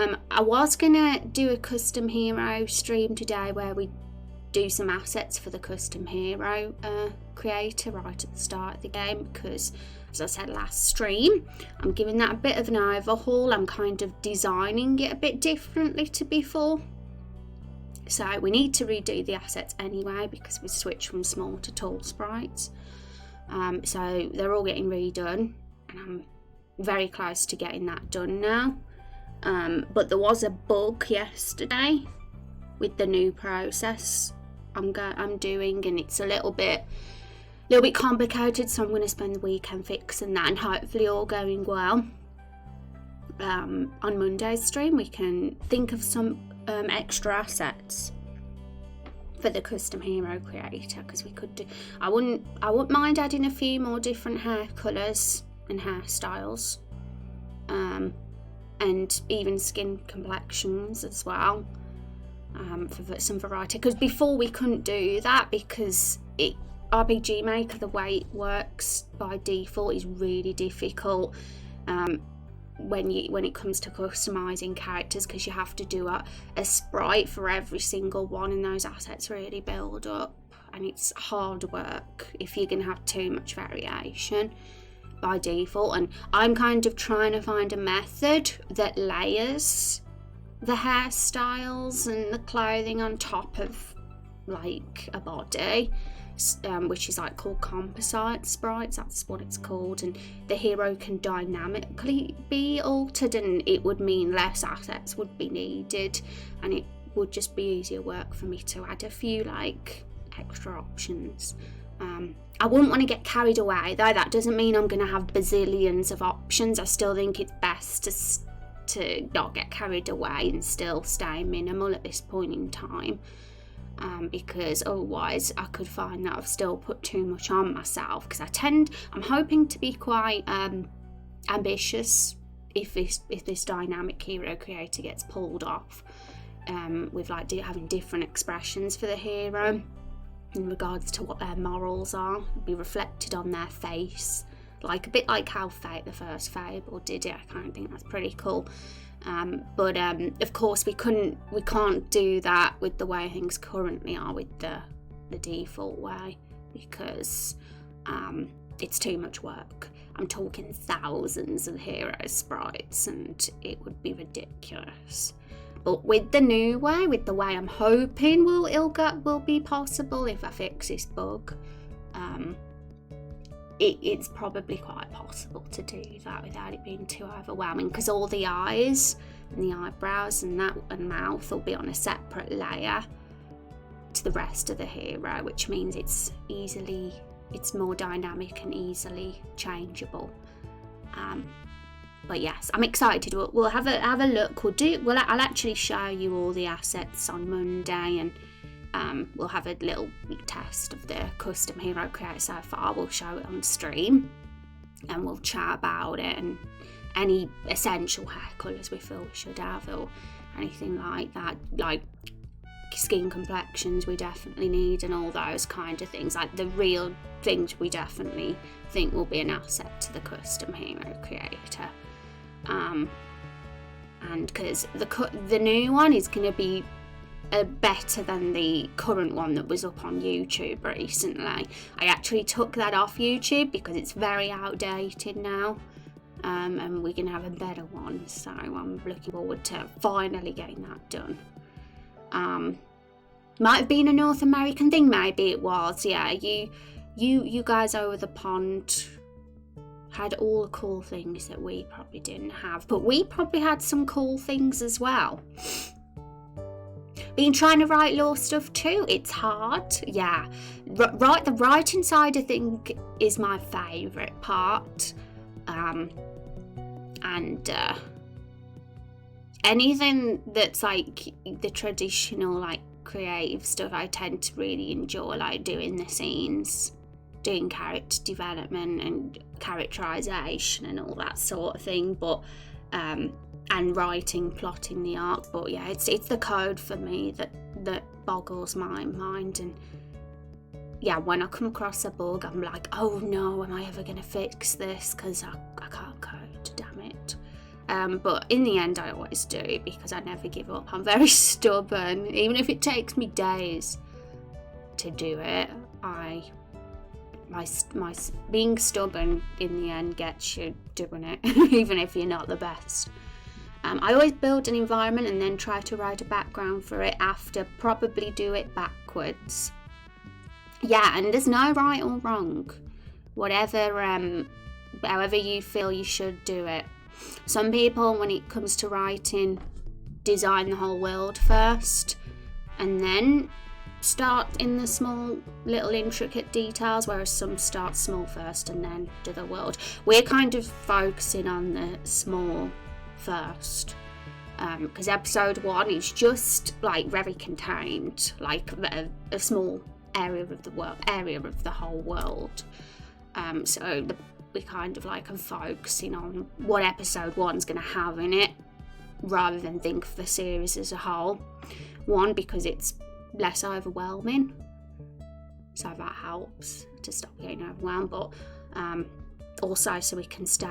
I was gonna do a custom hero stream today where we do some assets for the custom hero creator right at the start of the game, because as I said last stream, I'm giving that a bit of an overhaul. I'm kind of designing it a bit differently to before, so we need to redo the assets anyway because we switched from small to tall sprites. So they're all getting redone, and I'm very close to getting that done now. But there was a bug yesterday with the new process I'm doing, and it's a little bit complicated, so I'm going to spend the weekend fixing that, and hopefully all going well. On Monday's stream we can think of some extra assets for the custom hero creator, because we could do, I wouldn't mind adding a few more different hair colours and hairstyles, and even skin complexions as well, for some variety, because before we couldn't do that because RPG Maker, the way it works by default, is really difficult when it comes to customizing characters, because you have to do a sprite for every single one, and those assets really build up, and it's hard work if you're going to have too much variation by default. And I'm kind of trying to find a method that layers the hairstyles and the clothing on top of like a body, which is like called composite sprites, that's what it's called, and the hero can dynamically be altered, and it would mean less assets would be needed, and it would just be easier work for me to add a few like extra options. I wouldn't want to get carried away though. That doesn't mean I'm going to have bazillions of options. I still think it's best to not get carried away and still stay minimal at this point in time, because otherwise I could find that I've still put too much on myself, because I'm hoping to be quite ambitious if this dynamic hero creator gets pulled off, with like having different expressions for the hero in regards to what their morals are, be reflected on their face, like a bit like how the first Fable did it. I kind of think that's pretty cool. But of course we can't do that with the way things currently are with the default way, because it's too much work. I'm talking thousands of hero sprites, and it would be ridiculous. But with the new way, with the way I'm hoping will be possible if I fix this bug, it's probably quite possible to do that without it being too overwhelming, because all the eyes and the eyebrows and mouth will be on a separate layer to the rest of the hero, which means it's more dynamic and easily changeable. But yes, I'm excited. We'll have a look. I'll actually show you all the assets on Monday, and we'll have a little test of the custom hero creator so far. We'll show it on stream, and we'll chat about it, and any essential hair colours we feel we should have, or anything like that, like skin complexions we definitely need, and all those kind of things, like the real things we definitely think will be an asset to the custom hero creator. And because the new one is going to be better than the current one that was up on YouTube recently. I actually took that off YouTube because it's very outdated now, and we're going to have a better one, so I'm looking forward to finally getting that done. Might have been a North American thing, maybe it was. Yeah, you guys over the pond had all the cool things that we probably didn't have, but we probably had some cool things as well. Been trying to write law stuff too. It's hard, yeah. The writing side I think is my favourite part, and anything that's like the traditional like creative stuff I tend to really enjoy, like doing the scenes, doing character development and characterization and all that sort of thing, but and writing, plotting the arc. But yeah, it's the code for me that boggles my mind. And yeah, when I come across a bug, I'm like, oh no, am I ever going to fix this? Because I can't code, damn it. But in the end I always do, because I never give up. I'm very stubborn. Even if it takes me days to do it, my being stubborn in the end gets you doing it, even if you're not the best. I always build an environment and then try to write a background for it after, probably do it backwards. Yeah, and there's no right or wrong. Whatever, however you feel you should do it. Some people, when it comes to writing, design the whole world first and then start in the small little intricate details, whereas some start small first and then do the world. We're kind of focusing on the small first, because episode 1 is just like very contained, like a small area of the whole world. So we kind of like are focusing on what episode 1's going to have in it, rather than think of the series as a whole. One, because it's less overwhelming, so that helps to stop getting overwhelmed, but also so we can stay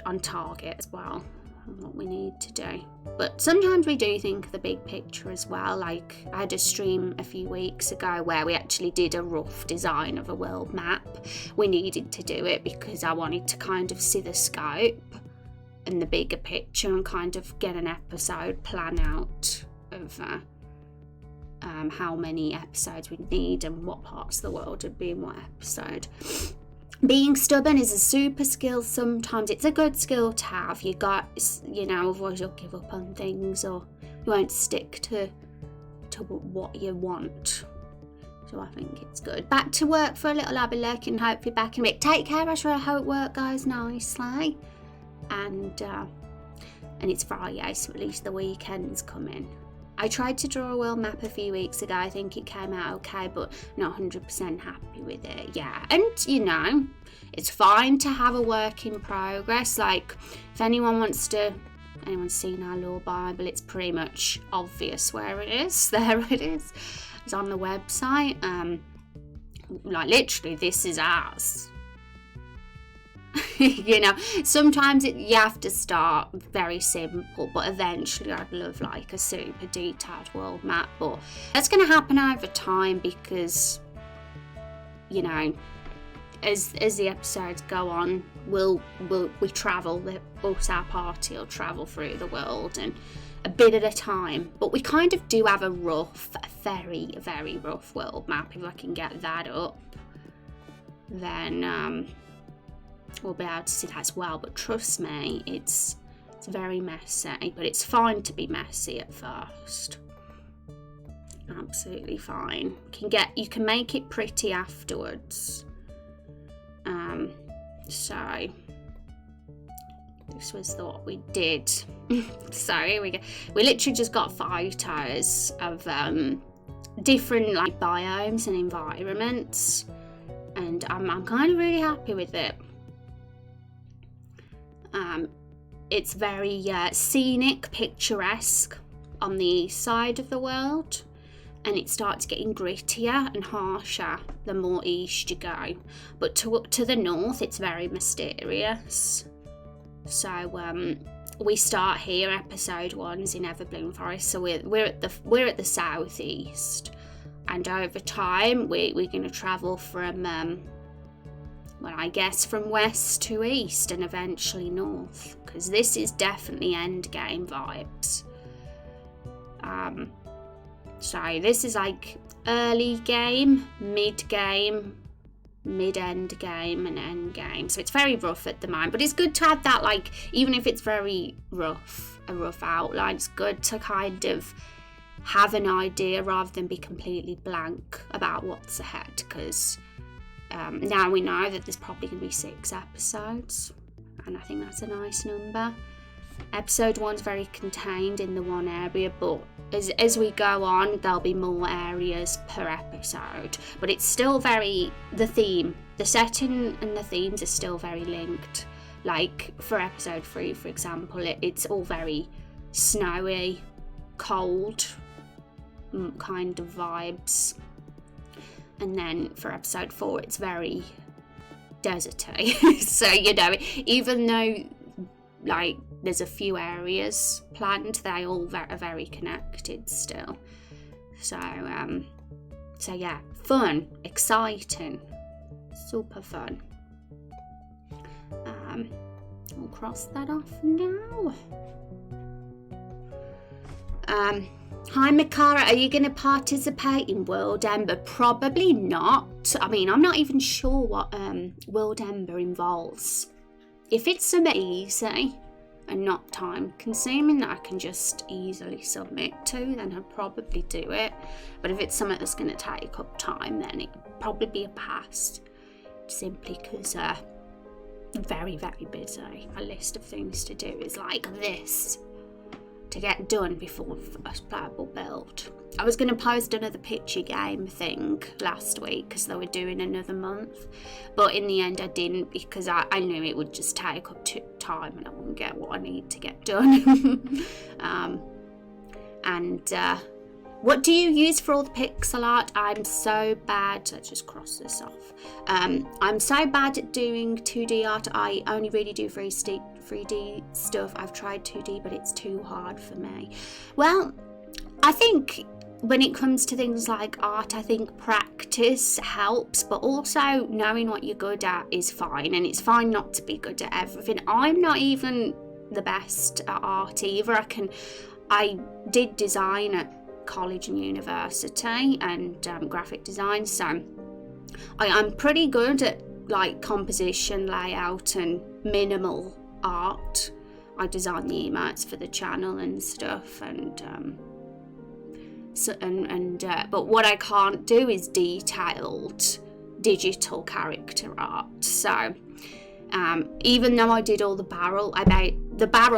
on target as well, and what we need to do. But sometimes we do think of the big picture as well. Like, I had a stream a few weeks ago where we actually did a rough design of a world map. We needed to do it because I wanted to kind of see the scope and the bigger picture, and kind of get an episode plan out of how many episodes we'd need and what parts of the world would be in what episode. Being stubborn is a super skill. Sometimes it's a good skill to have. Otherwise you'll give up on things, or you won't stick to what you want. So I think it's good. Back to work for a little. I'll be lurking, hopefully back in a bit. Take care. I hope work goes nicely. And it's Friday, so at least the weekend's coming. I tried to draw a world map a few weeks ago. I think it came out okay, but not 100% happy with it. Yeah, and it's fine to have a work in progress. Like, if anyone's seen our law Bible, it's pretty much obvious where it is. There it is. It's on the website. Like, literally, this is ours. Sometimes you have to start very simple, but eventually I'd love like a super detailed world map. But that's going to happen over time, because as the episodes go on, we travel. Our party will travel through the world, and a bit at a time. But we kind of do have a very, very rough world map. If I can get that up, then we'll be able to see that as well. But trust me, it's very messy, but it's fine to be messy at first. Absolutely fine. You can make it pretty afterwards. So this was what we did. So here we go. We literally just got photos of different like biomes and environments, and I'm kind of really happy with it. It's very scenic, picturesque on the east side of the world, and it starts getting grittier and harsher the more east you go. But to the north, it's very mysterious. So we start here. Episode 1's in Everbloom Forest, so we're at the southeast, and over time we're going to travel from from west to east and eventually north, because this is definitely end game vibes. So this is like early game, mid game, mid-end game, and end game. So it's very rough at the moment, but it's good to have that, like, even if it's very rough, a rough outline, it's good to kind of have an idea rather than be completely blank about what's ahead, because now we know that there's probably going to be 6 episodes, and I think that's a nice number. Episode 1's very contained in the one area, but as we go on, there'll be more areas per episode. But it's still the setting and the themes are still very linked. Like for episode 3, for example, it's all very snowy, cold kind of vibes. And then for episode 4, it's very deserty. So, even though like there's a few areas planned. They all are very connected still. So yeah, fun, exciting, super fun. We'll cross that off now. Hi Mikara, are you going to participate in World Ember? Probably not. I mean, I'm not even sure what World Ember involves. If it's something easy and not time consuming that I can just easily submit to, then I'd probably do it. But if it's something that's going to take up time, then it'd probably be a pass. Simply because very, very busy. A list of things to do is like this to get done before first playable build. I was going to post another picture game thing last week because they were doing another month, but in the end I didn't because I knew it would just take up time and I wouldn't get what I need to get done. What do you use for all the pixel art? I'm so bad. Let's just cross this off. I'm so bad at doing 2D art. I only really do 3D stuff. I've tried 2D, but it's too hard for me. Well, I think when it comes to things like art, I think practice helps, but also knowing what you're good at is fine, and it's fine not to be good at everything. I'm not even the best at art either. I did design at college and university and graphic design, so I'm pretty good at like composition, layout and minimal art. I design the emotes for the channel and stuff, but what I can't do is detailed digital character art. So even though I did all the barrel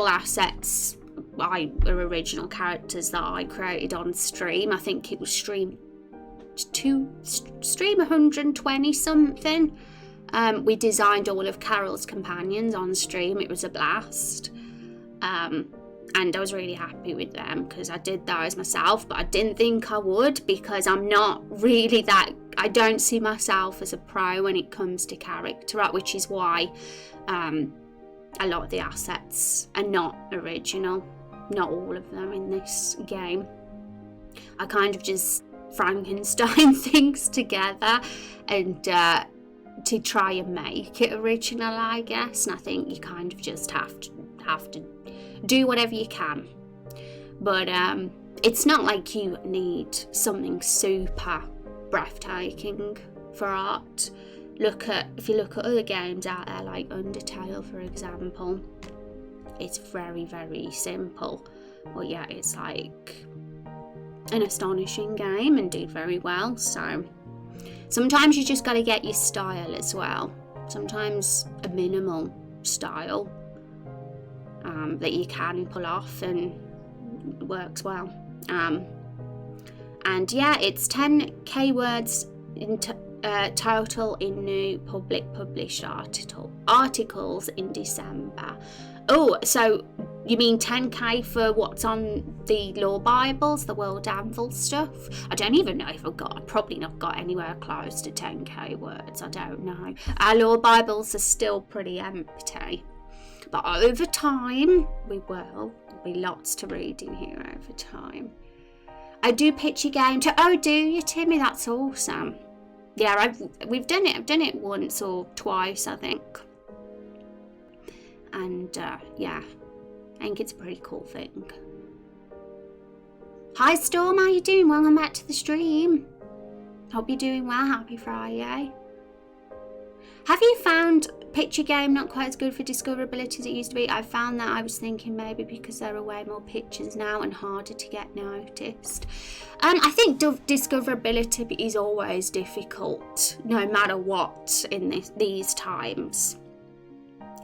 assets, my original characters that I created on stream. I think it was stream 120 something. We designed all of Carol's companions on stream. It was a blast. And I was really happy with them because I did those myself, but I didn't think I would because I'm not really I don't see myself as a pro when it comes to character art, which is why a lot of the assets are not original. Not all of them in this game. I kind of just Frankenstein things together and to try and make it original, I guess. And I think you kind of just have to do whatever you can. But it's not like you need something super breathtaking for art. If you look at other games out there like Undertale, for example, it's very, very simple, but yeah, it's like an astonishing game and did very well. So sometimes you just got to get your style as well. Sometimes a minimal style that you can pull off and works well. And yeah, it's 10k words in total in new published articles in December. Oh, so you mean 10k for what's on the Lore Bibles, the World Anvil stuff? I don't even know if I've probably not got anywhere close to 10k words. I don't know. Our Lore Bibles are still pretty empty. But over time, there'll be lots to read in here over time. I do pitch a game to, oh, do you, Timmy? That's awesome. Yeah, I've done it. I've done it once or twice, I think. And yeah, I think it's a pretty cool thing. Hi Storm, how you doing? Welcome back to the stream. Hope you're doing well. Happy Friday. Have you found picture game not quite as good for discoverability as it used to be? I found that. I was thinking maybe because there are way more pictures now and harder to get noticed. I think discoverability is always difficult, no matter what in these times.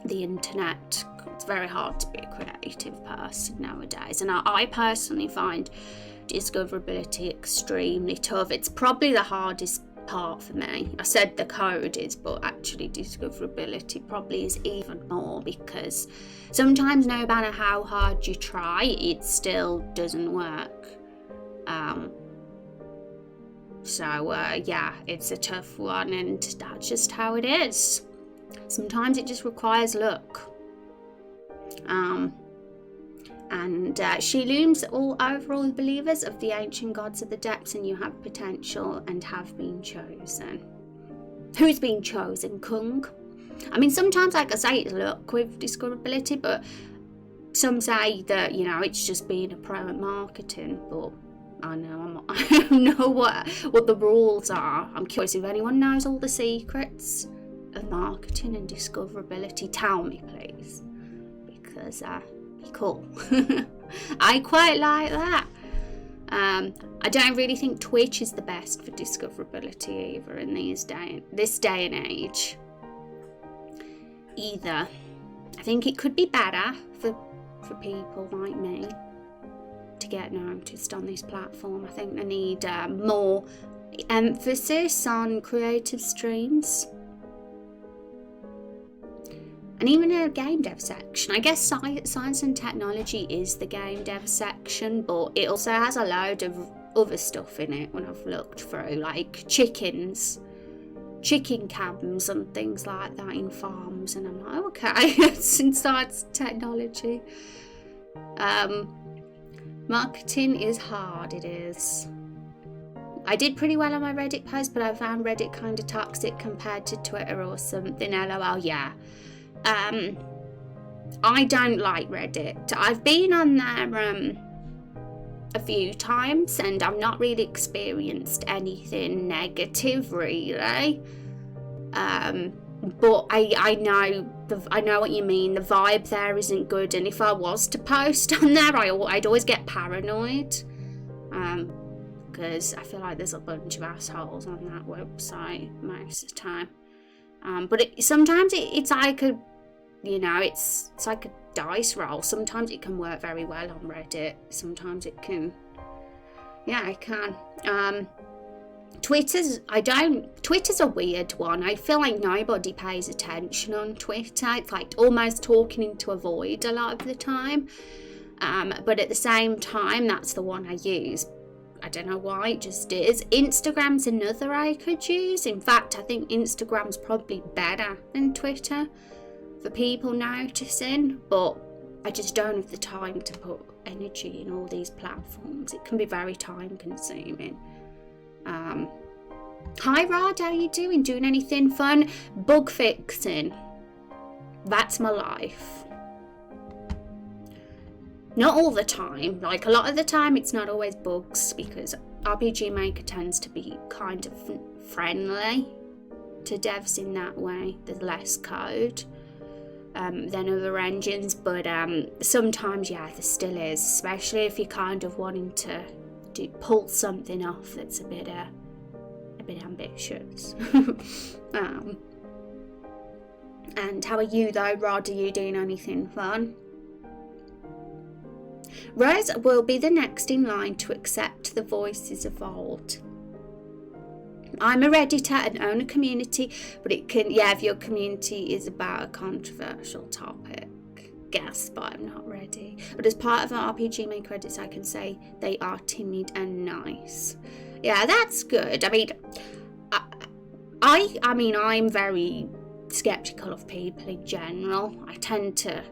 The internet, it's very hard to be a creative person nowadays, and I personally find discoverability extremely tough. It's probably the hardest part for me. I said the code is, but actually discoverability probably is even more, because sometimes no matter how hard you try, it still doesn't work. Yeah, it's a tough one, and that's just how it is. Sometimes it just requires luck. And she looms all over all the believers of the ancient gods of the depths, and you have potential and have been chosen. Who's been chosen? Kung. I mean, sometimes, like I say, it's luck with discoverability, but some say that, you know, it's just being a pro at marketing. But I don't know what the rules are. I'm curious if anyone knows all the secrets of marketing and discoverability. Tell me, please, because be cool. I quite like that. I don't really think Twitch is the best for discoverability either in this day and age. Either. I think it could be better for people like me to get noticed on this platform. I think they need more emphasis on creative streams. And even a game dev section. I guess science and technology is the game dev section, but it also has a load of other stuff in it when I've looked through, like chicken cams and things like that in farms, and I'm like, okay, it's in science and technology. Marketing is hard, it is. I did pretty well on my Reddit post, but I found Reddit kind of toxic compared to Twitter or something. LOL, yeah. I don't like Reddit. I've been on there a few times, and I've not really experienced anything negative, really. But I know what you mean. The vibe there isn't good, and if I was to post on there, I'd always get paranoid. Because I feel like there's a bunch of assholes on that website most of the time. But sometimes it's like a, you know, it's like a dice roll. Sometimes it can work very well on Reddit. Sometimes it can. Yeah, it can. Twitter's a weird one. I feel like nobody pays attention on Twitter. It's like almost talking into a void a lot of the time. But at the same time, that's the one I use. I don't know why, it just is. Instagram's another I could use. In fact, I think Instagram's probably better than Twitter for people noticing, but I just don't have the time to put energy in all these platforms. It can be very time consuming. Hi Rod, how you doing? Doing anything fun? Bug fixing. That's my life. Not all the time. Like, a lot of the time it's not always bugs, because RPG Maker tends to be kind of friendly to devs in that way. There's less code than other engines, but sometimes, yeah, there still is, especially if you're kind of wanting to pull something off that's a bit ambitious. And how are you though, Rod? Are you doing anything fun? Rose will be the next in line to accept the voices of old. I'm a Redditor and own a community, but it can, yeah, if your community is about a controversial topic, guess, but I'm not ready. But as part of our RPG Maker credits, I can say they are timid and nice. Yeah, that's good. I mean, I'm very skeptical of people in general. I tend to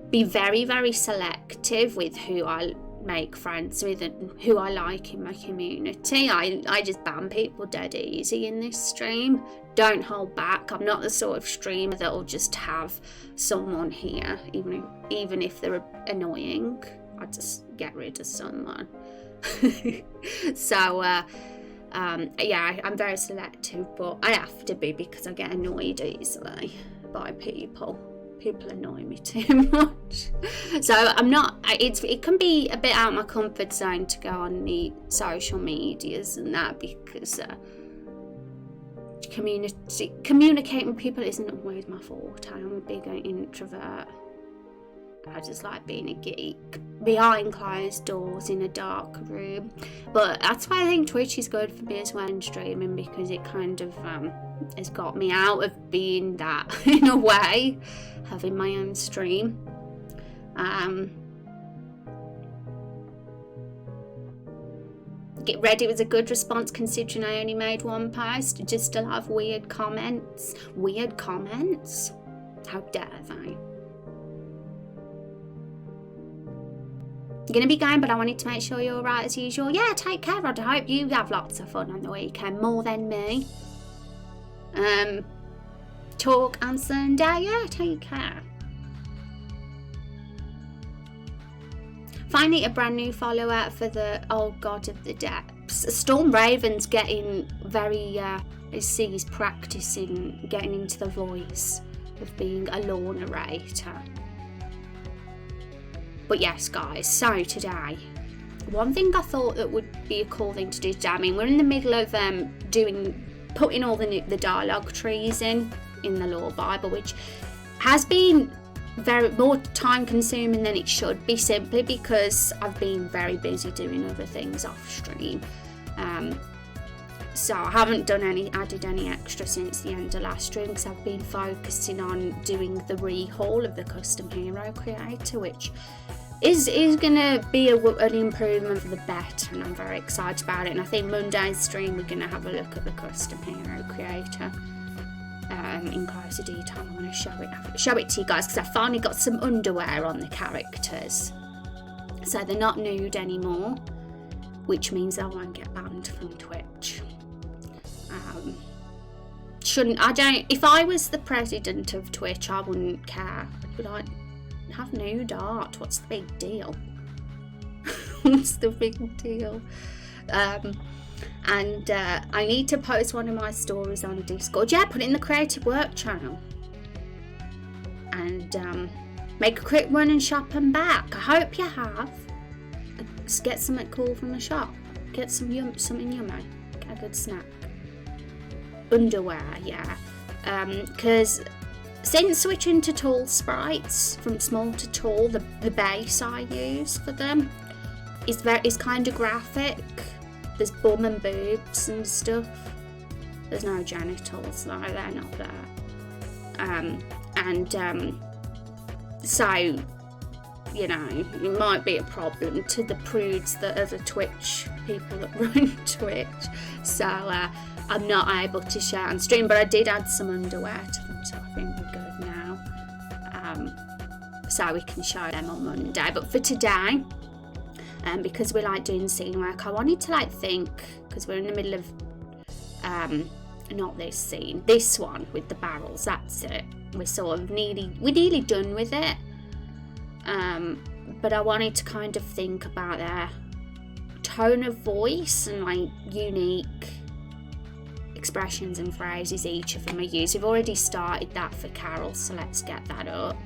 be very, very selective with who I make friends with and who I like in my community. I just ban people dead easy in this stream. Don't hold back. I'm not the sort of streamer that'll just have someone here, even if they're annoying. I just get rid of someone. So yeah, I'm very selective, but I have to be because I get annoyed easily by people. People annoy me too much. So I'm not, it can be a bit out of my comfort zone to go on the social medias and that, because communicating with people isn't always my forte. I'm a big introvert. I just like being a geek behind closed doors in a dark room. But that's why I think Twitch is good for me as well in streaming, because it kind of has got me out of being that in a way, having my own stream. Get ready was a good response considering I only made one post. Just a lot of weird comments. Weird comments? How dare they? You're going to be going, but I wanted to make sure you're alright as usual. Yeah, take care, Rod. I hope you have lots of fun on the weekend, more than me. Talk on Sunday. Yeah, take care. Finally, a brand new follower for the Old God of the Depths. Storm Raven's getting very, he's practicing getting into the voice of being a lore narrator. But yes, guys, so today, one thing I thought that would be a cool thing to do today, I mean, we're in the middle of putting all the dialogue trees in the Lore Bible, which has been very more time consuming than it should be, simply because I've been very busy doing other things off stream. So I haven't added any extra since the end of last stream, because I've been focusing on doing the rehaul of the custom hero creator, which is going to be an improvement for the better, and I'm very excited about it. And I think Monday's stream we're going to have a look at the custom hero creator in closer detail. I'm going to show it to you guys, because I finally got some underwear on the characters, so they're not nude anymore, which means I won't get banned from Twitch. If I was the president of Twitch, I wouldn't care. I'd be like, have nude art, what's the big deal? What's the big deal? And I need to post one of my stories on Discord. Yeah, put it in the creative work channel, and make a quick run and shop and back. I hope you have. Just get something cool from the shop. Get something yummy. Get a good snack. Underwear, yeah. Because since switching to tall sprites from small to tall, the base I use for them is kind of graphic. There's bum and boobs and stuff. There's no genitals though, they're not there. So, you know, it might be a problem to the prudes that are the Twitch people that run Twitch. So I'm not able to share on stream, but I did add some underwear to them, so I think we're good now. So we can show them on Monday. But for today, because we like doing scene work, I wanted to think, because we're in the middle of not this scene, this one with the barrels, that's it. We're nearly done with it. But I wanted to kind of think about their tone of voice and unique expressions and phrases each of them are used. We've already started that for Carol, so let's get that up.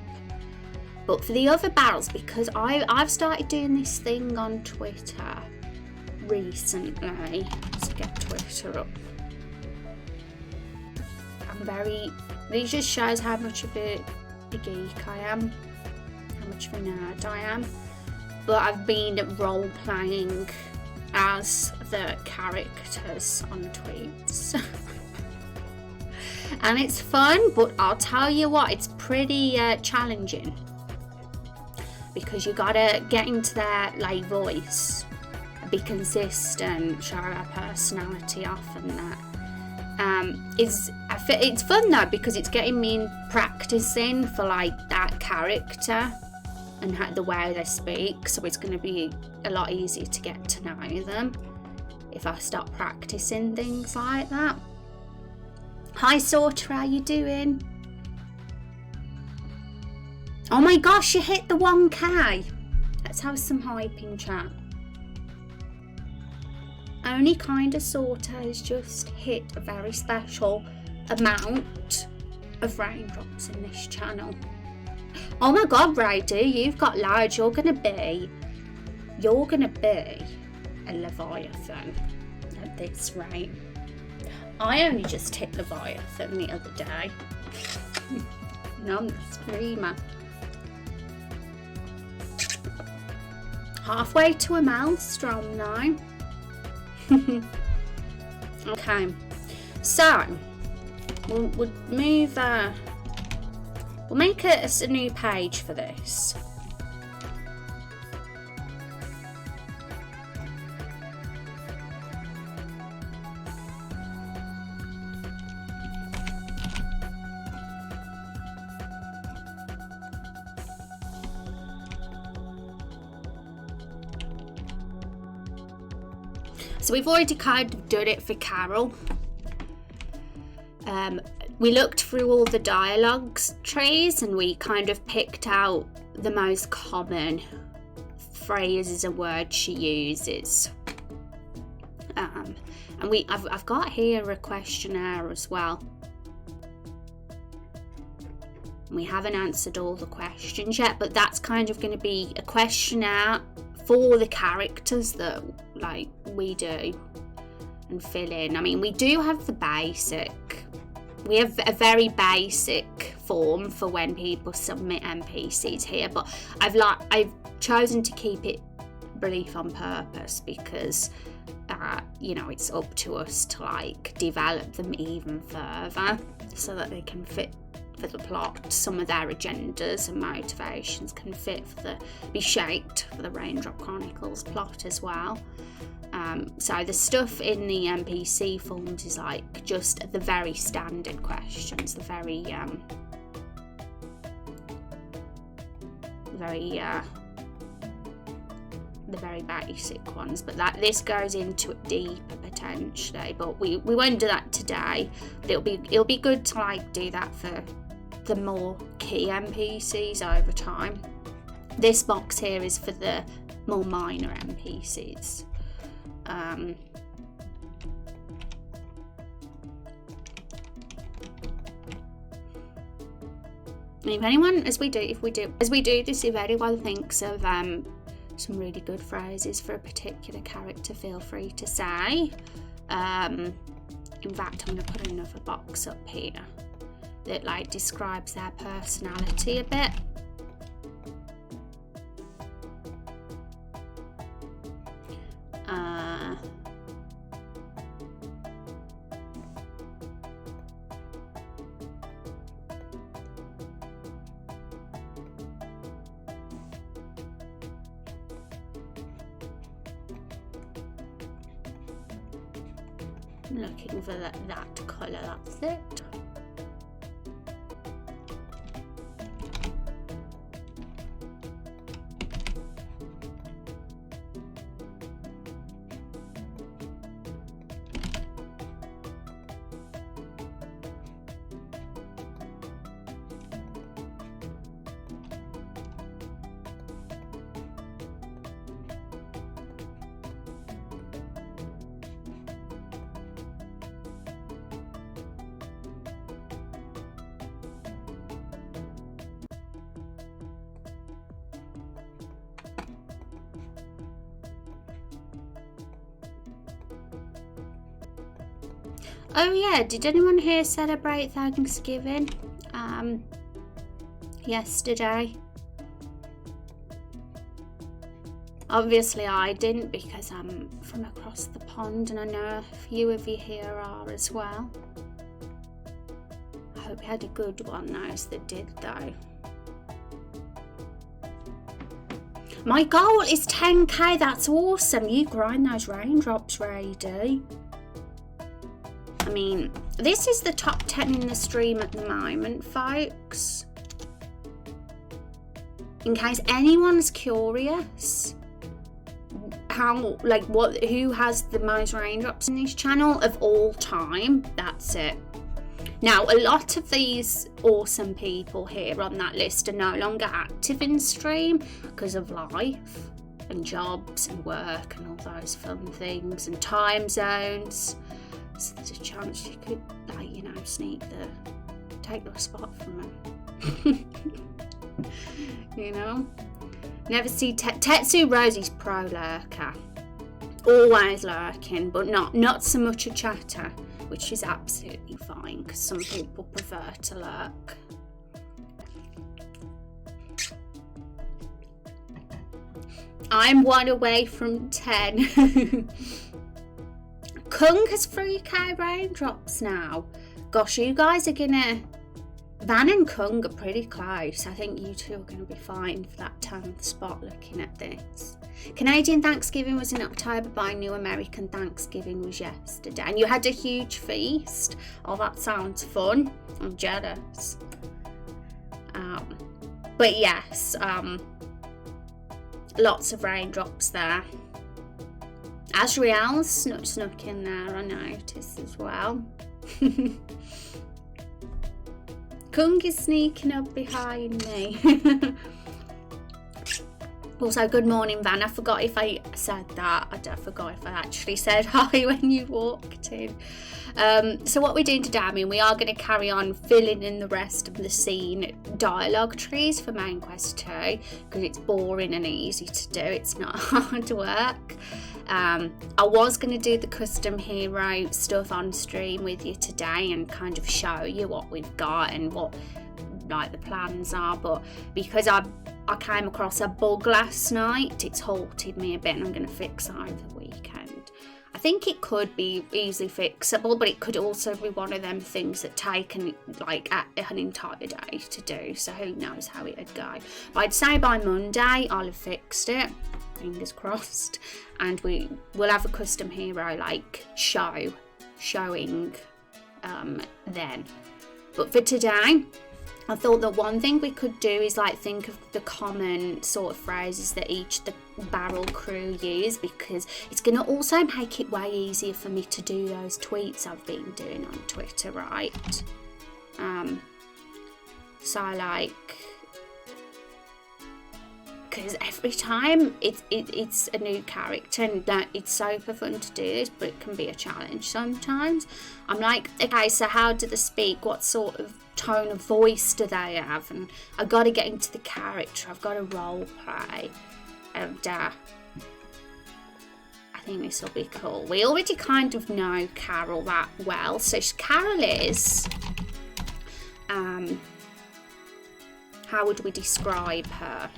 But for the other barrels, because I've started doing this thing on Twitter recently. Let's get Twitter up. This just shows how much of a geek I am, how much of a nerd I am. But I've been role playing as the characters on tweets. And it's fun, but I'll tell you what, it's pretty challenging, because you gotta get into their voice, be consistent, show our personality off, and that. It's fun though, because it's getting me practicing for that character and the way they speak, so it's going to be a lot easier to get to know them if I start practicing things like that. Hi Sorter, how you doing? Oh my gosh, you hit the 1k. Let's have some hype in chat. Only Kinda Sorter has just hit a very special amount of raindrops in this channel. Oh my god, Raider, you've got loads. You're gonna be a Leviathan at this rate. I only just hit Leviathan the other day. No, I'm the streamer. Halfway to a maelstrom now. Okay, so we'll move. We'll make a new page for this. So we've already kind of done it for Carol. We looked through all the dialogues trees and we kind of picked out the most common phrases and words she uses. And I've got here a questionnaire as well. We haven't answered all the questions yet, but that's kind of going to be a questionnaire for the characters that like we do and fill in. I mean, we do have the basic. We have a very basic form for when people submit NPCs here, but I've chosen to keep it brief on purpose because you know, it's up to us to like develop them even further so that they can fit for the plot. Some of their agendas and motivations can be shaped for the Raindrop Chronicles plot as well. So the stuff in the NPC forms is like just the very standard questions, the very basic ones, but this goes into it deeper potentially, but we won't do that today. But it'll be good to like do that for the more key NPCs over time. This box here is for the more minor NPCs. If anyone, as we do this, if anyone thinks of some really good phrases for a particular character, feel free to say. In fact, I'm going to put another box up here that like describes their personality a bit. Looking for that colour, that's it. Oh yeah, did anyone here celebrate Thanksgiving yesterday? Obviously I didn't because I'm from across the pond and I know a few of you here are as well. I hope you had a good one, those that did though. My goal is 10k, that's awesome. You grind those raindrops, Rady. I mean, this is the top 10 in the stream at the moment, folks. In case anyone's curious who has the most raindrops in this channel of all time, that's it. Now, a lot of these awesome people here on that list are no longer active in stream because of life and jobs and work and all those fun things and time zones. So there's a chance you could, take the spot from them. You know? Never see Tetsu Rosie's pro lurker. Always lurking, but not so much a chatter, which is absolutely fine because some people prefer to lurk. I'm 1 away from 10. Kung has 3k raindrops now. Gosh, you guys are gonna... Van and Kung are pretty close. I think you two are going to be fine for that 10th spot looking at this. Canadian Thanksgiving was in October, but I knew American Thanksgiving was yesterday. And you had a huge feast. Oh, that sounds fun. I'm jealous. But yes, lots of raindrops there. Asriel's snuck in there, I noticed as well. Kung is sneaking up behind me. Also, good morning, Van. I forgot if I said that. I forgot if I actually said hi when you walked in. So what we're doing today, I mean, we are going to carry on filling in the rest of the scene dialogue trees for main quest 2, because it's boring and easy to do. It's not hard work. I was going to do the custom hero stuff on stream with you today and kind of show you what we've got and what like the plans are, but because I came across a bug last night, it's halted me a bit, and I'm going to fix it over the weekend. I think it could be easily fixable, but it could also be one of them things that take an entire day to do, so who knows how it'd go. But I'd say by Monday I'll have fixed it, fingers crossed, and we'll have a custom hero like showing then. But for today, I thought that one thing we could do is like think of the common sort of phrases that the barrel crew use, because it's going to also make it way easier for me to do those tweets I've been doing on Twitter, right? So like, because every time it's a new character, and that it's super fun to do this, but it can be a challenge sometimes. I'm like, okay, so how do they speak? What sort of tone of voice do they have? And I've got to get into the character. I've got to role play, and I think this will be cool. We already kind of know Carol that well. So Carol is, how would we describe her?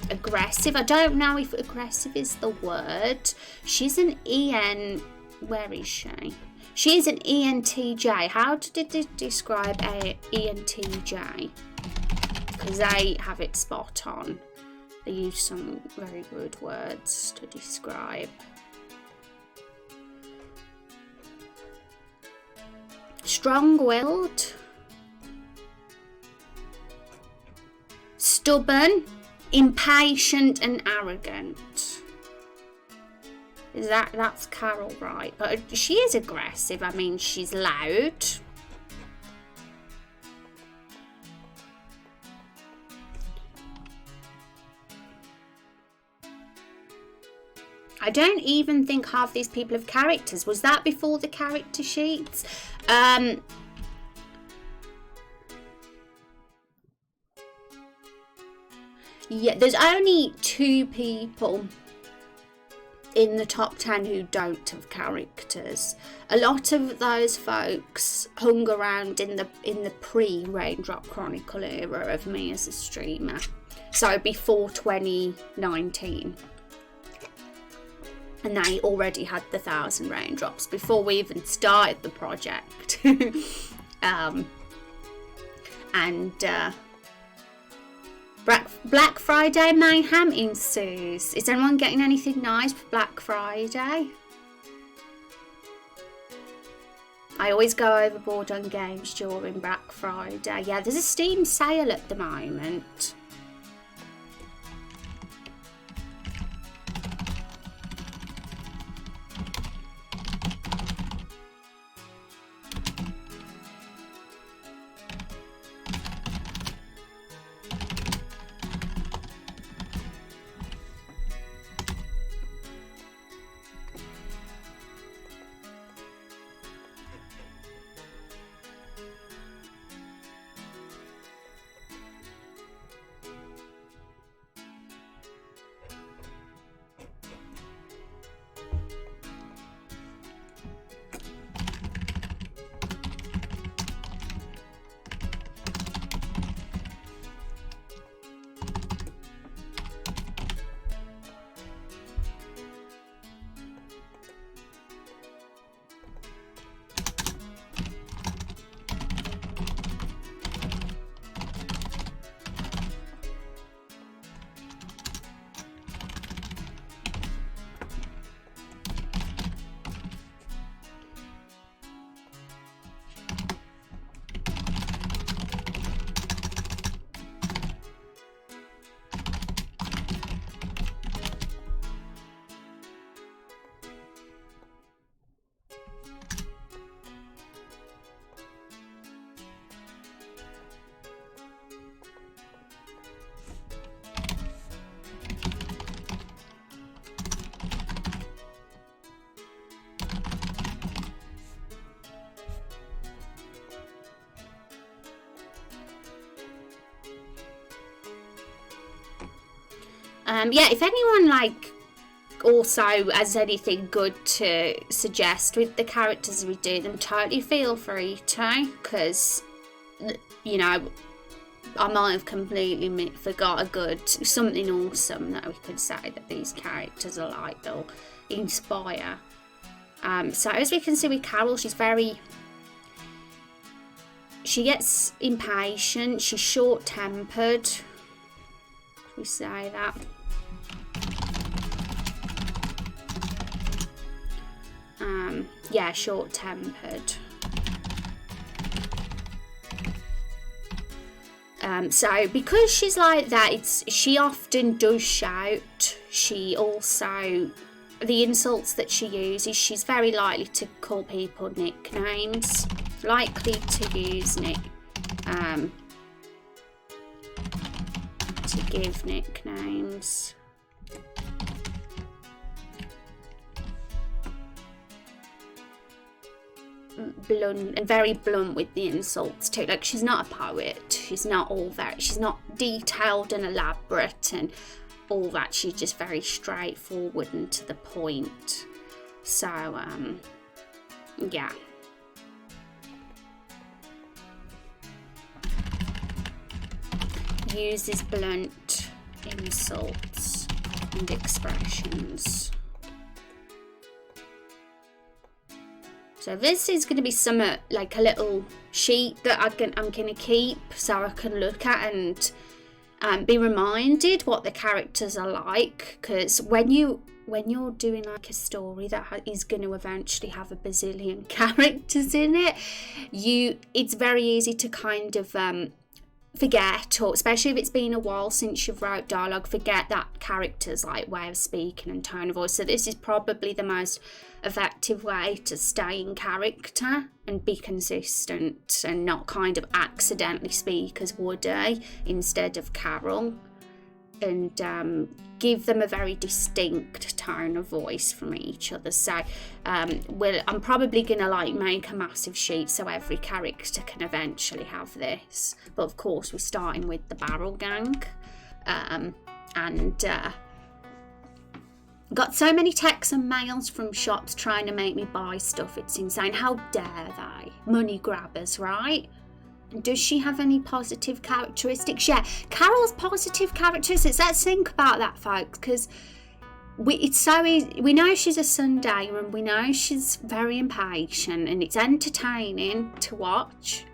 Aggressive. I don't know if aggressive is the word. She's an EN. Where is she? She is an ENTJ. How did they describe a ENTJ? Because they have it spot on. They use some very good words to describe. Strong-willed. Stubborn. Impatient and arrogant. That's Carol, right? But she is aggressive. I mean, she's loud. I don't even think half these people have characters. Was that before the character sheets? Yeah, there's only 2 people in the top 10 who don't have characters. A lot of those folks hung around in the pre-Raindrop Chronicle era of me as a streamer. So before 2019. And they already had the 1,000 raindrops before we even started the project. Black Friday mayhem ensues. Is anyone getting anything nice for Black Friday? I always go overboard on games during Black Friday. Yeah, there's a Steam sale at the moment. Yeah, if anyone like also has anything good to suggest with the characters we do, then totally feel free to, because, you know, I might have completely forgot something awesome that we could say that these characters are like, they'll inspire. So as we can see with Carol, she gets impatient, she's short-tempered, we say that. Yeah, short-tempered. So because she's like that, she often does shout. She also, the insults that she uses, she's very likely to call people nicknames, likely to use to give nicknames. Blunt, and very blunt with the insults too. Like, she's not a poet, she's not detailed and elaborate and all that. She's just very straightforward and to the point. So yeah, uses blunt insults and expressions. So this is going to be somewhat like a little sheet that I'm going to keep so I can look at and be reminded what the characters are like. Because when you're doing like a story that is going to eventually have a bazillion characters in it, it's very easy to kind of forget, or especially if it's been a while since you've wrote dialogue, forget that character's like way of speaking and tone of voice. So this is probably the most effective way to stay in character and be consistent and not kind of accidentally speak as Woody instead of Carol, and give them a very distinct tone of voice from each other. So I'm probably gonna like make a massive sheet so every character can eventually have this, but of course we're starting with the Barrel Gang. Got so many texts and mails from shops trying to make me buy stuff, it's insane. How dare they? Money grabbers, right? Does she have any positive characteristics? Yeah, Carol's positive characteristics. Let's think about that, folks, because it's so easy. We know she's a Sundayer and we know she's very impatient, and it's entertaining to watch,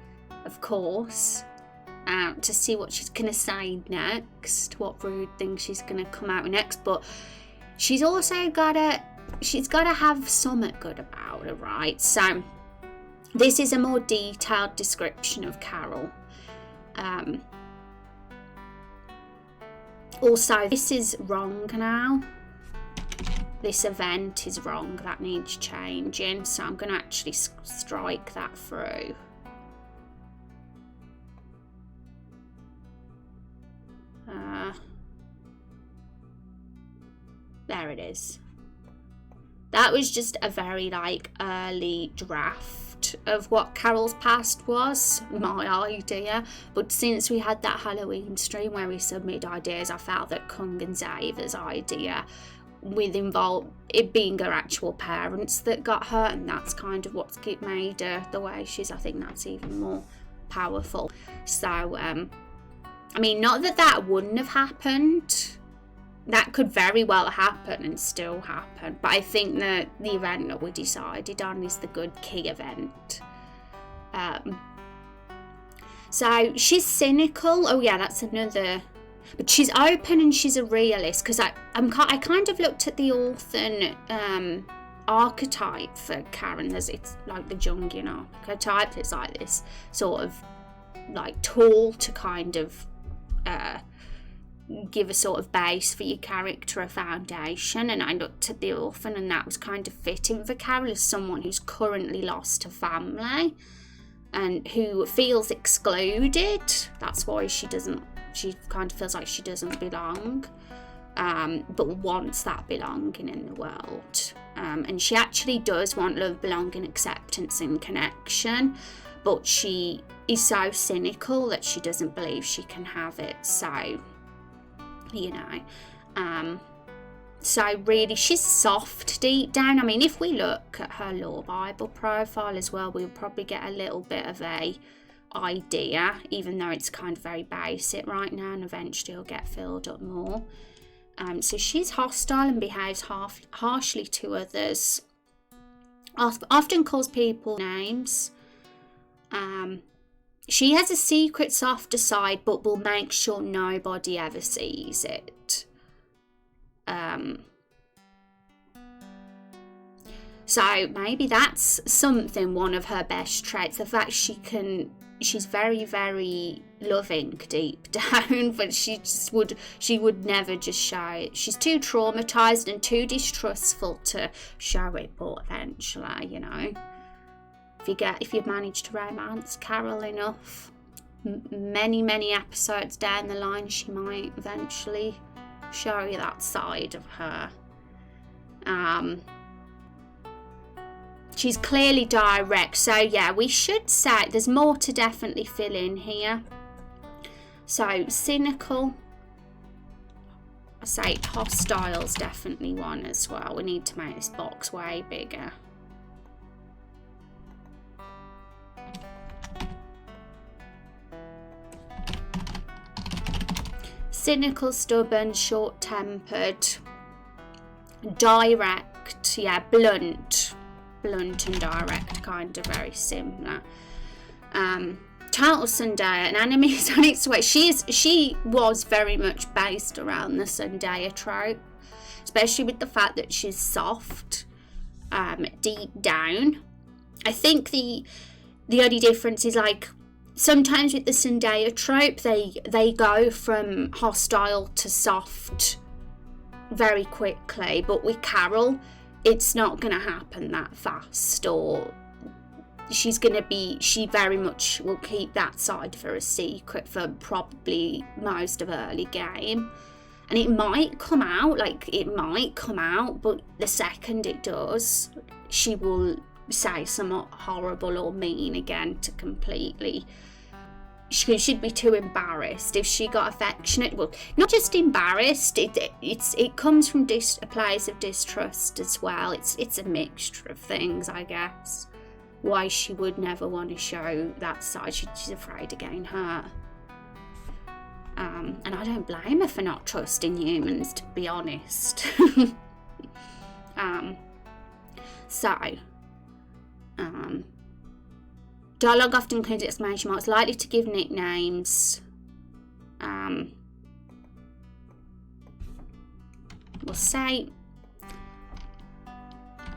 of course, to see what she's going to say next, what rude thing she's going to come out with next. But she's also got to have something good about her, right? So this is a more detailed description of Carol. Also, this is wrong now. This event is wrong. That needs changing. So I'm going to actually strike that through. There it is. That was just a very early draft of what Carol's past was, my idea. But since we had that Halloween stream where we submitted ideas, I felt that Kung and Xavier's idea, with it being her actual parents that got her, and that's kind of what's made her the way she is. I think that's even more powerful. So I mean, not that wouldn't have happened. That could very well happen and still happen. But I think that the event that we decided on is the good key event. So she's cynical. Oh yeah, that's another. But she's open and she's a realist. Because I kind of looked at the Orphan archetype for Karen. It's like the Jungian archetype. It's like this sort of like tool to kind of give a sort of base for your character, a foundation. And I looked at the Orphan, and that was kind of fitting for Carol as someone who's currently lost her family and who feels excluded. That's why she kind of feels like she doesn't belong, but wants that belonging in the world. And she actually does want love, belonging, acceptance and connection, but she is so cynical that she doesn't believe she can have it. So, you know, So really, she's soft deep down. I mean, if we look at her Lore Bible profile as well, we'll probably get a little bit of a idea, even though it's kind of very basic right now, and eventually it'll get filled up more. So she's hostile and behaves harshly to others. Often calls people names. She has a secret softer side, but will make sure nobody ever sees it. So maybe that's something, one of her best traits, the fact she's very, very loving deep down, but she would never just show it. She's too traumatized and too distrustful to show it, but eventually, you know, if you manage to romance Carol enough, many episodes down the line, she might eventually show you that side of her. She's clearly direct, so yeah, we should say there's more to definitely fill in here. So cynical, I say hostile's definitely one as well. We need to make this box way bigger. Cynical, stubborn, short-tempered, direct, yeah, blunt and direct, kind of very similar. Total Zendaya, an anime is on its way. She was very much based around the Zendaya trope, especially with the fact that she's soft, deep down. I think the only difference is, like, sometimes with the Zendaya trope, they go from hostile to soft very quickly, but with Carol, it's not going to happen that fast, or she very much will keep that side for a secret for probably most of early game. And it might come out, but the second it does, she will say somewhat horrible or mean again to completely. She'd be too embarrassed if she got affectionate. Well, not just embarrassed. It comes from a place of distrust as well. It's a mixture of things, I guess. Why she would never want to show that side. She's afraid of getting hurt. And I don't blame her for not trusting humans, to be honest. Dialogue often includes exclamation marks, likely to give nicknames. We'll say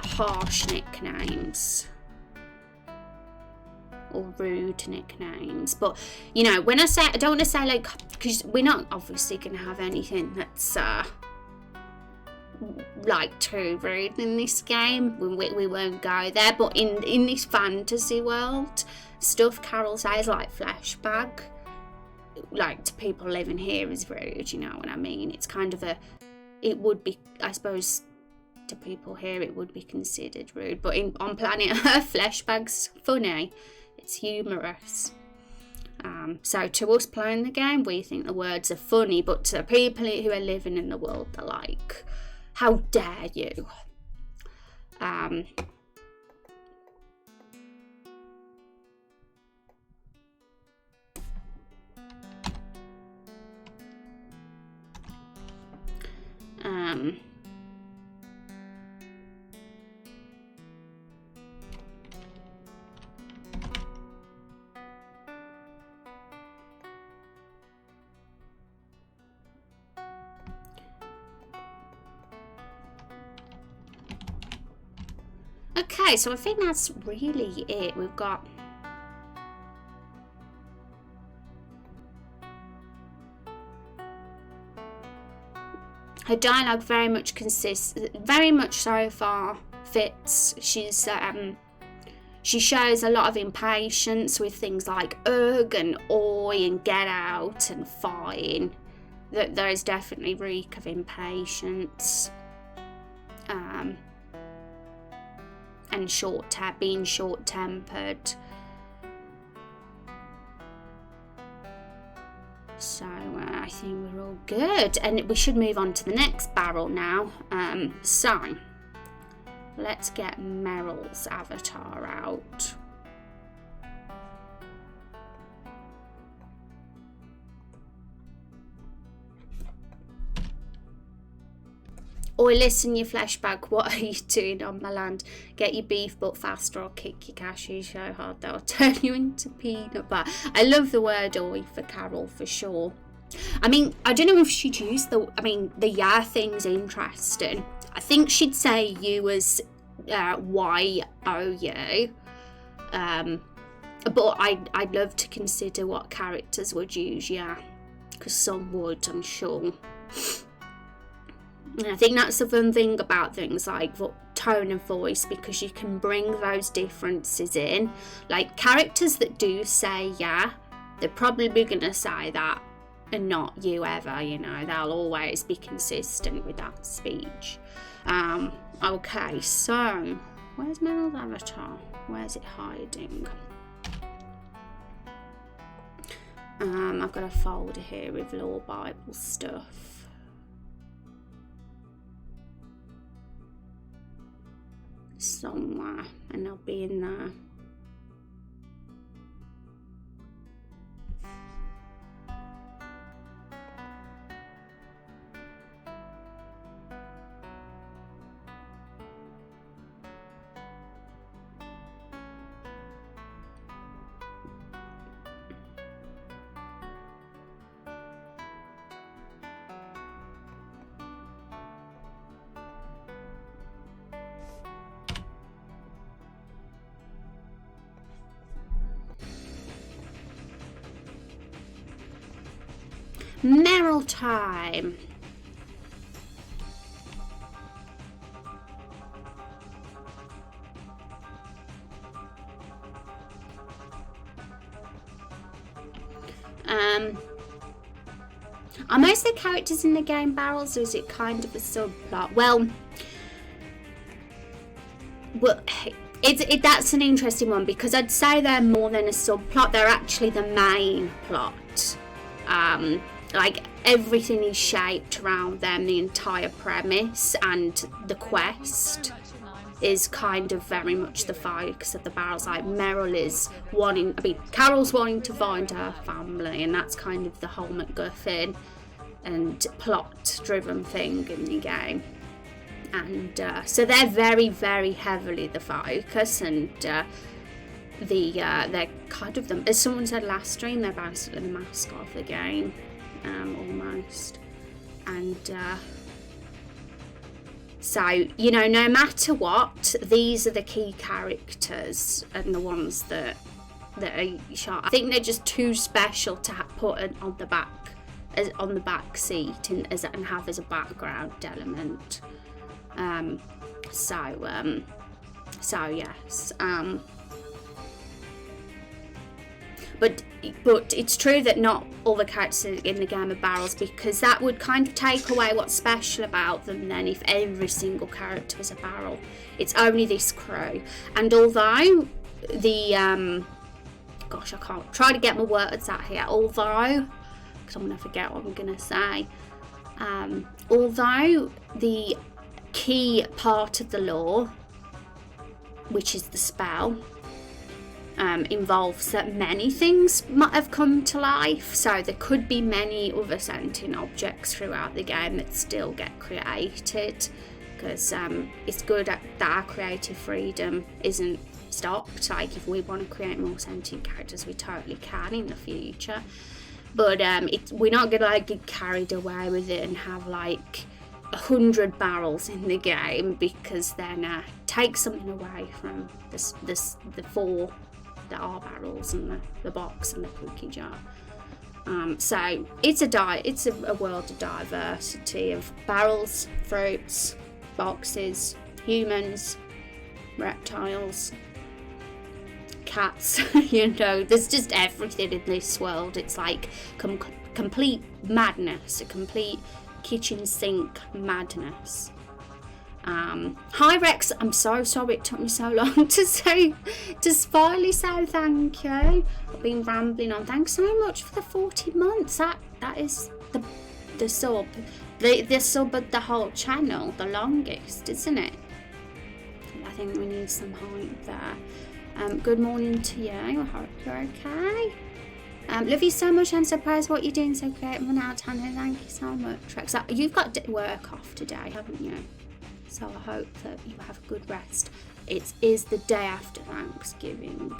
harsh nicknames or rude nicknames. But, you know, when I say, I don't want to say, like, because we're not obviously going to have anything that's like too rude in this game. We won't go there, but in this fantasy world, stuff Carol says, like flesh bag, like, to people living here is rude, you know what I mean? It's kind of it would be, I suppose, to people here it would be considered rude, but on planet Earth, flesh bag's funny, it's humorous. So to us playing the game, we think the words are funny, but to people who are living in the world, they're like, how dare you? Okay, so I think that's really it. We've got her dialogue very much so far fits. She shows a lot of impatience with things like ugh and oi and get out and fine. Those definitely reek of impatience. And being short-tempered. So I think we're all good, and we should move on to the next barrel now. So let's get Meryl's avatar out. Oi, listen, you flashback, what are you doing on my land? Get your beef but faster or kick your cashews so hard they'll turn you into peanut butter. I love the word oi for Carol for sure. I mean, I don't know if she'd use the yeah thing's interesting. I think she'd say you as Y-O-U. But I'd love to consider what characters would use yeah. Because some would, I'm sure. And I think that's the fun thing about things like tone of voice, because you can bring those differences in. Like characters that do say yeah, they're probably going to say that and not you ever, you know. They'll always be consistent with that speech. Okay, so where's Meryl's avatar? Where's it hiding? I've got a folder here with Law Bible stuff. Somewhere, and I'll be in there. Meryl time. Are most of the characters in the game barrels, or is it kind of a subplot? Well, that's an interesting one, because I'd say they're more than a subplot. They're actually the main plot. Like everything is shaped around them, the entire premise, and the quest is kind of very much the focus of the barrels. Like Carol's wanting to find her family, and that's kind of the whole MacGuffin and plot driven thing in the game. And so they're very, very heavily the focus, and they're kind of them, as someone said last stream, they're basically the mascot of the game, almost. And so, you know, no matter what, these are the key characters and the ones that are shot. I think they're just too special to put on the back seat and have as a background element. So yes. But it's true that not all the characters in the game are barrels, because that would kind of take away what's special about them then if every single character was a barrel. It's only this crew. And although the gosh, I can't try to get my words out here. Although, because I'm going to forget what I'm going to say. Although the key part of the law, which is the spell, involves that many things might have come to life, so there could be many other sentient objects throughout the game that still get created, because it's good that our creative freedom isn't stopped. Like if we want to create more sentient characters, we totally can in the future, but we're not gonna like get carried away with it and have like 100 barrels in the game, because then take something away from the four that are barrels and the box and the cookie jar. So it's a world of diversity of barrels, fruits, boxes, humans, reptiles, cats. You know, there's just everything in this world. It's like complete madness, a complete kitchen sink madness. Hi Rex, I'm so sorry it took me so long to finally say thank you. I've been rambling on. Thanks so much for the 40 months. That is the sub. The sub of the whole channel, the longest, isn't it? I think we need some hype there. Good morning to you. I hope you're okay. Love you so much and surprise what you're doing so great. Tanya, thank you so much. So you've got work off today, haven't you? So I hope that you have a good rest. It is the day after Thanksgiving.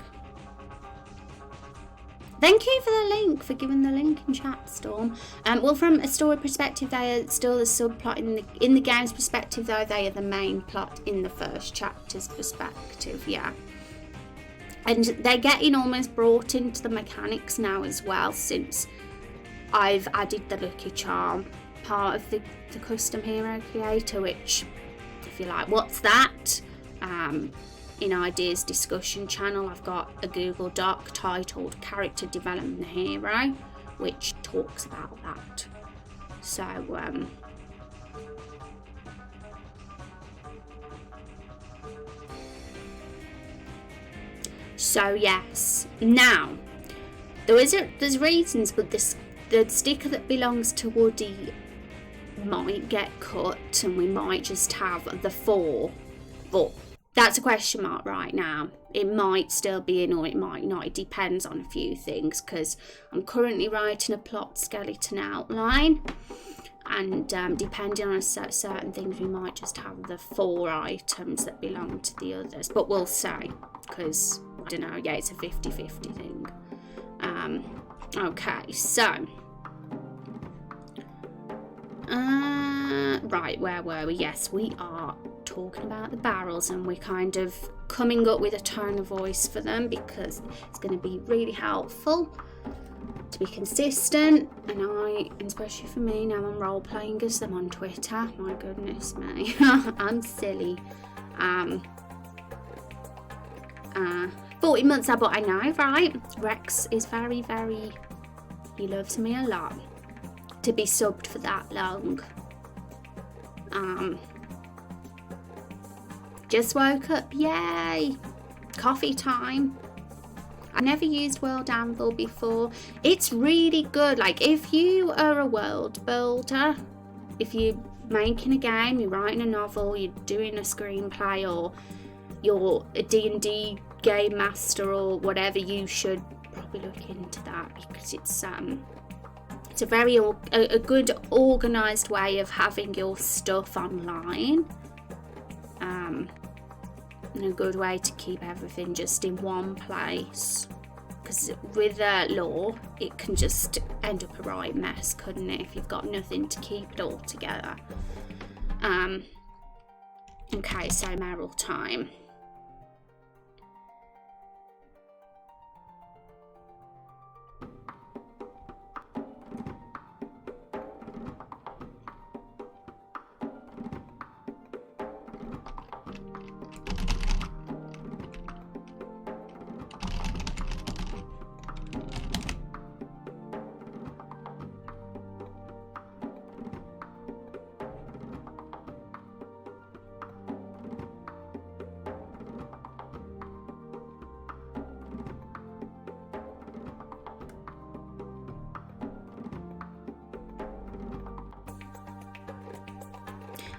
Thank you for the link, for giving the link in chat, Storm. Well, from a story perspective, they are still the subplot in the game's perspective, though they are the main plot in the first chapter's perspective. Yeah, and they're getting almost brought into the mechanics now as well, since I've added the Lucky Charm part of the custom hero creator, which, if you're like, what's that? In Ideas Discussion channel, I've got a Google Doc titled Character Development Hero, which talks about that. So yes. Now, there's reasons, but the sticker that belongs to Woody might get cut, and we might just have the 4, but that's a question mark right now. It might still be in or it might not. It depends on a few things, because I'm currently writing a plot skeleton outline, and depending on certain things, we might just have the 4 items that belong to the others. But we'll see, because, I don't know, yeah, it's a 50-50 thing. Okay, so... right, where were we? Yes, we are talking about the barrels, and we're kind of coming up with a tone of voice for them, because it's going to be really helpful to be consistent, and especially for me, now I'm role playing as them on Twitter. My goodness me. I'm silly. 40 months up, but I know, right? Rex is very, very, he loves me a lot. To be subbed for that long. Just woke up, yay! Coffee time. I never used World Anvil before. It's really good. Like, if you are a world builder, if you're making a game, you're writing a novel, you're doing a screenplay, or you're a D&D game master or whatever, you should probably look into that, because it's a very a good organised way of having your stuff online, and a good way to keep everything just in one place, because with lore it can just end up a right mess, couldn't it, if you've got nothing to keep it all together. Okay, so Meryl time.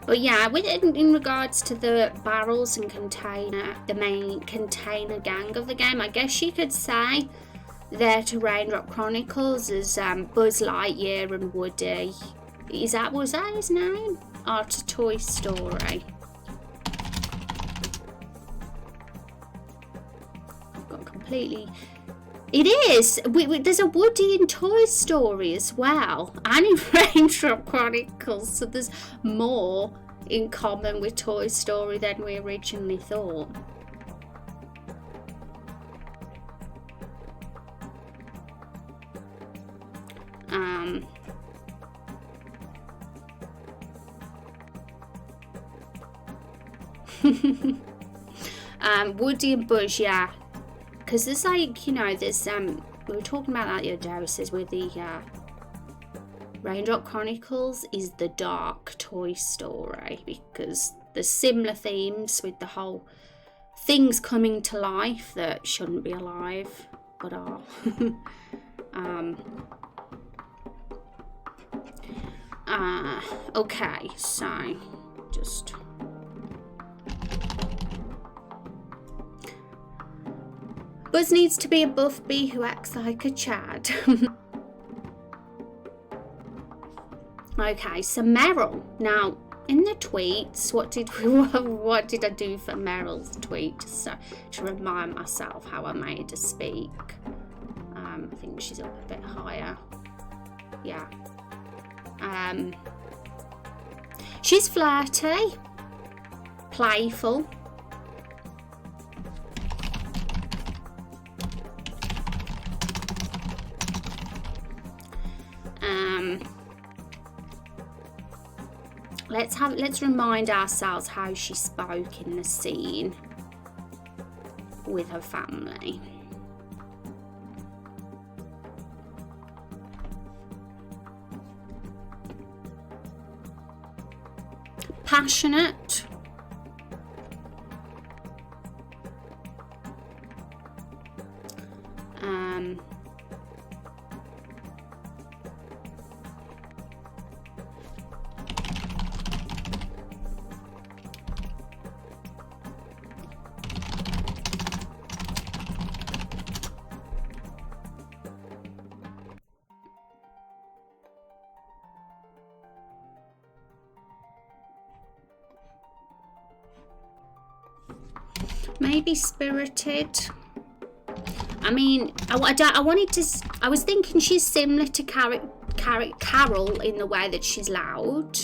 But yeah, in regards to the barrels and container, the main container gang of the game, I guess you could say they're to Raindrop Chronicles as Buzz Lightyear and Woody. Was that his name? Or to Toy Story? I've got completely... It is! There's a Woody in Toy Story as well, and in Raindrop Chronicles, so there's more in common with Toy Story than we originally thought. Woody and Buzz, yeah. Because there's like, you know, there's we were talking about that the other day. It says with the Raindrop Chronicles is the dark Toy Story, because there's similar themes with the whole things coming to life that shouldn't be alive but are. Okay, so just Buzz needs to be a buff bee who acts like a Chad. Okay, so Meryl. Now, in the tweets, what did I do for Meryl's tweet? So to remind myself how I made her speak. I think she's up a bit higher. Yeah. She's flirty, playful. Let's remind ourselves how she spoke in the scene with her family. Passionate. Maybe spirited. I mean, I was thinking she's similar to Carol in the way that she's loud,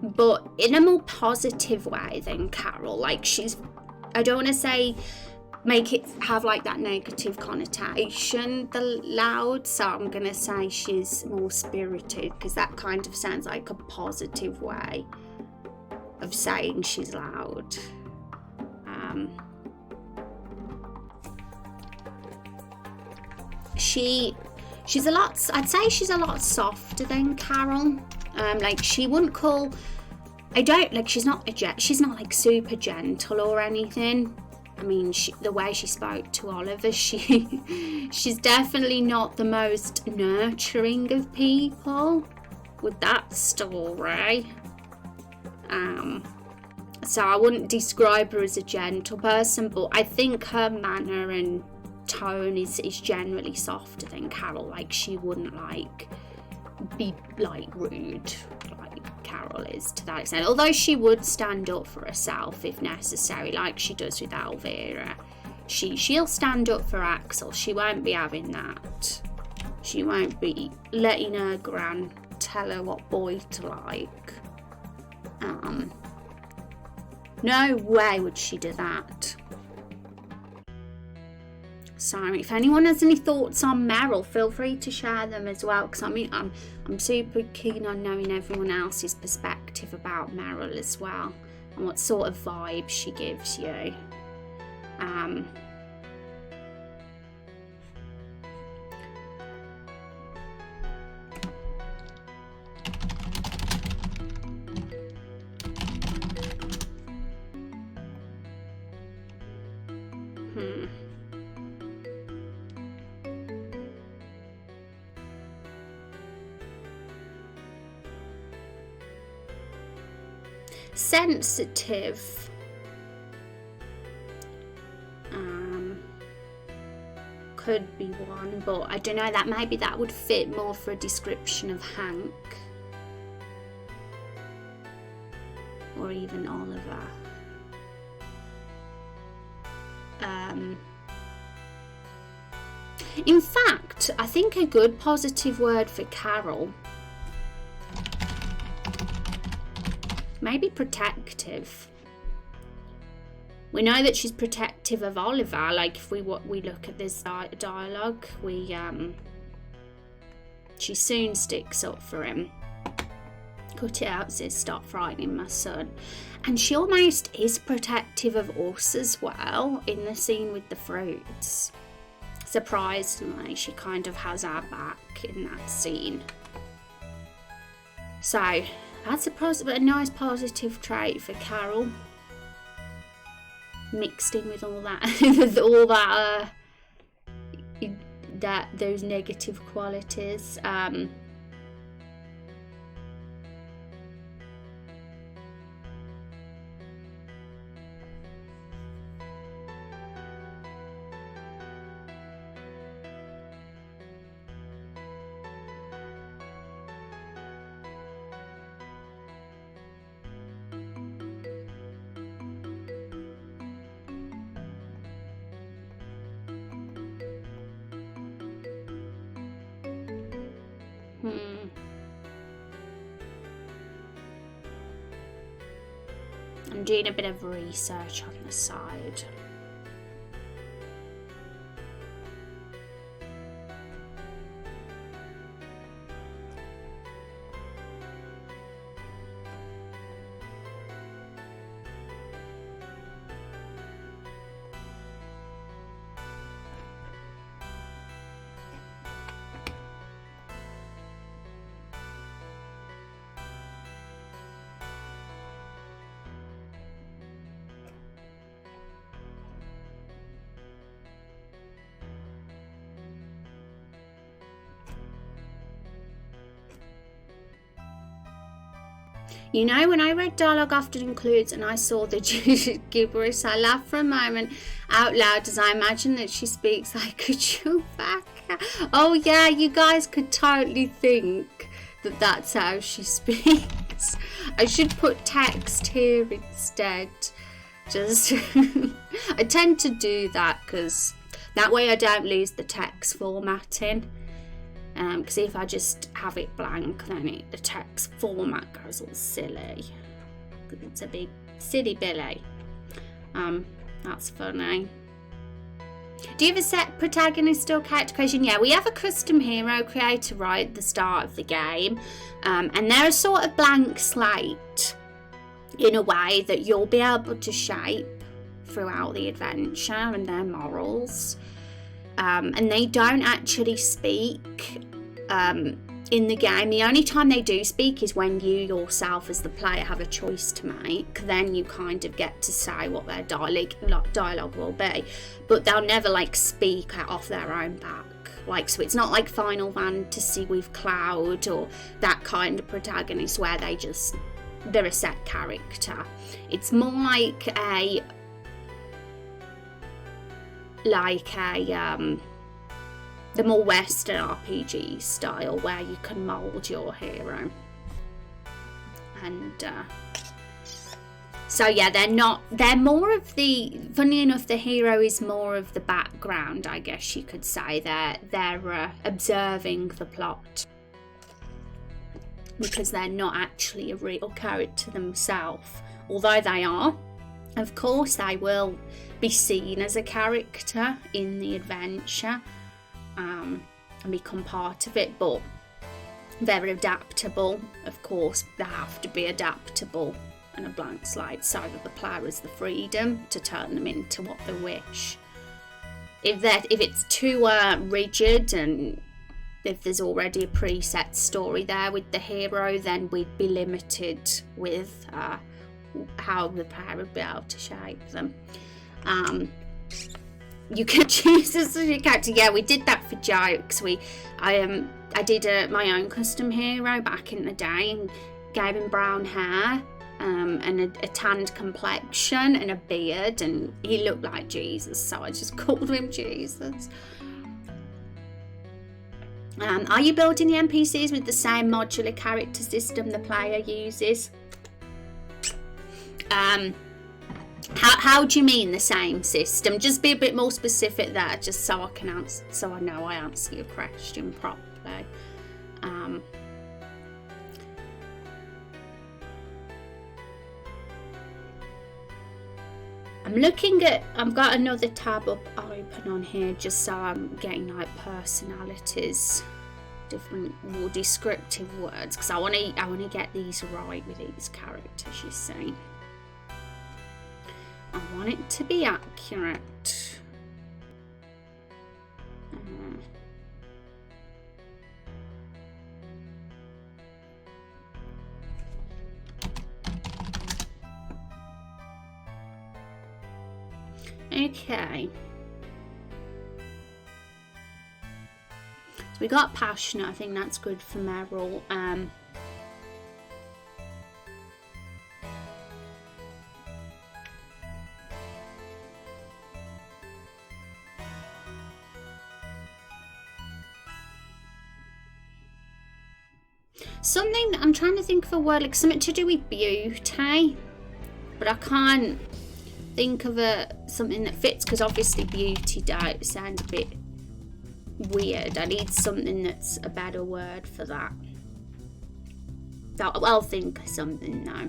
but in a more positive way than Carol. Like I don't want to say make it have like that negative connotation, the loud, so I'm gonna say she's more spirited, because that kind of sounds like a positive way of saying she's loud. She's a lot, I'd say she's a lot softer than Carol. Like she wouldn't call, she's not like super gentle or anything. I mean, the way she spoke to Oliver, she's definitely not the most nurturing of people with that story. So I wouldn't describe her as a gentle person, but I think her manner and tone is generally softer than Carol. Like she wouldn't be rude like Carol is to that extent, although she would stand up for herself if necessary, like she does with Elvira. She'll stand up for Axel. She won't be having that. She won't be letting her gran tell her what boy to like. No way would she do that. So if anyone has any thoughts on Meryl, feel free to share them as well, because I mean I'm super keen on knowing everyone else's perspective about Meryl as well, and what sort of vibe she gives you. Sensitive. Could be one, but I don't know, that maybe that would fit more for a description of Hank or even Oliver. In fact, I think a good positive word for Carol, maybe protective. We know that she's protective of Oliver. Like if we look at this dialogue, she soon sticks up for him. Cut it out, sis, stop frightening my son. And she almost is protective of us as well in the scene with the fruits. Surprisingly, she kind of has our back in that scene. So that's a nice positive trait for Carol, mixed in with all that, with all that, those negative qualities. I'm doing a bit of research on the side. You know, when I read dialogue often includes and I saw the gibberish, I laughed for a moment out loud as I imagined that she speaks like a Chewbacca. Oh yeah, you guys could totally think that that's how she speaks. I should put text here instead. Just I tend to do that because that way I don't lose the text formatting. Because if I just have it blank, then the text format goes all silly. It's a big silly Billy. That's funny. Do you have a set protagonist or character creation? Yeah, we have a custom hero creator right at the start of the game, and they're a sort of blank slate in a way that you'll be able to shape throughout the adventure and their morals. And they don't actually speak in the game. The only time they do speak is when you yourself as the player have a choice to make. Then you kind of get to say what their dialogue will be, but they'll never like speak off their own back. Like, so it's not like Final Fantasy with Cloud or that kind of protagonist where they're a set character. It's more like a the more Western RPG style where you can mould your hero. And so yeah, they're more of the, funny enough, the hero is more of the background, I guess you could say. They're observing the plot, because they're not actually a real character themselves, although they are. Of course they will be seen as a character in the adventure and become part of it, but they're adaptable. Of course they have to be adaptable and a blank slate so that the player has the freedom to turn them into what they wish. If it's too rigid, and if there's already a preset story there with the hero, then we'd be limited with how the player would be able to shape them. You can choose as a character. Yeah, we did that for jokes. I did my own custom hero back in the day and gave him brown hair and a tanned complexion and a beard, and he looked like Jesus, so I just called him Jesus. Are you building the NPCs with the same modular character system the player uses? How do you mean the same system? Just be a bit more specific there, just so I can answer, so I know I answer your question properly. I'm looking at, I've got another tab up open on here just so I'm getting like personalities, different more descriptive words, because I want to get these right with these characters, you see. I want it to be accurate. Okay. So we got passionate. I think that's good for Meryl. Something, I'm trying to think of a word, like something to do with beauty, but I can't think of something that fits, because obviously beauty does sound a bit weird. I need something that's a better word for that. I'll think of something now.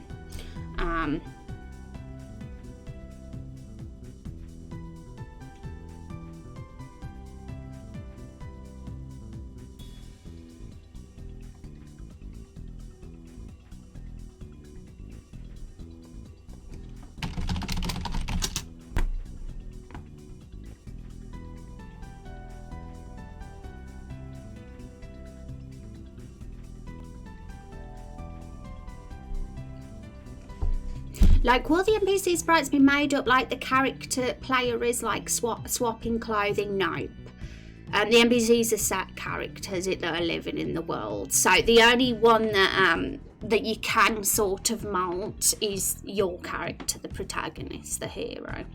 Like, will the NPC sprites be made up like the character player is, like swapping clothing? Nope. The NPCs are set characters that are living in the world. So the only one that you can sort of mount is your character, the protagonist, the hero.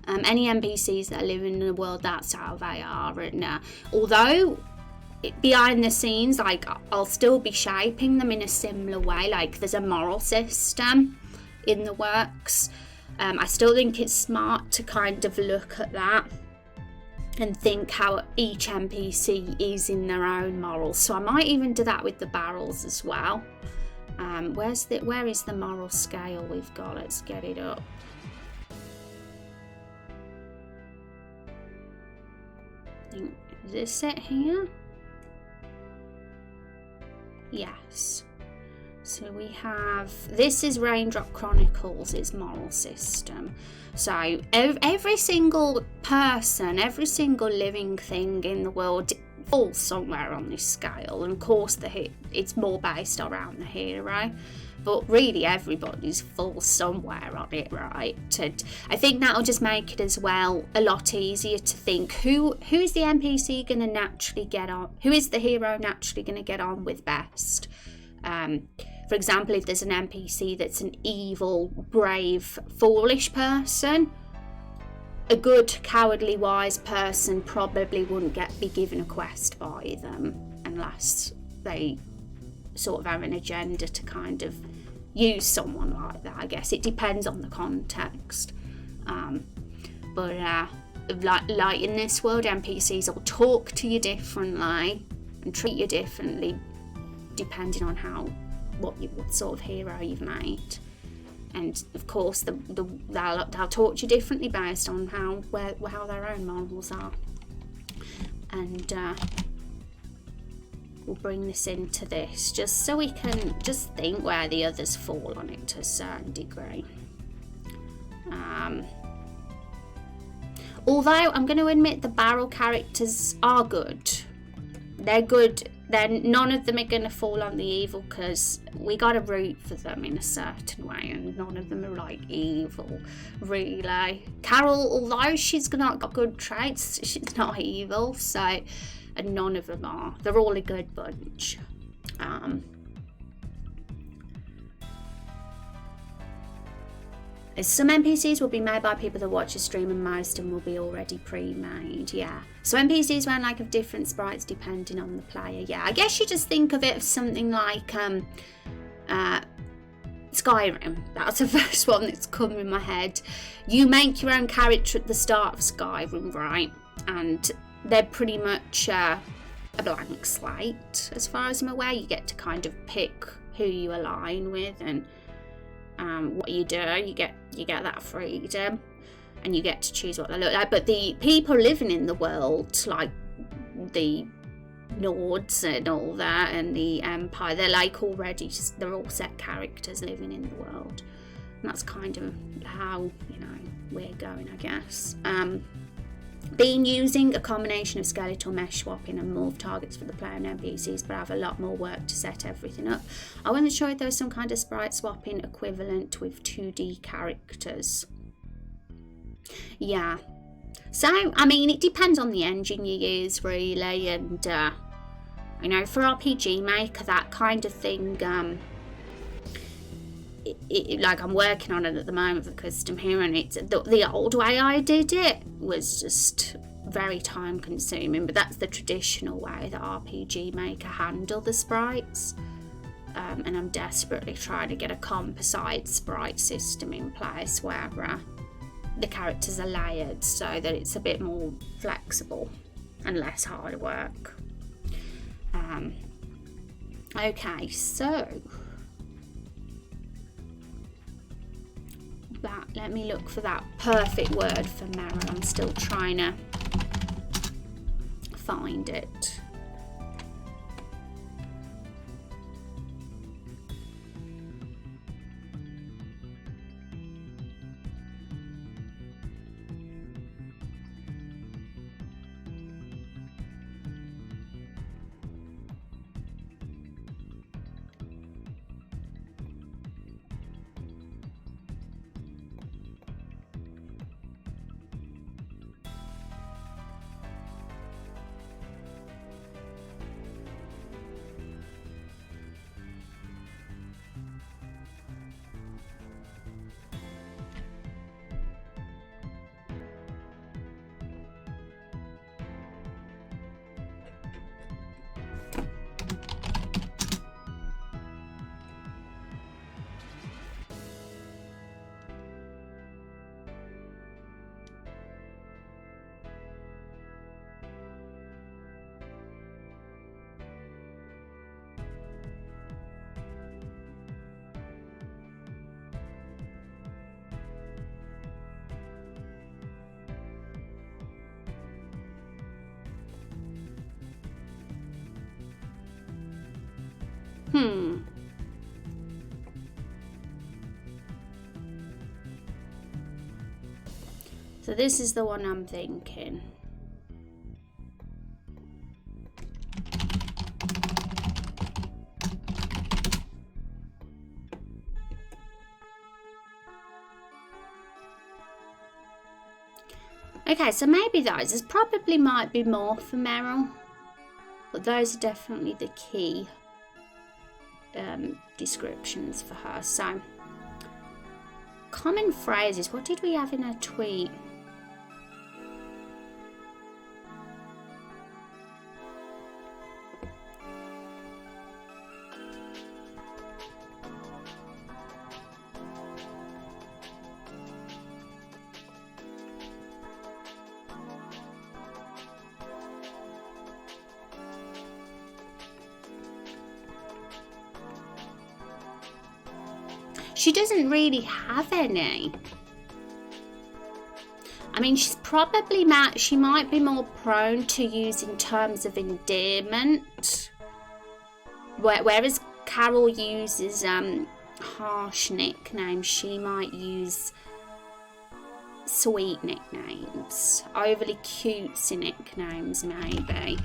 Any NPCs that are living in the world, that's how they are. And although behind the scenes, like, I'll still be shaping them in a similar way. Like, there's a moral system in the works. I still think it's smart to kind of look at that and think how each NPC is in their own morals. So I might even do that with the barrels as well. Where is the moral scale we've got? Let's get it up. Is this it here? Yes. So we have, this is Raindrop Chronicles, its moral system. So every single person, every single living thing in the world falls somewhere on this scale. And of course it's more based around the hero, but really everybody's falls somewhere on it, right? And I think that'll just make it as well a lot easier to think who's the NPC going to naturally get on, who is the hero naturally going to get on with best. For example, if there's an NPC that's an evil, brave, foolish person, a good, cowardly, wise person probably wouldn't be given a quest by them unless they sort of have an agenda to kind of use someone like that. I guess it depends on the context. But like in this world, NPCs will talk to you differently and treat you differently depending on what sort of hero you've made. And of course they'll talk to you differently based on how their own morals are. And we'll bring this into this just so we can just think where the others fall on it to a certain degree. Although I'm going to admit the barrel characters are good. They're good. Then none of them are going to fall on the evil because we got to root for them in a certain way, and none of them are like evil, really. Carol, although she's not got good traits, she's not evil, so, and none of them are. They're all a good bunch. Some NPCs will be made by people that watch a stream, and most of them will be already pre-made, yeah. So NPCs won't have different sprites depending on the player, yeah. I guess you just think of it as something like Skyrim. That's the first one that's come in my head. You make your own character at the start of Skyrim, right? And they're pretty much a blank slate, as far as I'm aware. You get to kind of pick who you align with and what you do. You get that freedom, and you get to choose what they look like. But the people living in the world, like the Nords and all that, and the Empire, they're like already they're all set characters living in the world, and that's kind of how we're going, I guess. Been using a combination of skeletal mesh swapping and morph targets for the player and NPCs, but I have a lot more work to set everything up. I wasn't sure if there was some kind of sprite swapping equivalent with 2D characters. Yeah. So, I mean, it depends on the engine you use, really, and, for RPG Maker, that kind of thing, like, I'm working on it at the moment for custom here, and it's the old way I did it was just very time consuming, but that's the traditional way that RPG Maker handle the sprites, and I'm desperately trying to get a composite sprite system in place where the characters are layered so that it's a bit more flexible and less hard work. Okay, so let me look for that perfect word for Meryl. I'm still trying to find it. So this is the one I'm thinking. Okay, so maybe those. There probably might be more for Meryl, but those are definitely the key descriptions for her. So, common phrases. What did we have in her tweet? She doesn't really have any. I mean, she's probably she might be more prone to using terms of endearment, whereas Carol uses harsh nicknames. She might use sweet nicknames, overly cutesy nicknames, maybe.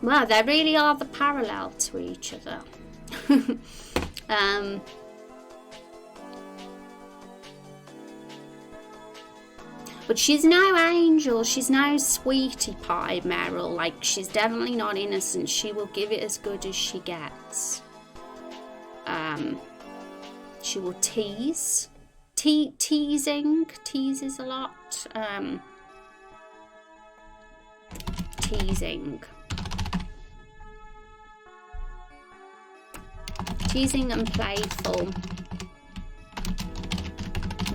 Well, they really are the parallel to each other. But she's no angel, she's no sweetie pie, Meryl. Like, she's definitely not innocent. She will give it as good as she gets. She will tease. Teases a lot. Teasing and playful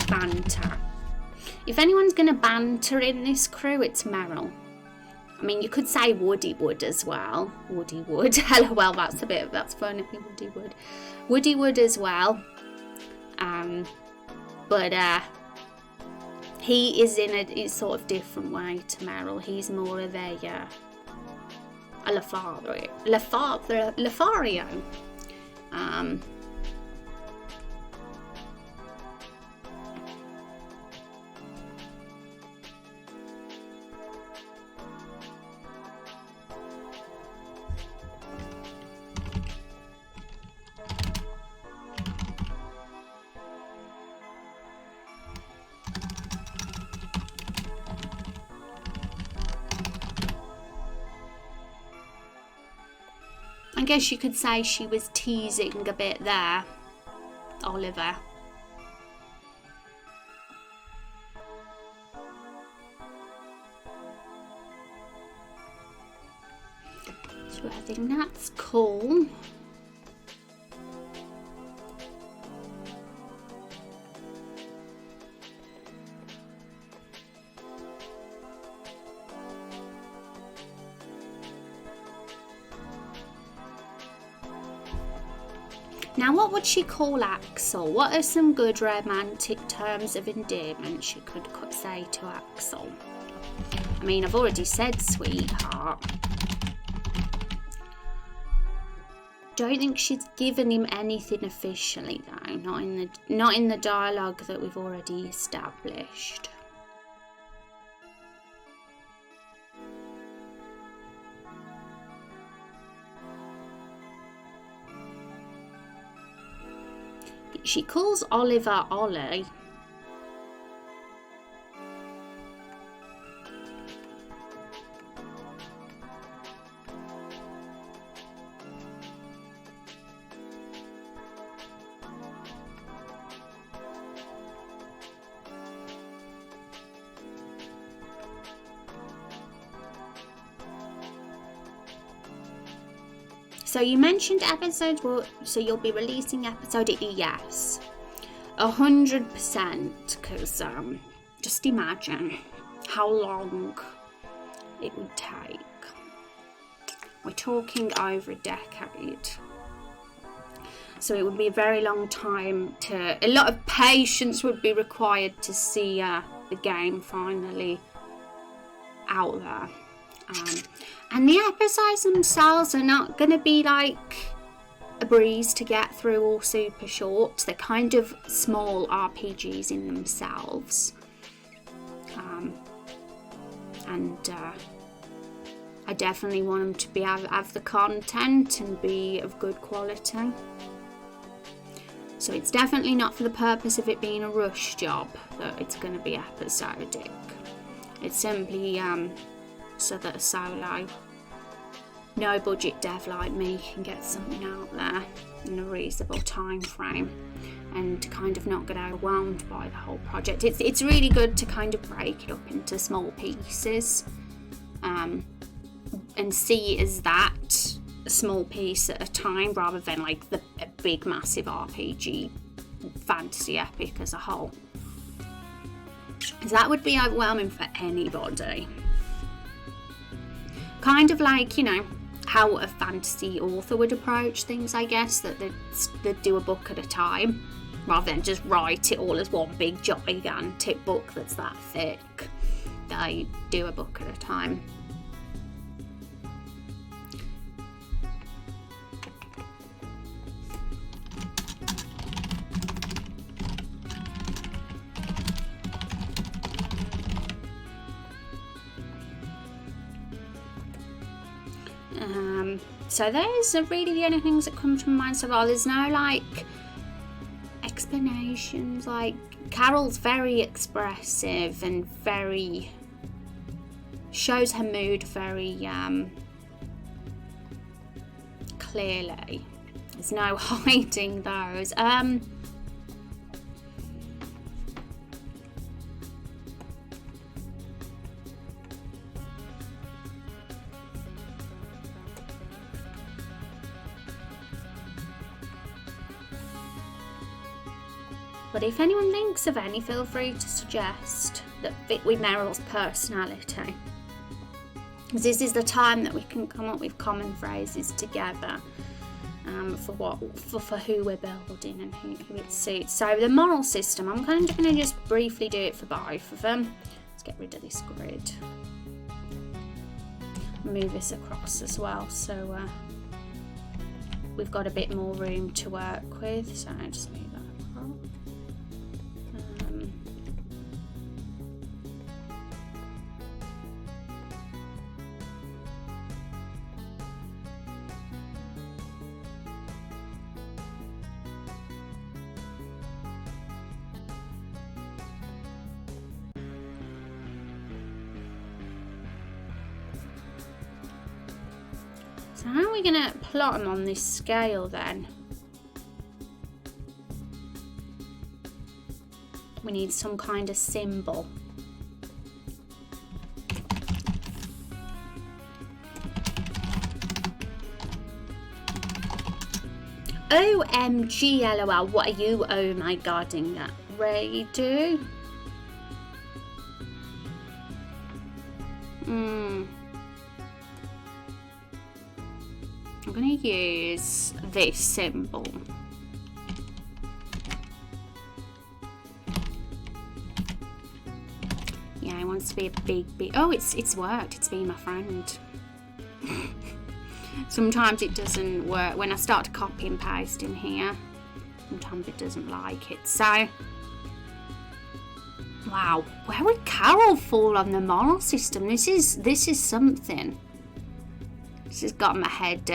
banter. If anyone's going to banter in this crew, it's Meryl. I mean, you could say Woody would as well. Woody would. LOL, that's funny. Woody would. Woody would as well. But he is in a sort of different way to Meryl. He's more of a Lothario. I guess you could say she was teasing a bit there, Oliver. So I think that's cool. Now, what would she call Axel? What are some good romantic terms of endearment she could say to Axel? I mean, I've already said sweetheart. Don't think she's given him anything officially though, not in the dialogue that we've already established. She calls Oliver Ollie. So you mentioned episodes, so you'll be releasing episode, yes, 100%, because just imagine how long it would take. We're talking over a decade. So it would be a very long time a lot of patience would be required to see the game finally out there. And the episodes themselves are not going to be like a breeze to get through or super short. They're kind of small RPGs in themselves. I definitely want them to have the content and be of good quality. So it's definitely not for the purpose of it being a rush job that it's going to be episodic. It's simply so that a solo, no budget dev like me can get something out there in a reasonable time frame and kind of not get overwhelmed by the whole project. It's really good to kind of break it up into small pieces and see it as that a small piece at a time rather than like a big massive RPG fantasy epic as a whole. That would be overwhelming for anybody. Kind of like, you know, how a fantasy author would approach things, I guess, that they'd do a book at a time rather than just write it all as one big gigantic book that's that thick. They do a book at a time. So those are really the only things that come to mind so far. There's no like explanations. Like Carol's very expressive and very shows her mood very clearly. There's no hiding those. But if anyone thinks of any, feel free to suggest that fit with Meryl's personality. Because this is the time that we can come up with common phrases together for who we're building and who it suits. So the moral system, I'm kind of going to just briefly do it for both of them. Let's get rid of this grid. Move this across as well, so we've got a bit more room to work with. So I'll just move that across. So how are we going to plot them on this scale then? We need some kind of symbol. OMG LOL, what are you oh my godding that? Ray do? I'm going to use this symbol. Yeah, it wants to be a big. Oh, it's worked. It's been my friend. Sometimes it doesn't work when I start to copy and paste in here. Sometimes it doesn't like it. So, wow, where would Carol fall on the moral system? This is something. This has got my head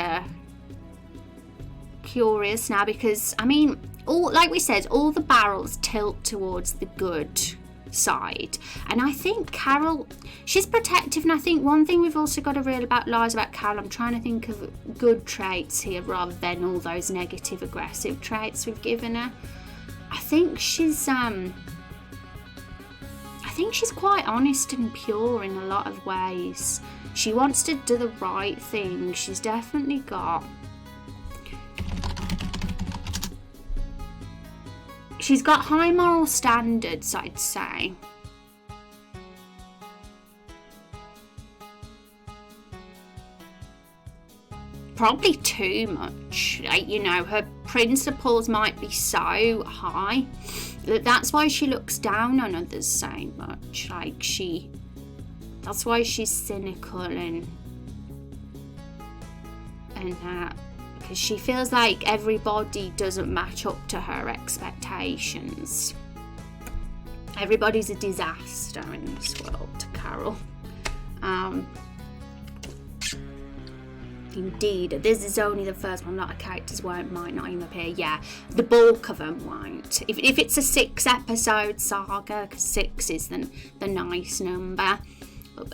curious now because I mean, like we said, all the barrels tilt towards the good side, and I think Carol, she's protective, and I think one thing we've also got to realise about Carol, I'm trying to think of good traits here rather than all those negative aggressive traits we've given her. I think she's quite honest and pure in a lot of ways. She wants to do the right thing. She's definitely got high moral standards, I'd say. Probably too much. Like, you know, her principles might be so high that that's why she looks down on others so much. Like that's why she's cynical and because she feels like everybody doesn't match up to her expectations. Everybody's a disaster in this world to Carol. Indeed, this is only the first one. A lot of characters might not even appear. Yeah, the bulk of them won't. If it's a 6-episode saga, because 6 is the nice number.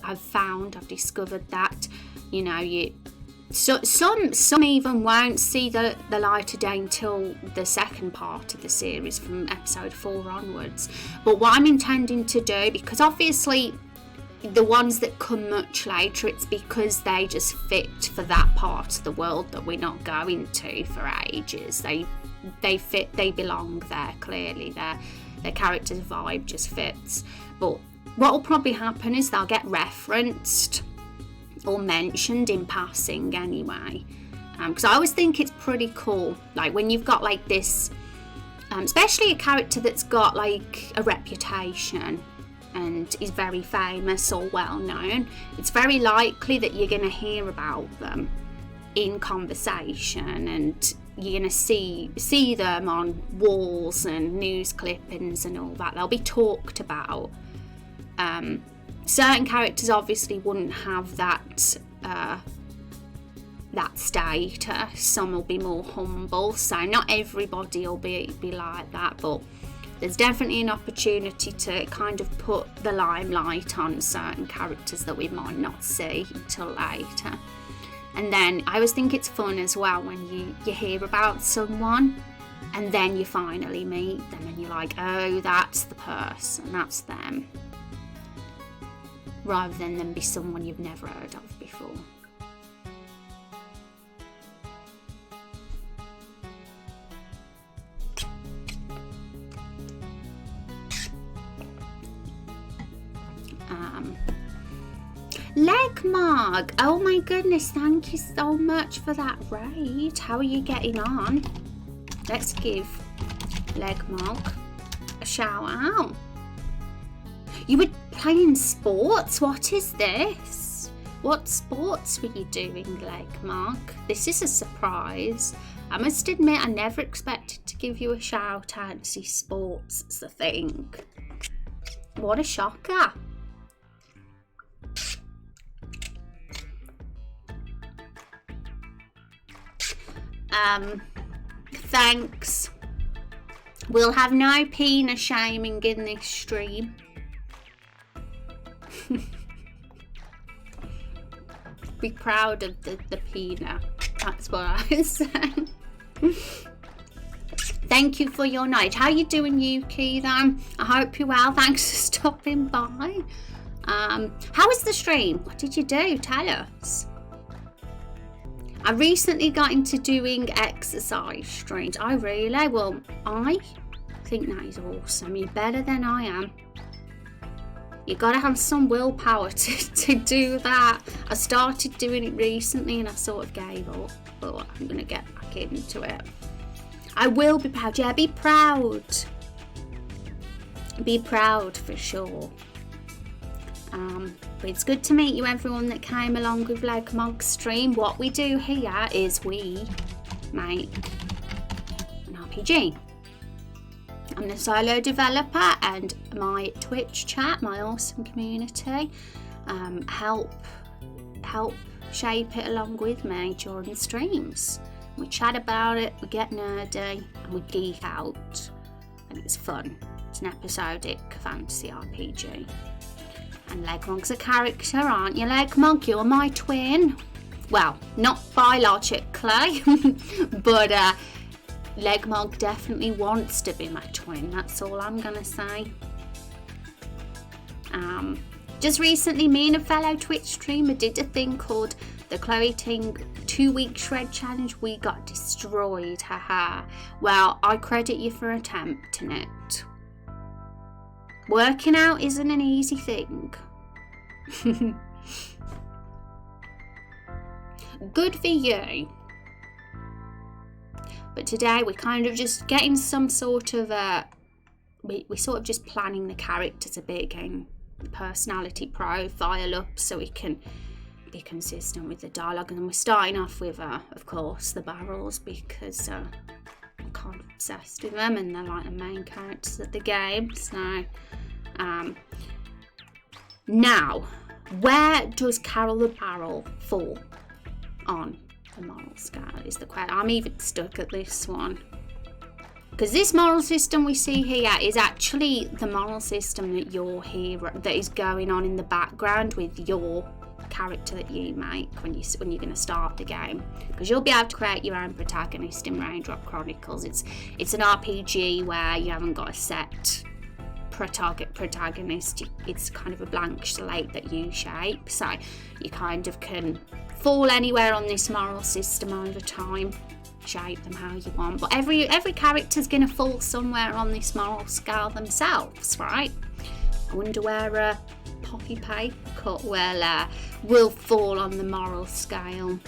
I've discovered that, you know, some even won't see the light of day until the second part of the series, from episode 4 onwards. But what I'm intending to do, because obviously the ones that come much later, it's because they just fit for that part of the world that we're not going to for ages. They fit, they belong there clearly. Their character's vibe just fits. But what will probably happen is they'll get referenced or mentioned in passing anyway. Because I always think it's pretty cool, like when you've got like this, especially a character that's got like a reputation and is very famous or well known, it's very likely that you're going to hear about them in conversation, and you're going to see them on walls and news clippings and all that. They'll be talked about. Certain characters obviously wouldn't have that status. Some will be more humble, so not everybody will be like that, but there's definitely an opportunity to kind of put the limelight on certain characters that we might not see until later. And then I always think it's fun as well when you hear about someone and then you finally meet them and you're like, oh, that's the person, that's them, rather than them be someone you've never heard of before. Legmarg, oh my goodness, thank you so much for that raid. How are you getting on? Let's give Legmarg a shout out. You were playing sports? What is this? What sports were you doing, Legmarg? This is a surprise. I must admit, I never expected to give you a shout out and see sports as a thing. What a shocker. Thanks. We'll have no penis shaming in this stream. Be proud of the peanut. That's what I was saying. Thank you for your night. How you doing, Yuki, then? I hope you're well. Thanks for stopping by. How was the stream? What did you do? Tell us. I recently got into doing exercise streams. I really? Well, I think that is awesome. You're better than I am. You gotta have some willpower to do that. I started doing it recently and I sort of gave up, but I'm gonna get back into it. I will be proud. Yeah, be proud. Be proud for sure. But it's good to meet you, everyone that came along with Legmarg's stream. What we do here is we make an RPG. I'm the solo developer, and my Twitch chat, my awesome community, help shape it along with me during streams. We chat about it, we get nerdy, and we geek out, and it's fun. It's an episodic fantasy RPG. And Legmarg's a character, aren't you, Legmarg? You're my twin. Well, not biologically, but Legmarg definitely wants to be my twin. That's all I'm going to say. Just recently, me and a fellow Twitch streamer did a thing called the Chloe Ting 2-week shred challenge. We got destroyed, haha. Well, I credit you for attempting it. Working out isn't an easy thing. Good for you. But today we're kind of just getting some sort of we're sort of just planning the characters a bit, getting the personality profile up so we can be consistent with the dialogue. And then we're starting off with, of course, the barrels, because I'm kind of obsessed with them and they're like the main characters of the game. So, now, where does Carol the Barrel fall on the moral scale is the question. I'm even stuck at this one. Because this moral system we see here is actually the moral system that your hero, that is going on in the background with your character that you make when you're going to start the game. Because you'll be able to create your own protagonist in Raindrop Chronicles. It's an RPG where you haven't got a set protagonist. It's kind of a blank slate that you shape. So you kind of can fall anywhere on this moral system over time. Shape them how you want, but every character's gonna fall somewhere on this moral scale themselves, right? I wonder where Poppy Paycut will fall on the moral scale.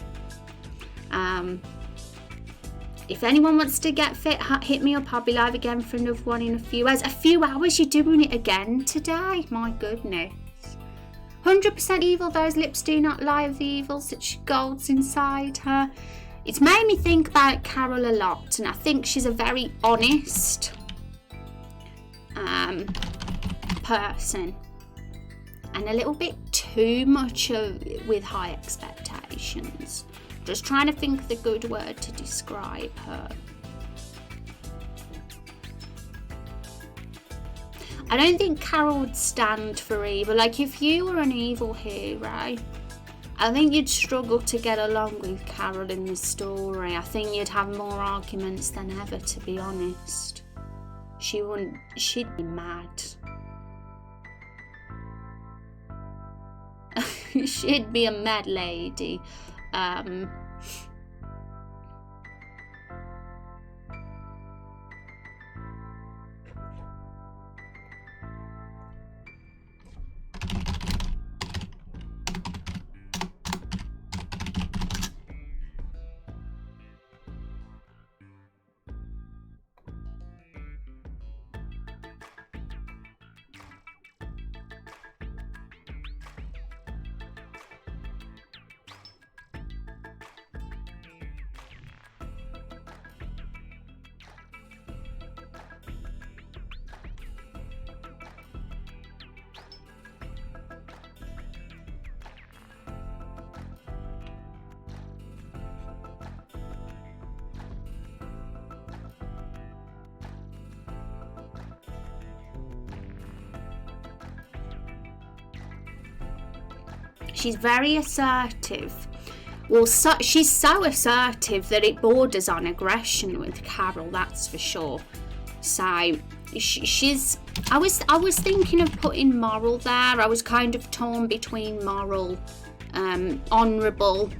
If anyone wants to get fit, hit me up. I'll be live again for another one in a few hours. A few hours? You're doing it again today? My goodness. 100% evil. Those lips do not lie, of the evil such golds inside her. It's made me think about Carol a lot, and I think she's a very honest person, and a little bit too much with high expectations. Just trying to think of the good word to describe her. I don't think Carol would stand for evil. Like, if you were an evil hero, I think you'd struggle to get along with Carol in the story. I think you'd have more arguments than ever, to be honest. She'd be mad. She'd be a mad lady. She's very assertive. Well, she's so assertive that it borders on aggression with Carol, that's for sure. So she's. I was thinking of putting moral there. I was kind of torn between moral, honourable,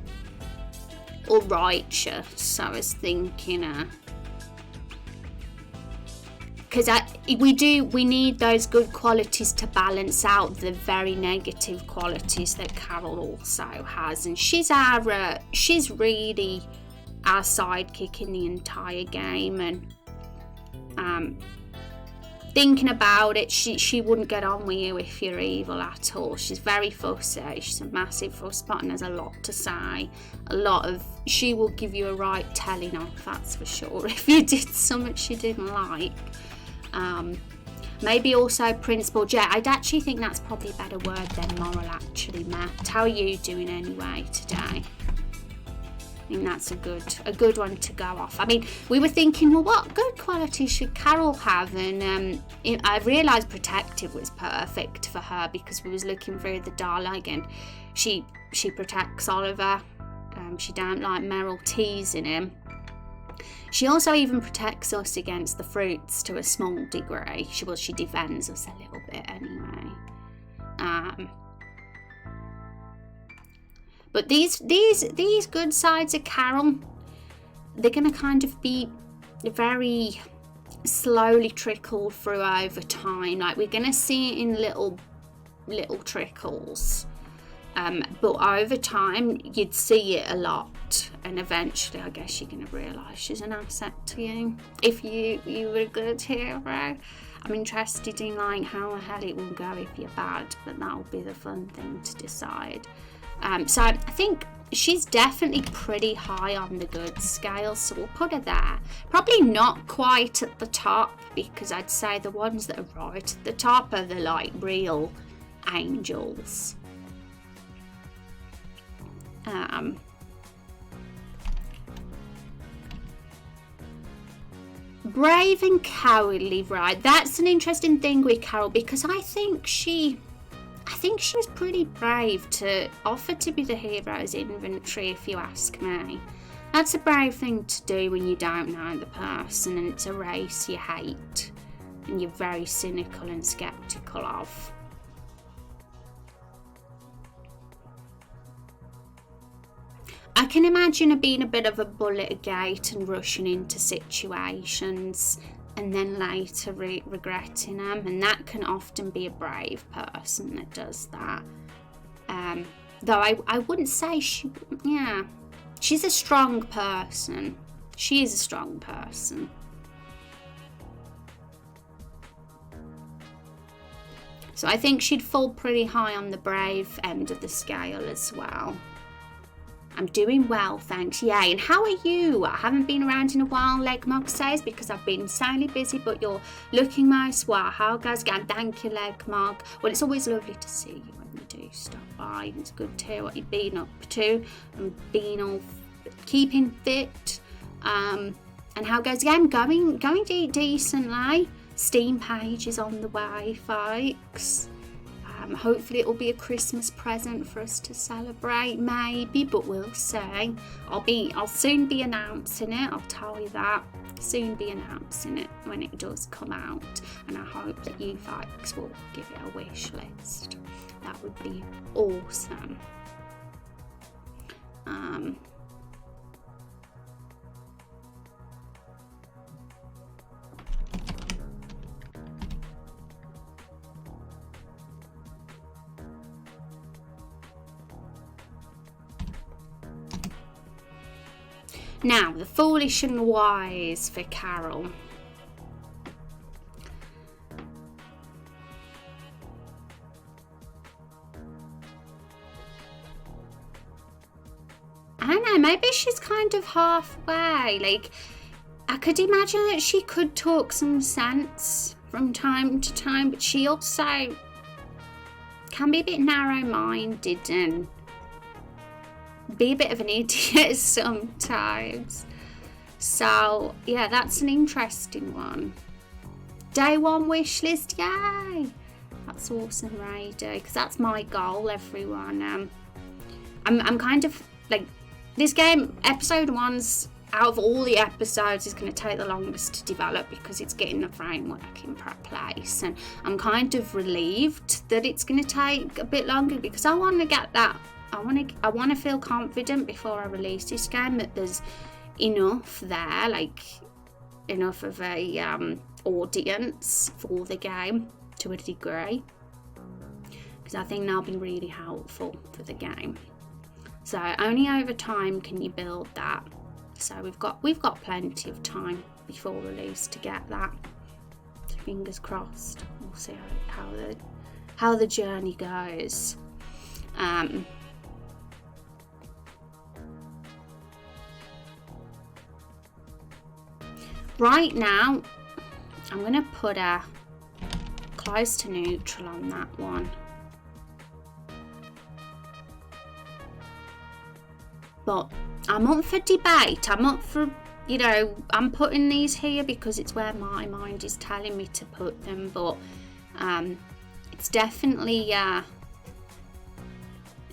or righteous. I was thinking, because we need those good qualities to balance out the very negative qualities that Carol also has, and she's really our sidekick in the entire game. And thinking about it, she wouldn't get on with you if you're evil at all. She's very fussy. She's a massive fussbot and has a lot to say. She will give you a right telling off, that's for sure, if you did something she didn't like. Maybe also Principal Jet. I'd actually think that's probably a better word than moral, actually, Matt. How are you doing anyway today? I think that's a good one to go off. I mean, we were thinking, well, what good qualities should Carol have? And I realised protective was perfect for her, because we was looking through the dialogue, and she protects Oliver. She don't like Meryl teasing him. She also even protects us against the fruits to a small degree. She defends us a little bit anyway. But these good sides of Carol, they're going to kind of be very slowly trickled through over time. Like, we're going to see it in little trickles. But over time, you'd see it a lot asset, and eventually I guess you're going to realise she's an asset to you if you were a good hero. I'm interested in like how the hell it will go if you're bad, but that'll be the fun thing to decide. So I think she's definitely pretty high on the good scale, so we'll put her there. Probably not quite at the top, because I'd say the ones that are right at the top are the like real angels. Brave and cowardly, right? That's an interesting thing with Carol, because I think she was pretty brave to offer to be the hero's inventory, if you ask me. That's a brave thing to do when you don't know the person and it's a race you hate and you're very cynical and skeptical of. I can imagine her being a bit of a bull at a gate and rushing into situations and then later regretting them, and that can often be a brave person that does that. Though I wouldn't say she's a strong person. She is a strong person. So I think she'd fall pretty high on the brave end of the scale as well. I'm doing well, thanks. Yay. And how are you? I haven't been around in a while, Legmog says, because I've been insanely busy, but you're looking most well. How goes it? Thank you, Legmog. Well, it's always lovely to see you when you do stop by. It's good to hear what you've been up to and being all keeping fit. And how goes again? Going decently. Steam page is on the way, folks. Hopefully it will be a Christmas present for us to celebrate, maybe, but we'll see. I'll soon be announcing it, I'll tell you that. Soon be announcing it when it does come out, and I hope that you folks will give it a wish list. That would be awesome. Now, the foolish and wise for Carol. I don't know, maybe she's kind of halfway. Like, I could imagine that she could talk some sense from time to time, but she also can be a bit narrow-minded and be a bit of an idiot sometimes. So yeah, that's an interesting one. Day one wish list, yay! That's awesome, Raider, because that's my goal, everyone. I'm kind of like, this game, episode 1's out of all the episodes is going to take the longest to develop because it's getting the framework in place, and I'm kind of relieved that it's going to take a bit longer because I want to get that. I want to feel confident before I release this game that there's enough there, like enough of a audience for the game to a degree, because I think that'll be really helpful for the game. So only over time can you build that. So we've got plenty of time before release to get that. So fingers crossed. We'll see how the journey goes. Right now, I'm going to put a close to neutral on that one. But I'm up for debate. I'm up for, I'm putting these here because it's where my mind is telling me to put them. But it's definitely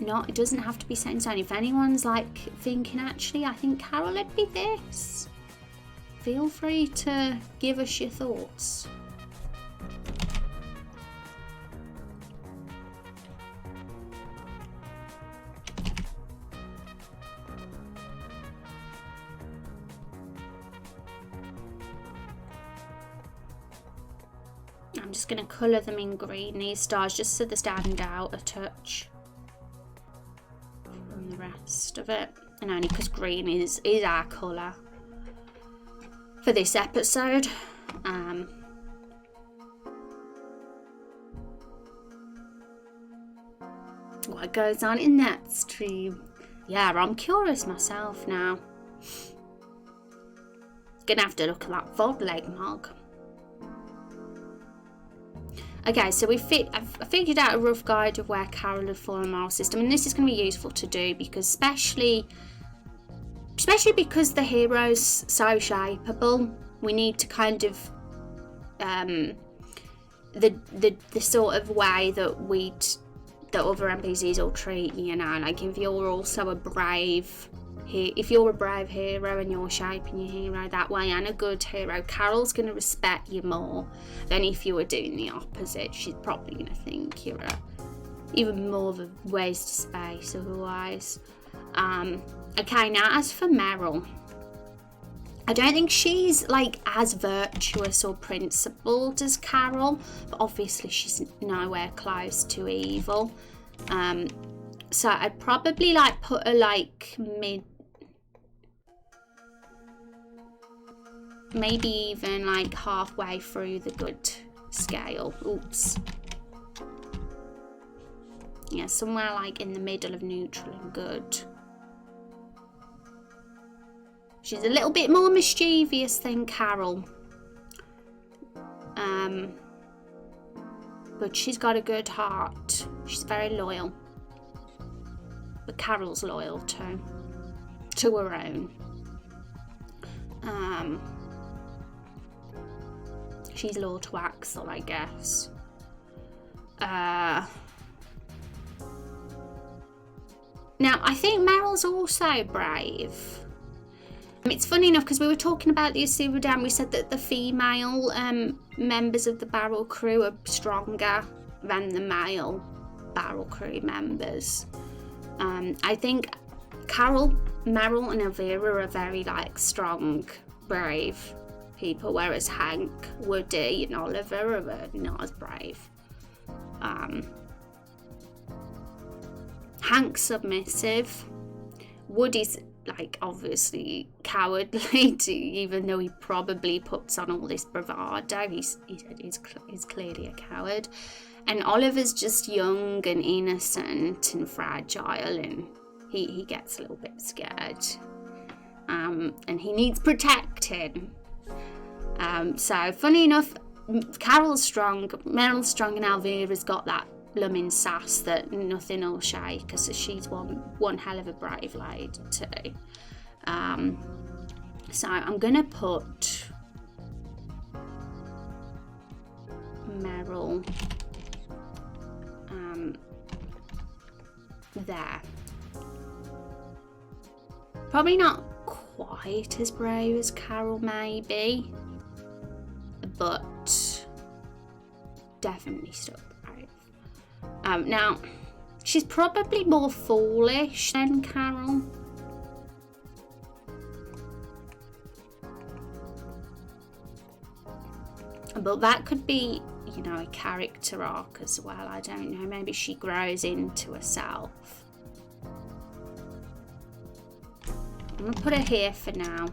not. It doesn't have to be set in stone. If anyone's like thinking, actually, I think Carol would be this, feel free to give us your thoughts. I'm just going to colour them in green, these stars, just so they stand out a touch from the rest of it. and only because green is our colour for this episode. What goes on in that stream? Yeah, I'm curious myself now. Gonna have to look at that VOD leg mug. Okay, so I figured out a rough guide of where Carol had fallen in the moral system, and this is going to be useful to do because especially because the hero's so shapeable, we need to kind of the sort of way that other NPCs will treat you, like if you're also if you're a brave hero and you're shaping your hero that way and a good hero, Carol's going to respect you more than if you were doing the opposite. She's probably going to think you're even more of a waste of space otherwise. Okay, now as for Meryl, I don't think she's like as virtuous or principled as Carol, but obviously she's nowhere close to evil. So I'd probably like put her like maybe even like halfway through the good scale. Oops. Yeah, somewhere like in the middle of neutral and good. She's a little bit more mischievous than Carol. But she's got a good heart. She's very loyal. But Carol's loyal too. To her own. She's loyal to Axel, I guess. Now, I think Meryl's also brave. It's funny enough because we were talking about the Asura Dam. We said that the female members of the barrel crew are stronger than the male barrel crew members. I think Carol, Meryl, and Elvira are very like strong, brave people, whereas Hank, Woody, and Oliver are not as brave. Hank's submissive. Woody's like obviously cowardly, even though he probably puts on all this bravado. He's clearly a coward. And Oliver's just young and innocent and fragile, and he gets a little bit scared. And he needs protecting. So funny enough, Carol's strong, Meryl's strong, and Elvira's got that blooming sass that nothing will shake her, so she's one hell of a brave lady too. So I'm gonna put Meryl there. Probably not quite as brave as Carol maybe, but definitely still brave. Now, she's probably more foolish than Carol. But that could be, a character arc as well. I don't know. Maybe she grows into herself. I'm going to put her here for now.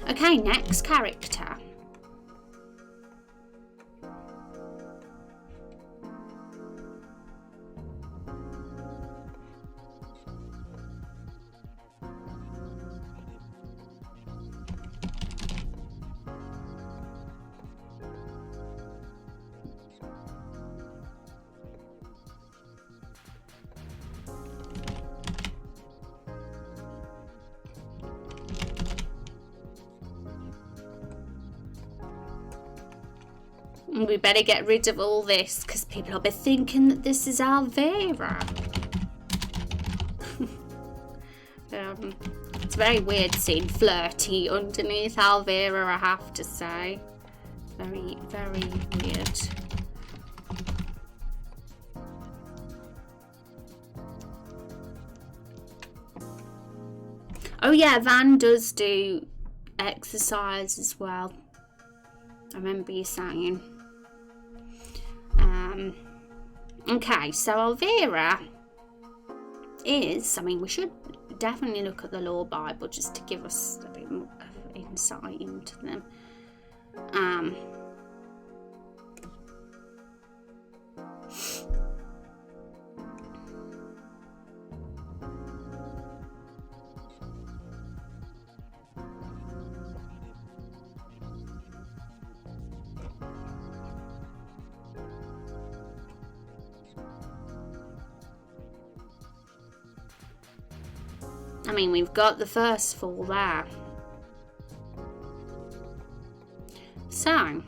Okay, next character. We better get rid of all this because people will be thinking that this is Elvira. It's very weird seeing Flirty underneath Elvira, I have to say. Very, very weird. Oh yeah, Van does do exercise as well. I remember you saying. Okay, so Elvira is, I mean, we should definitely look at the Law Bible just to give us a bit more insight into them. I mean, we've got the first 4 there. So,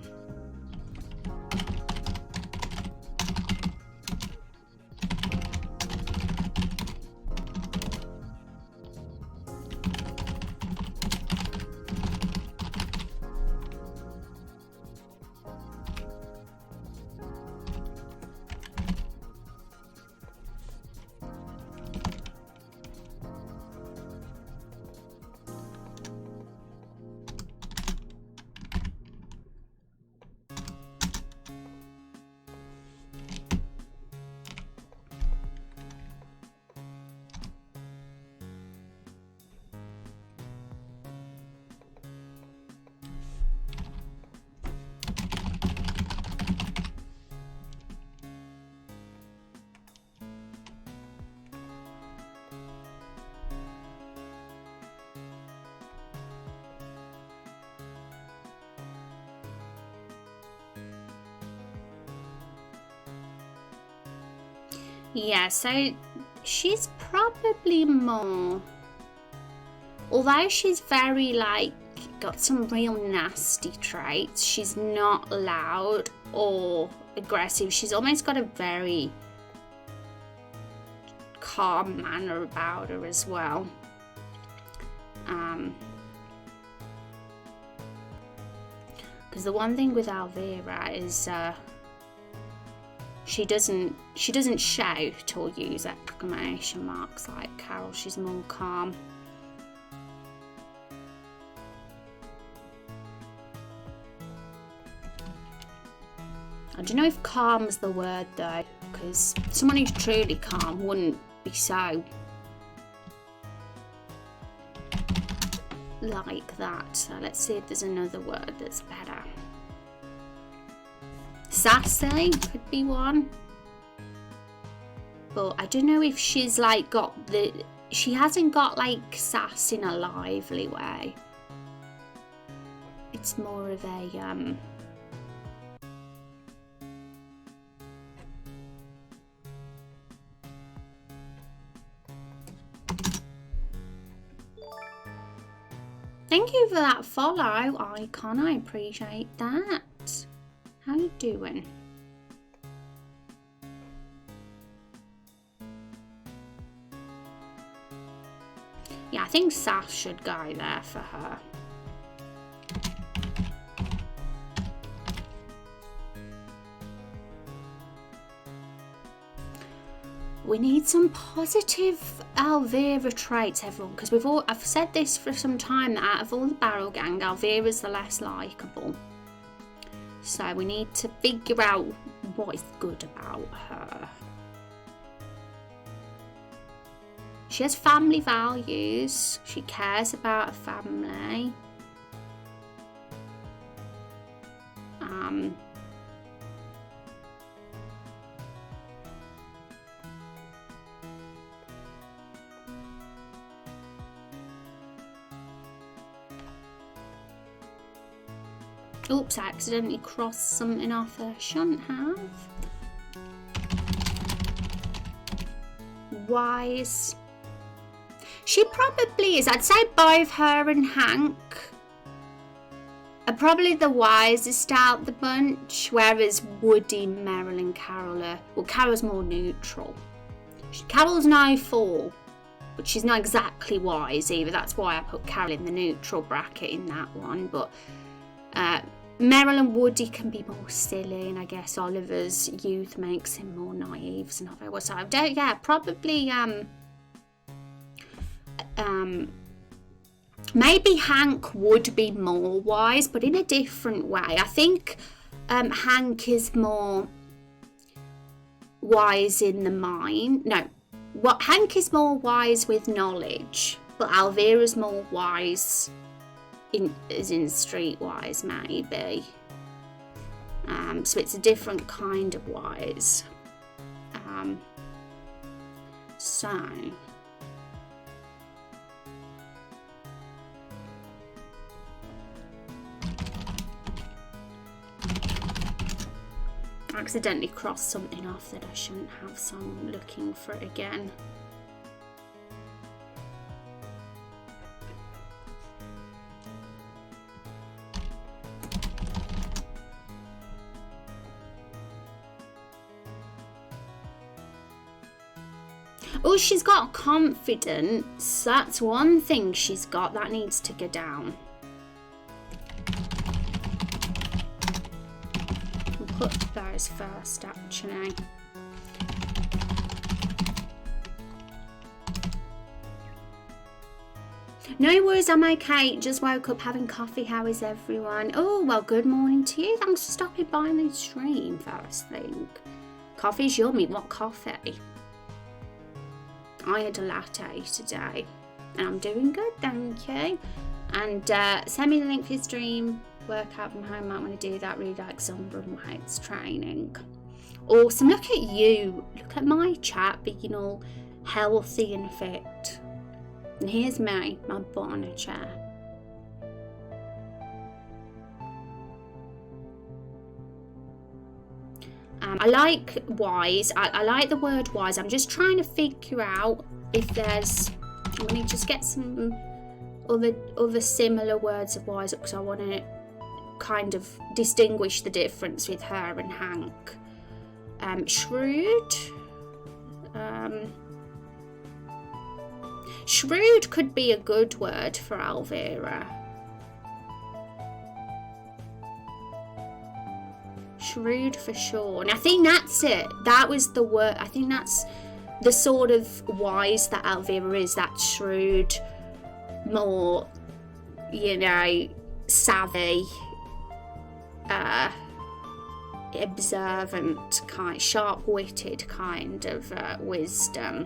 yeah, so she's probably more, although she's very, like, got some real nasty traits, she's not loud or aggressive. She's almost got a very calm manner about her as well. Because the one thing with Elvira is she doesn't shout or use exclamation marks like Carol. She's more calm. I don't know if calm's the word though, because someone who's truly calm wouldn't be so like that. So let's see if there's another word that's better. Sassy could be one, but I don't know if she's like she hasn't got like sass in a lively way. It's more of a Thank you for that follow, Icon. I appreciate that. How you doing? Yeah, I think sass should go there for her. We need some positive Elvira traits, everyone, because I've said this for some time that out of all the Barrel Gang, Elvira's the less likeable. So we need to figure out what is good about her. She has family values. She cares about her family. Oops, I accidentally crossed something off I shouldn't have. Wise. She probably is. I'd say both her and Hank are probably the wisest out the bunch, whereas Woody, Meryl and Carol are... Well, Carol's more neutral. Carol's no fool, but she's not exactly wise either. That's why I put Carol in the neutral bracket in that one. But Meryl and Woody can be more silly, and I guess Oliver's youth makes him more naive. So not very well. So probably Maybe Hank would be more wise, but in a different way. I think Hank is more wise in the mind. No, Hank is more wise with knowledge, but Alvira's more wise in streetwise, maybe. So it's a different kind of wise. So I accidentally crossed something off that I shouldn't have, so I'm looking for it again. Oh, she's got confidence. That's one thing she's got that needs to go down. We'll put those first, actually. No worries, I'm okay. Just woke up having coffee. How is everyone? Oh, well, good morning to you. Thanks for stopping by the stream first thing. Coffee's yummy. What coffee? I had a latte today and I'm doing good, thank you. And send me the link for your stream. Workout from home, might want to do that. Really like Zumba and weights training. Awesome. Look at you. Look at my chat being all healthy and fit. And here's me, my butt on a chair. I like wise. I like the word wise. I'm just trying to figure out if there's. Let me just get some other similar words of wise because I want to kind of distinguish the difference with her and Hank. Shrewd. Shrewd could be a good word for Alvira. Shrewd for sure. And I think that's it. That was the word. I think that's the sort of wise that Alvira is. That shrewd, more, savvy, observant, sharp-witted kind of wisdom.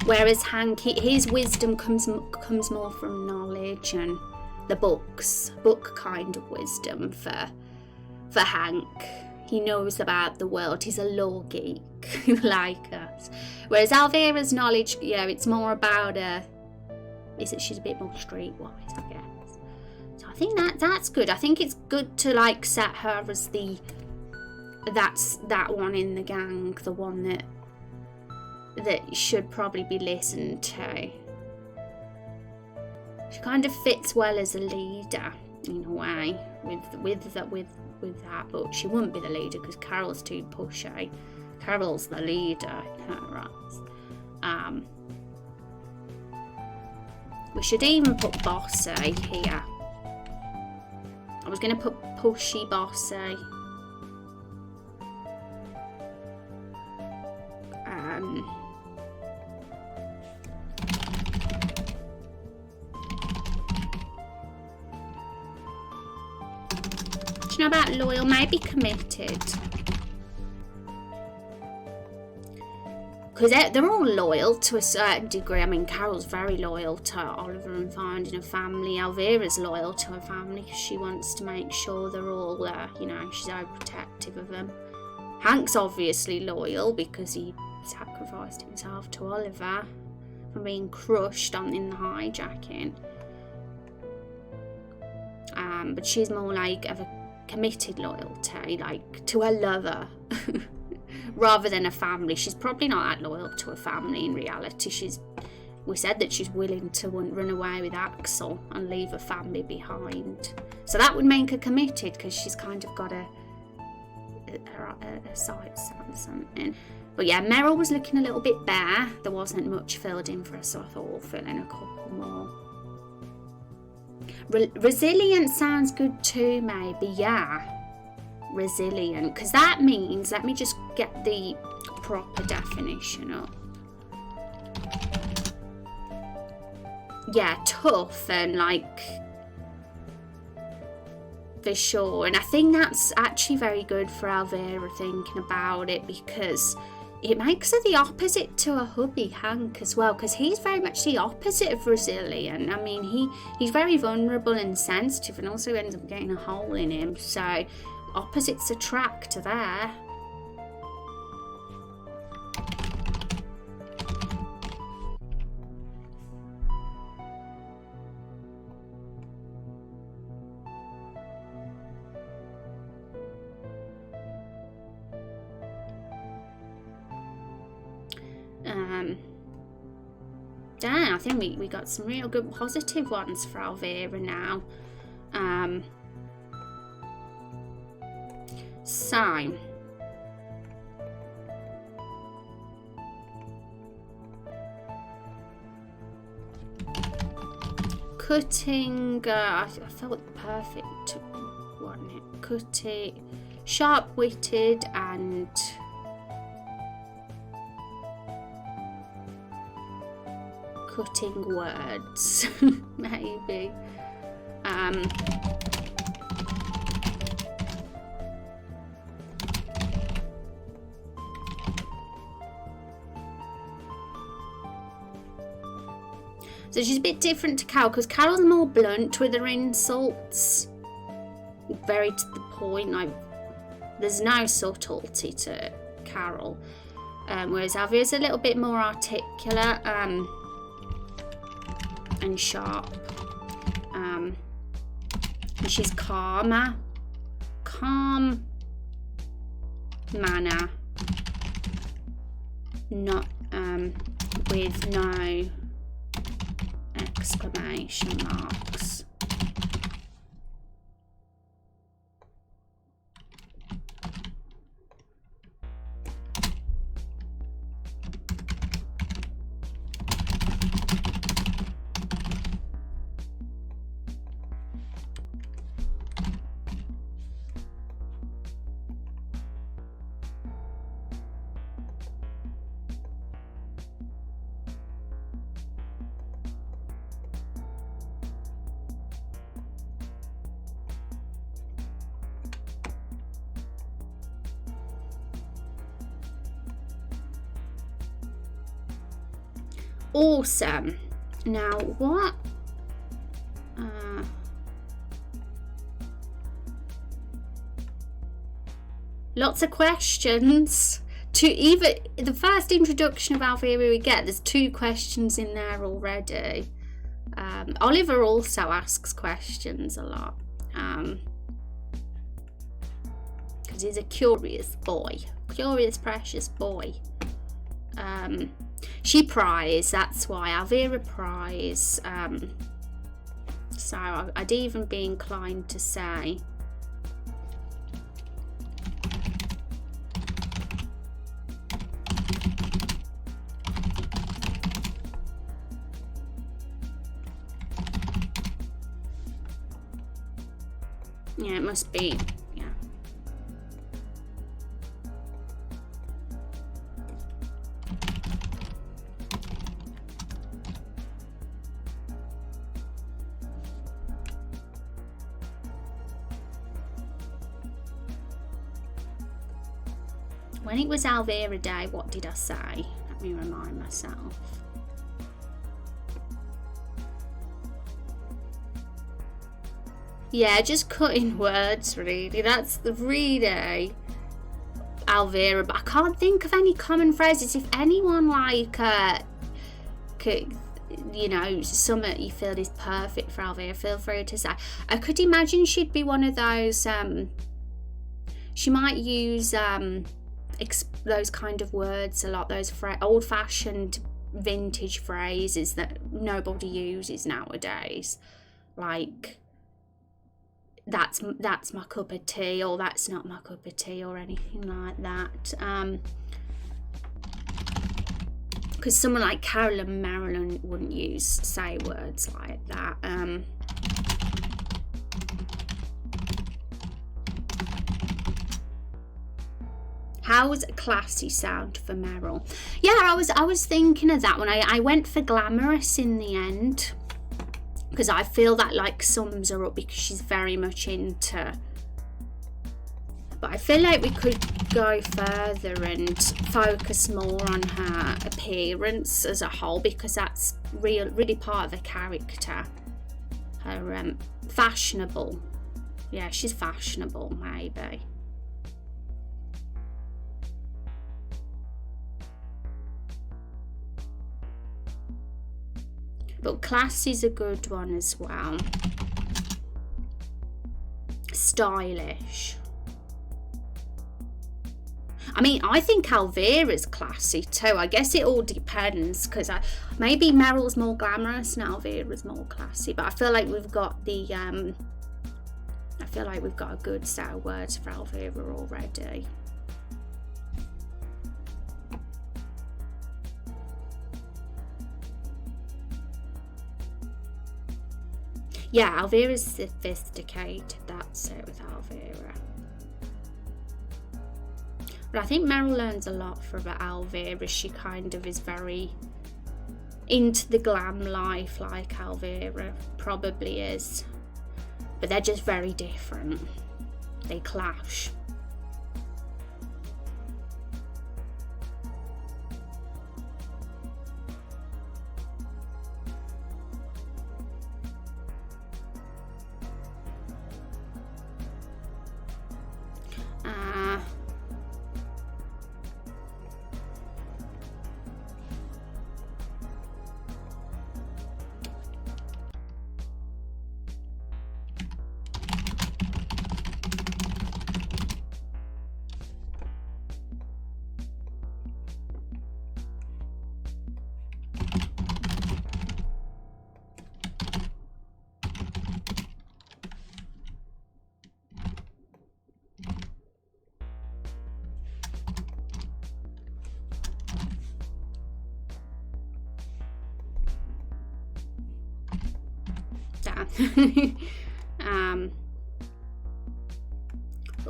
Whereas Hank, his wisdom comes more from knowledge and the book kind of wisdom for Hank. He knows about the world. He's a law geek like us. Whereas Alvira's knowledge, it's more about she's a bit more streetwise, I guess. So I think that's good. I think it's good to set her as that one in the gang, the one that should probably be listened to. She kind of fits well as a leader in a way with that, but she wouldn't be the leader because Carol's too pushy. Carol's the leader in her eyes. We should even put bossy here. I was going to put pushy bossy. Do you know about loyal? Maybe committed. Because they're all loyal to a certain degree. I mean, Carol's very loyal to Oliver and finding a family. Alvira's loyal to her family because she wants to make sure they're all, she's very protective of them. Hank's obviously loyal because he sacrificed himself to Oliver from being crushed in the hijacking. But she's more of a committed loyalty, to her lover. Rather than a family. She's probably not that loyal to her family in reality. We said that she's willing to run away with Axel and leave her family behind. So that would make her committed because she's kind of got a sights on something. But yeah, Meryl was looking a little bit bare. There wasn't much filled in for her, so I thought we'll fill in a couple more. Resilient sounds good too, maybe. Yeah. Resilient, because that means, let me just get the proper definition up. Yeah, tough and like, for sure. And I think that's actually very good for Elvira, thinking about it, because it makes her the opposite to her hubby Hank as well, because he's very much the opposite of resilient. I mean, he's very vulnerable and sensitive, and also ends up getting a hole in him. So opposites attract there. Damn, I think we got some real good positive ones for Elvira now. So cutting, I felt perfect, wasn't it? Cutting, sharp-witted and cutting words, maybe. So she's a bit different to Carol, because Carol's more blunt with her insults, very to the point. Like, there's no subtlety to Carol, whereas Elvira's a little bit more articulate and sharp, and she's calm manner, not with no exclamation marks. Awesome. Now what? Lots of questions. To even the first introduction of Elvira we get, there's 2 questions in there already. Oliver also asks questions a lot, because he's a curious boy, curious, precious boy. She pries, that's why Elvira pries. So I'd even be inclined to say yeah, it must be, yeah. When it was Elvira Day, what did I say? Let me remind myself. Yeah, just cutting words, really. That's the really Elvira. But I can't think of any common phrases. If anyone, like, you know, something you feel is perfect for Elvira, feel free to say. I could imagine she'd be one of those, she might use those kind of words a lot, those old-fashioned vintage phrases that nobody uses nowadays, like that's my cup of tea, or that's not my cup of tea, or anything like that. Because someone like Carol and Marilyn wouldn't say words like that. how's a classy sound for Meryl? Yeah, I was thinking of that one. I went for glamorous in the end, because I feel that like sums her up, because she's very much into. But I feel like we could go further and focus more on her appearance as a whole, because that's really part of the character. Her fashionable. Yeah, she's fashionable, maybe. But classy's a good one as well. Stylish. I mean, I think Alvira's classy too. I guess it all depends, because maybe Meryl's more glamorous and Alvira's more classy. But I feel like we've got a good set of words for Alvira already. Yeah, Alvira's sophisticated. That's it with Alvira. But I think Meryl learns a lot from Alvira. She kind of is very into the glam life, like Alvira probably is. But they're just very different. They clash.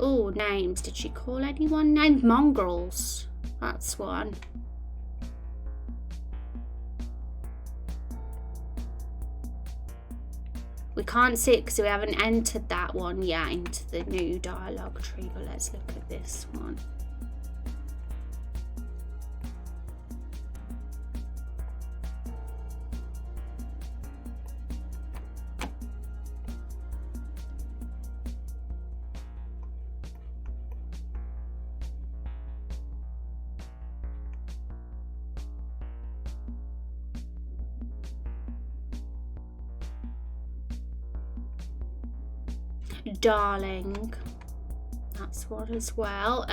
Oh, names. Did she call anyone named Mongrels? That's one. We can't see it because we haven't entered that one yet into the new dialogue tree, but let's look at this one. Darling, that's one as well.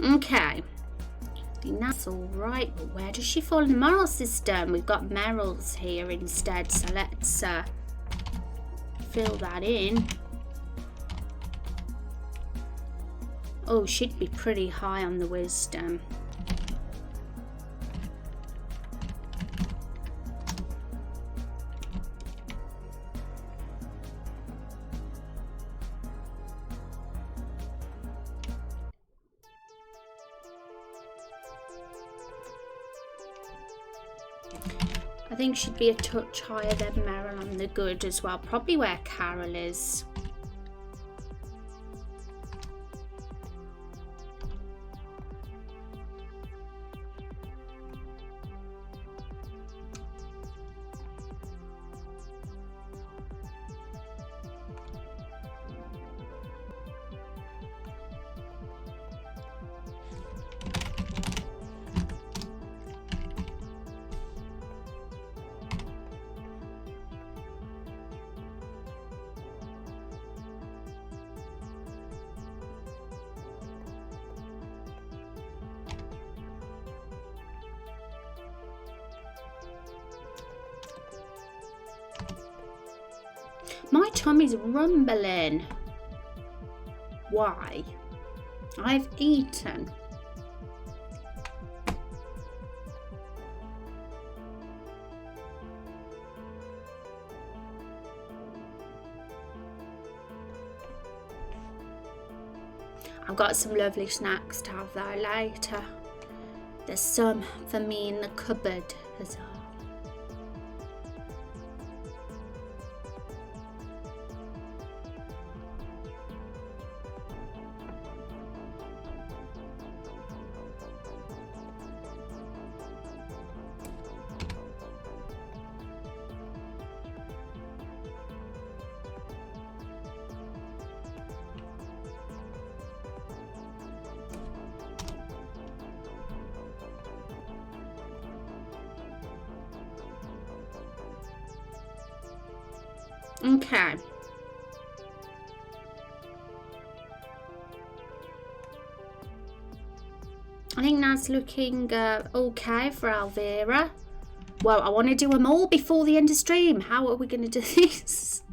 Okay, I think that's all right, but where does she fall in the moral system? We've got Meryl's here instead, so let's fill that in. Oh, she'd be pretty high on the wisdom. I think she'd be a touch higher than Meryl on the good as well. Probably where Carol is. My tummy's rumbling. Why? I've eaten. I've got some lovely snacks to have though later. There's some for me in the cupboard as well. Okay. I think that's looking okay for Elvira. Well, I want to do them all before the end of stream. How are we going to do this?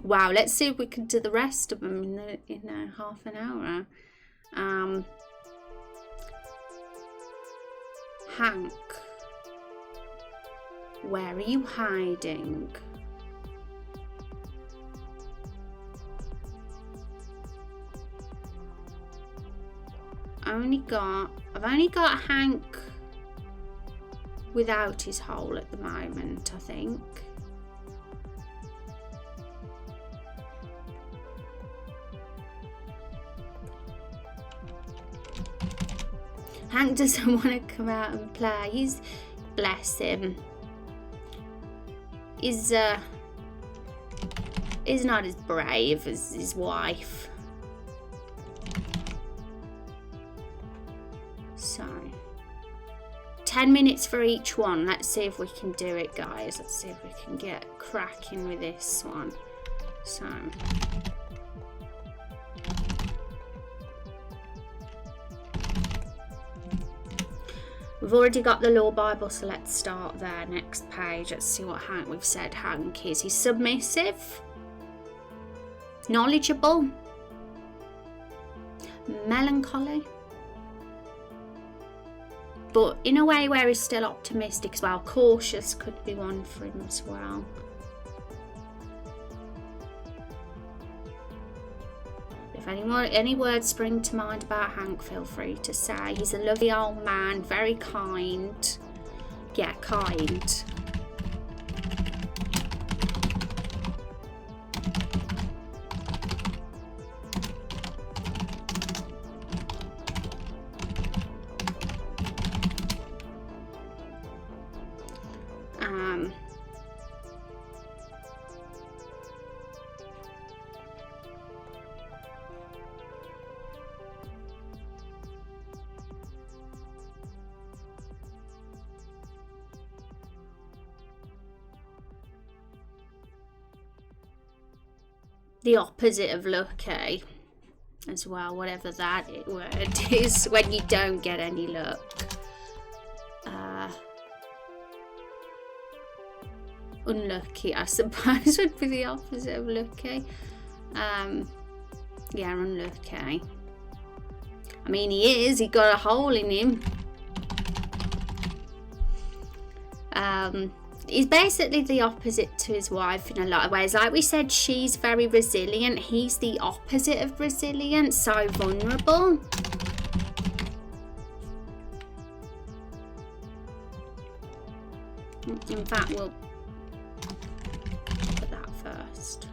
Wow, let's see if we can do the rest of them in half an hour. Hank, where are you hiding? I've only got Hank without his hole at the moment, I think. Hank doesn't want to come out and play. He's, bless him. He's not as brave as his wife. So 10 minutes for each one. Let's see if we can do it, guys. Let's see if we can get cracking with this one. So we've already got the Law Bible, so let's start there. Next page. Let's see what Hank, we've said Hank is. He's submissive, knowledgeable, melancholy, but in a way where he's still optimistic as well. Cautious could be one for him as well. If any words spring to mind about Hank, feel free to say. He's a lovely old man, very kind. Yeah, kind. The opposite of lucky as well, whatever that word is, when you don't get any luck. Unlucky, I suppose, would be the opposite of lucky. Yeah, unlucky. I mean, he got a hole in him. He's basically the opposite to his wife in a lot of ways. Like we said, she's very resilient. He's the opposite of resilient, so vulnerable. In fact, we'll put that first.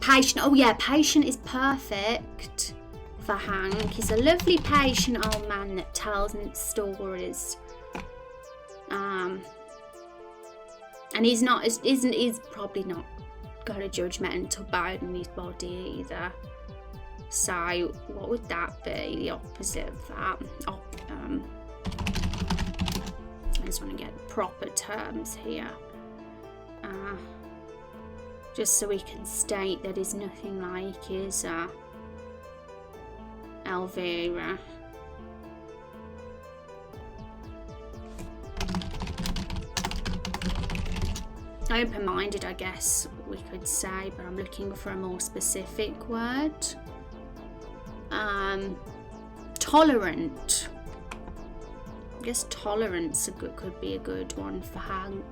Patient. Oh yeah, patient is perfect for Hank. He's a lovely, patient old man that tells stories. And he's probably not got a judgmental bone in his body either. So what would that be? The opposite of that. I just want to get proper terms here. Just so we can state that he's nothing like his Elvira. Open-minded, I guess, we could say, but I'm looking for a more specific word. Tolerant. I guess tolerance could be a good one for Hank.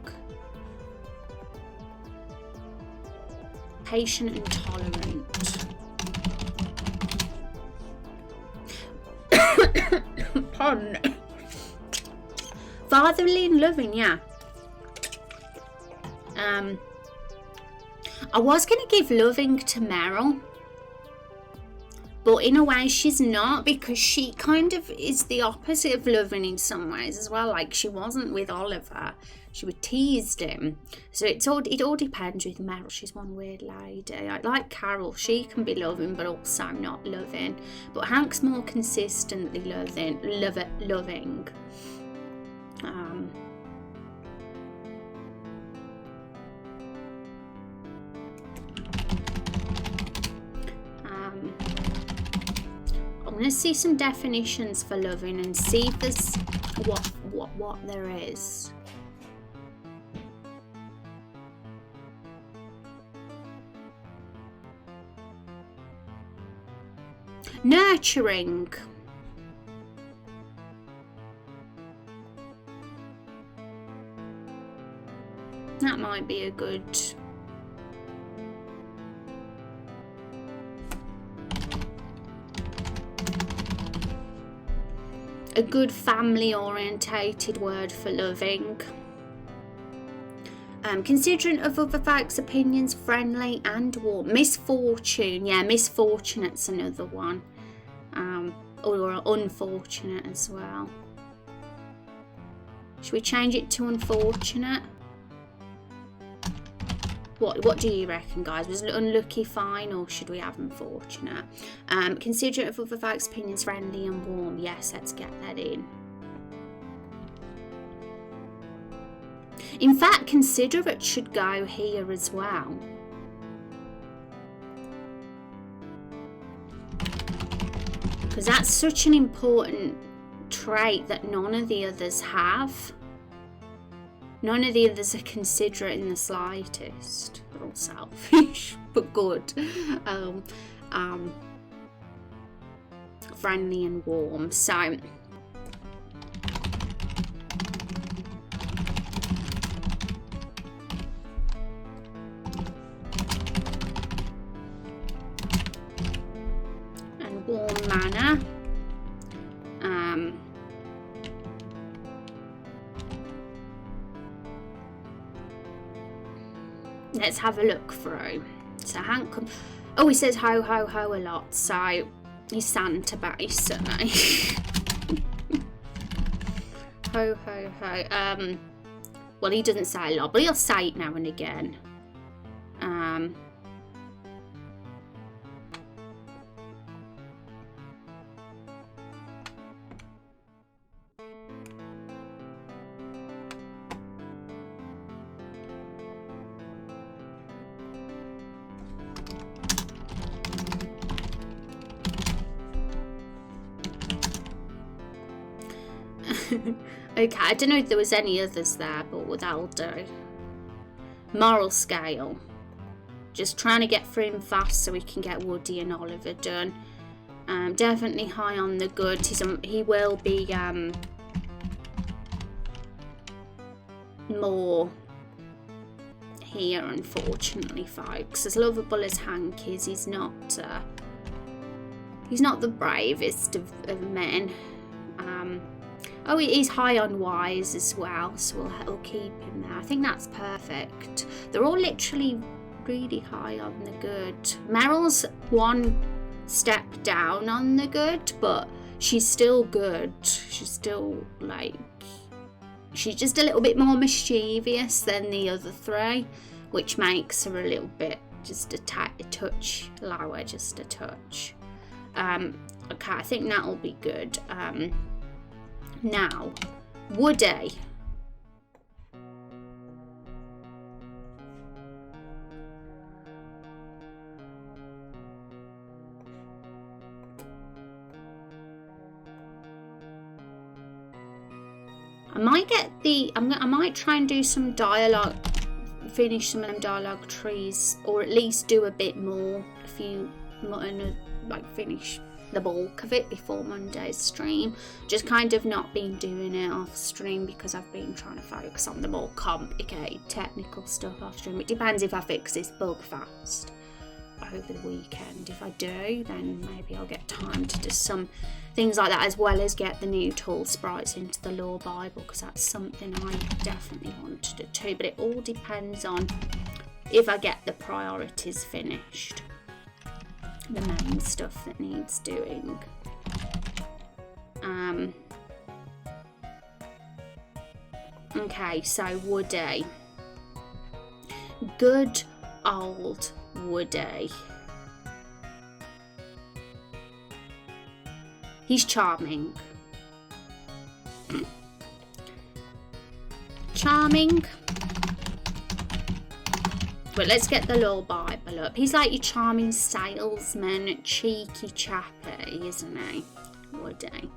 Patient and tolerant. Pardon. Fatherly and loving, yeah. I was going to give loving to Meryl, but in a way she's not, because she kind of is the opposite of loving in some ways as well. Like, she wasn't with Oliver, she would teased him. So it all depends with Meryl. She's one weird lady. Like Carol, she can be loving but also not loving. But Hank's more consistently loving. I'm going to see some definitions for loving and see if there's what there is. Nurturing. That might be a good... a good family-orientated word for loving. Considerate of other folks' opinions, friendly and warm. Misfortune, yeah, misfortunate's another one. Or unfortunate as well. Should we change it to unfortunate? What do you reckon, guys? Was unlucky fine, or should we have unfortunate? Considerate of other folks' opinions, friendly and warm. Yes, let's get that in. In fact, considerate should go here as well. Because that's such an important trait that none of the others have. None of the others are considerate in the slightest. They're all selfish, but good. Friendly and warm. So, and warm manner. Let's have a look through. So Hank, oh, he says ho ho ho a lot, so he's Santa basically. Ho ho ho. Well, he doesn't say a lot, but he'll say it now and again. Okay, I don't know if there was any others there, but that'll do. Moral scale. Just trying to get through him fast so we can get Woody and Oliver done. Definitely high on the good. He will be more here, unfortunately, folks. As lovable as Hank is, he's not the bravest of men. Oh, he's high on wise as well, so we'll keep him there. I think that's perfect. They're all literally really high on the good. Meryl's one step down on the good, but she's still good. She's still, like, she's just a little bit more mischievous than the other three, which makes her a little bit, just a touch lower, just a touch. Okay, I think that'll be good. Now, Woody. I might try and do some dialogue finish some of them dialogue trees, or at least do a bit more, finish the bulk of it before Monday's stream. Just kind of not been doing it off stream because I've been trying to focus on the more complicated technical stuff off stream. It depends if I fix this bug fast over the weekend. If I do, then maybe I'll get time to do some things like that, as well as get the new tool sprites into the Lore Bible, because that's something I definitely want to do too. But it all depends on if I get the priorities finished, the main stuff that needs doing. Okay, so Woody. Good old Woody. He's charming. Charming. But let's get the Lore Bible up. He's like your charming salesman, cheeky chappy, isn't he? Woody.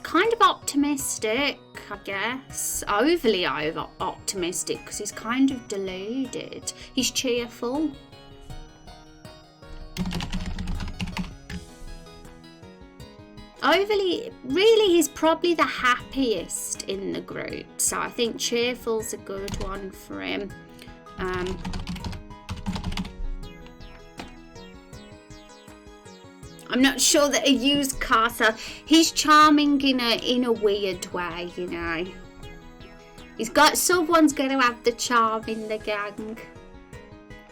Kind of optimistic, I guess. Overly optimistic, because he's kind of deluded. He's cheerful. Overly, really, he's probably the happiest in the group, so I think cheerful's a good one for him. I'm not sure that a used car sale. He's charming in a weird way, you know. Someone's going to have the charm in the gang.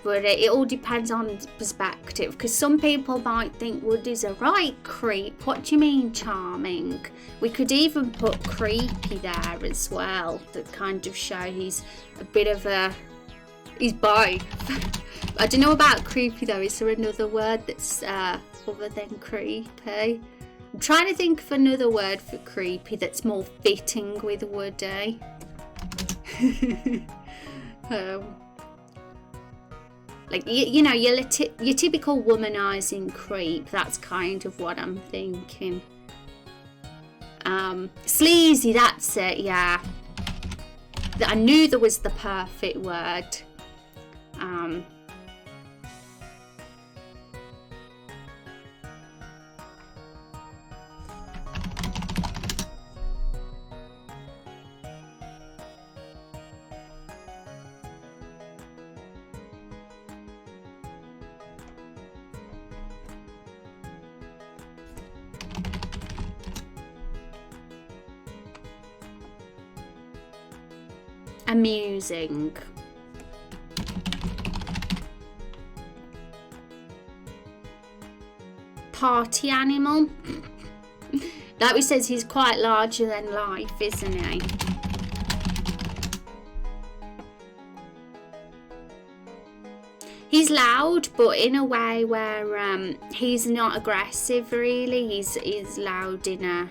But it all depends on perspective, because some people might think Woody's a right creep. What do you mean charming? We could even put creepy there as well, that kind of show he's a bit of a... He's both. I don't know about creepy though. Is there another word that's other than creepy? I'm trying to think of another word for creepy that's more fitting with Woody. Like, you know, your typical womanizing creep. That's kind of what I'm thinking. Sleazy, that's it, yeah. I knew there was the perfect word. Amusing. Party animal. Like we said, he's quite larger than life, isn't he? He's loud, but in a way where he's not aggressive really. He's loud in a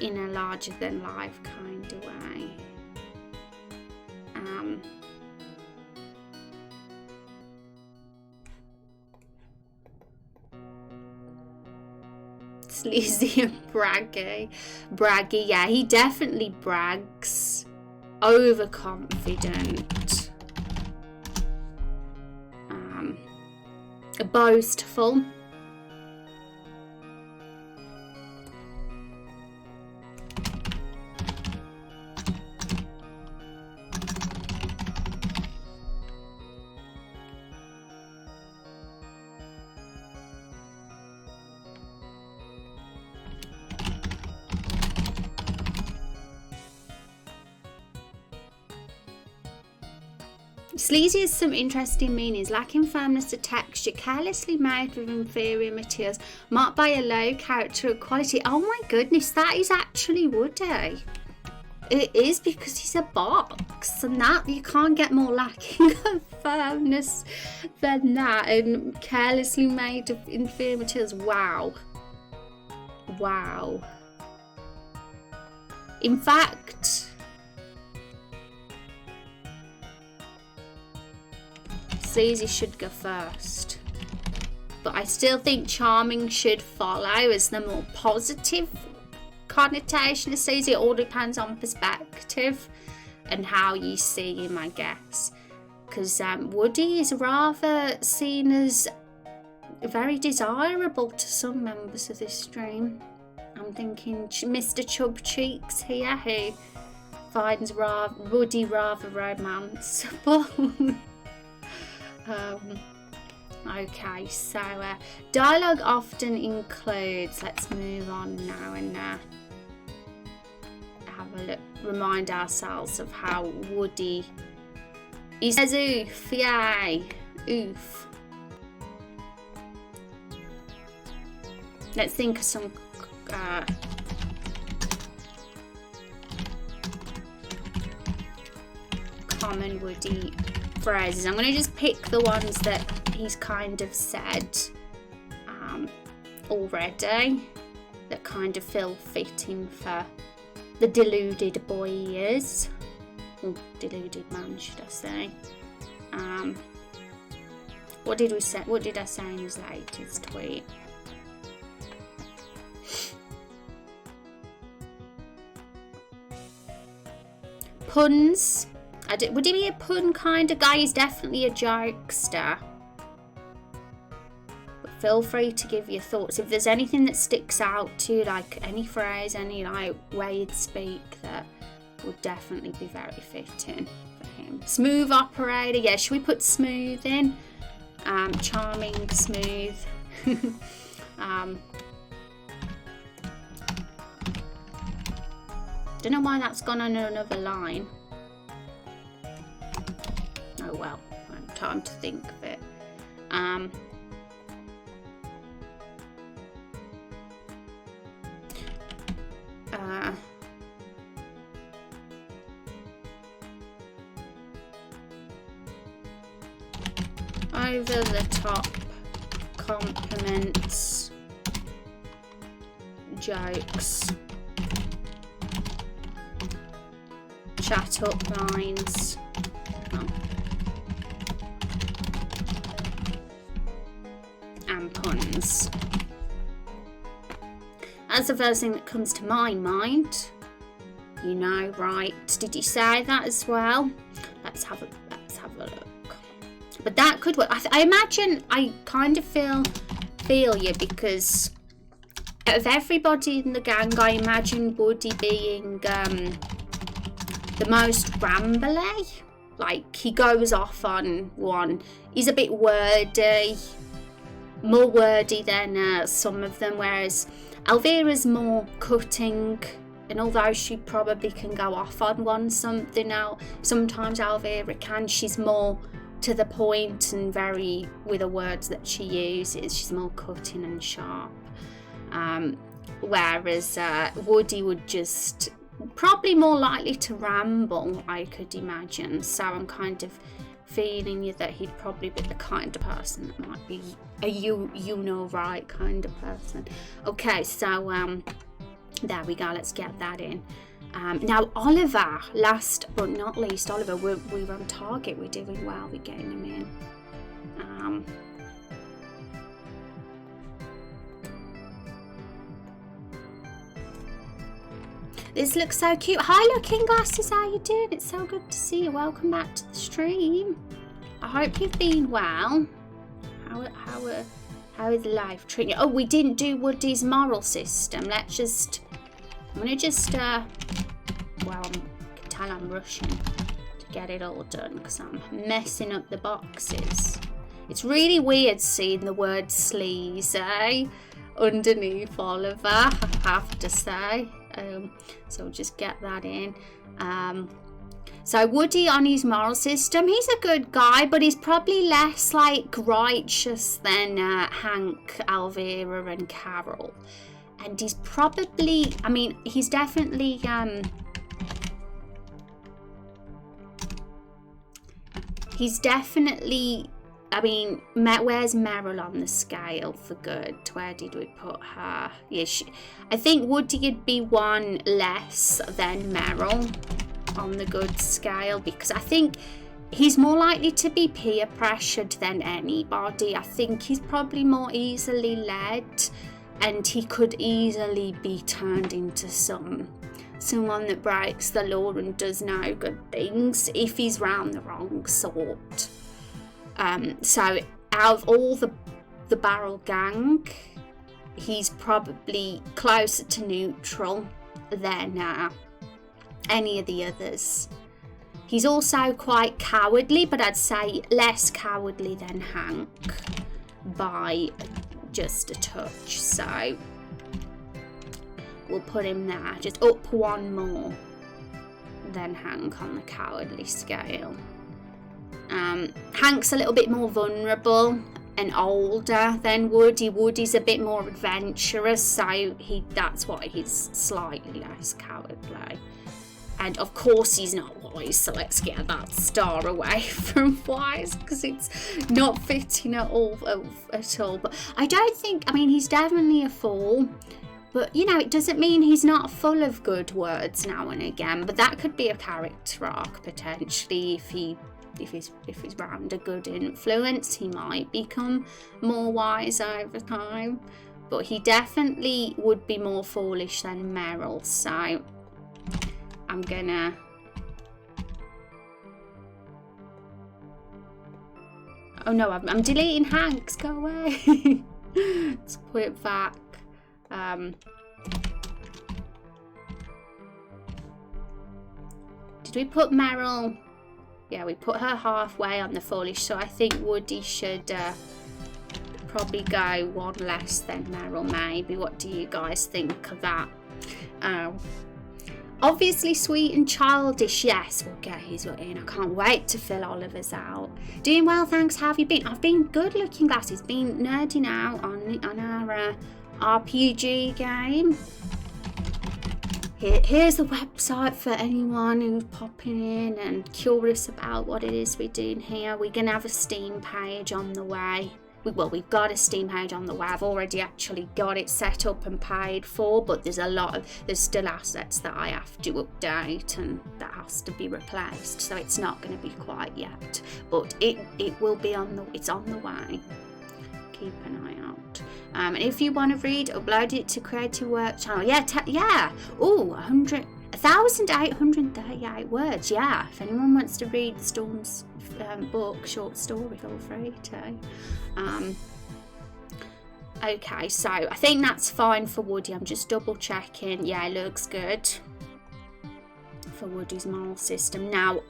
larger than life kind of way. Sleazy and braggy, yeah, he definitely brags. Overconfident. Boastful. Sleazy has some interesting meanings, lacking firmness to texture, carelessly made with inferior materials, marked by a low character quality. Oh my goodness, that is actually Woody. It is, because he's a box, and that you can't get more lacking of firmness than that, and carelessly made of inferior materials. Wow. In fact, Sleazy should go first. but I still think charming should follow as the more positive connotation. It says it all depends on perspective and how you see him, I guess. Because Woody is rather seen as very desirable to some members of this stream. I'm thinking Mr. Chub Cheeks here, who finds Woody rather romanceable. Okay, so dialogue often includes, let's move on now and have a look, remind ourselves of how Woody, he says oof, yay, oof. Let's think of some common Woody phrases. I'm going to just pick the ones that he's kind of said already that kind of feel fitting for the deluded boy he is, or deluded man should I say. What did I say in his latest tweet? Puns. Would he be a pun kind of guy? He's definitely a jokester. But feel free to give your thoughts. If there's anything that sticks out to you, like any phrase, any like way you'd speak, that would definitely be very fitting for him. Smooth operator. Yeah, should we put smooth in? Charming, smooth. Don't know why that's gone on another line. Oh well, time to think of it. Over the top compliments, jokes, chat up lines. And puns. That's the first thing that comes to my mind. You know, right? Did you say that as well? Let's have a look. But that could work. I imagine, I kind of feel you, because out of everybody in the gang, I imagine Woody being the most rambly. Like, he goes off on one. He's a bit wordy. More wordy than some of them, whereas Elvira's more cutting, and although she probably can go off on one something out, sometimes Elvira can, she's more to the point and very, with the words that she uses, she's more cutting and sharp, whereas Woody would just probably more likely to ramble, I could imagine. So I'm kind of feeling you that he'd probably be the kind of person that might be a you know right kind of person. Okay, so there we go, let's get that in. Now Oliver, last but not least, Oliver, we're on target, we're doing well, we're getting him in. This looks so cute. Hi Looking Glasses, how you doing? It's so good to see you. Welcome back to the stream. I hope you've been well. How is life treating you? Oh, we didn't do Woody's moral system. I'm gonna just well, I can tell I'm rushing to get it all done because I'm messing up the boxes. It's really weird seeing the word sleaze, underneath Oliver, I have to say. So just get that in. So Woody on his moral system, he's a good guy, but he's probably less like righteous than Hank, Elvira and Carol. And he's probably, I mean, he's definitely I mean, where's Meryl on the scale for good? Where did we put her? Yeah, I think Woody'd be one less than Meryl on the good scale, because I think he's more likely to be peer pressured than anybody. I think he's probably more easily led, and he could easily be turned into someone that breaks the law and does no good things if he's round the wrong sort. So out of all the Barrel gang, he's probably closer to neutral than any of the others. He's also quite cowardly, but I'd say less cowardly than Hank by just a touch. So we'll put him there, just up one more than Hank on the cowardly scale. Hank's a little bit more vulnerable and older than Woody. Woody's a bit more adventurous, so that's why he's slightly less cowardly. And of course he's not wise, so let's get that star away from wise, because it's not fitting at all. But I don't think, I mean, he's definitely a fool, but you know, it doesn't mean he's not full of good words now and again. But that could be a character arc potentially. If he's around a good influence, he might become more wise over time. But he definitely would be more foolish than Meryl, so I'm gonna oh no, I'm deleting Hanks, go away. Let's put it back. Did we put Meryl? Yeah, we put her halfway on the foolish, so I think Woody should probably go one less than Meryl, maybe. What do you guys think of that? Obviously sweet and childish, yes, we'll get his in. I can't wait to fill Oliver's out. Doing well, thanks. How have you been? I've been good, Looking Glass. He's been nerding out on our RPG game. Here's the website for anyone who's popping in and curious about what it is we're doing here. We're going to have a Steam page on the way. We've got a Steam page on the way. I've already actually got it set up and paid for, but there's still assets that I have to update and that has to be replaced. So it's not going to be quite yet, but it will be it's on the way. Keep an eye out. And if you want to read, upload it to Creative Work channel. Yeah. 1,838 words. Yeah. If anyone wants to read Storm's book, short story, feel free to. Okay, so I think that's fine for Woody. I'm just double checking. Yeah, it looks good for Woody's moral system. Now,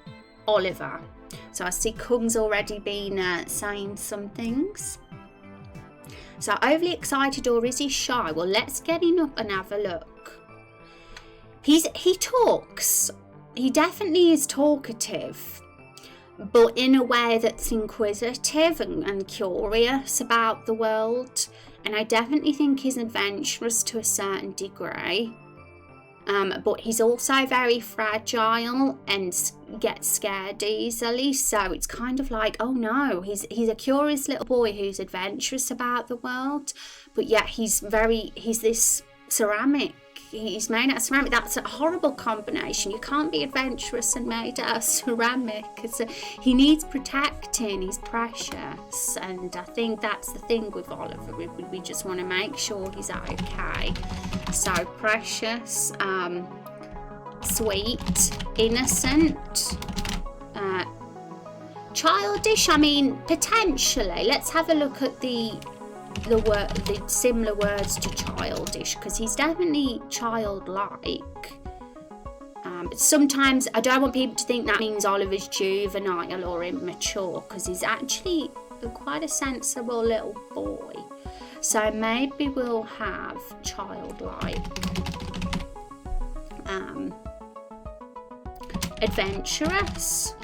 Oliver. So I see Kung's already been saying some things. So overly excited, or is he shy? Well, let's get him up and have a look. He talks. He definitely is talkative, but in a way that's inquisitive and curious about the world. And I definitely think he's adventurous to a certain degree. But he's also very fragile and gets scared easily, so it's kind of like, oh no, he's a curious little boy who's adventurous about the world, but yet he's this ceramic. He's made out of ceramic. That's a horrible combination. You can't be adventurous and made out of ceramic. He needs protecting. He's precious, and I think that's the thing with Oliver. We just want to make sure he's okay. So precious, sweet, innocent, childish. I mean, potentially. Let's have a look at the similar words to childish, because he's definitely childlike. But sometimes I don't want people to think that means Oliver's juvenile or immature, because he's actually quite a sensible little boy. So maybe we'll have childlike, adventurous.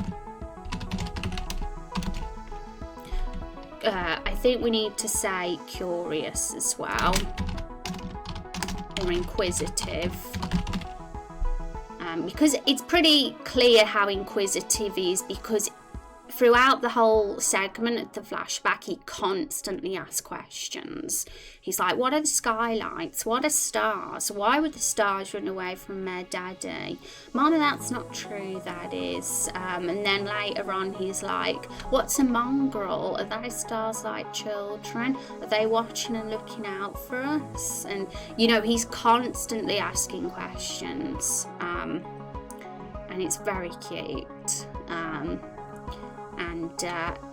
I think we need to say curious as well, or inquisitive, because it's pretty clear how inquisitive he is, because throughout the whole segment of the flashback, he constantly asks questions. He's like, what are the skylights? What are stars? Why would the stars run away from their daddy? Mama, that's not true, that is. And then later on, he's like, what's a mongrel? Are they stars like children? Are they watching and looking out for us? And, you know, he's constantly asking questions. And it's very cute. And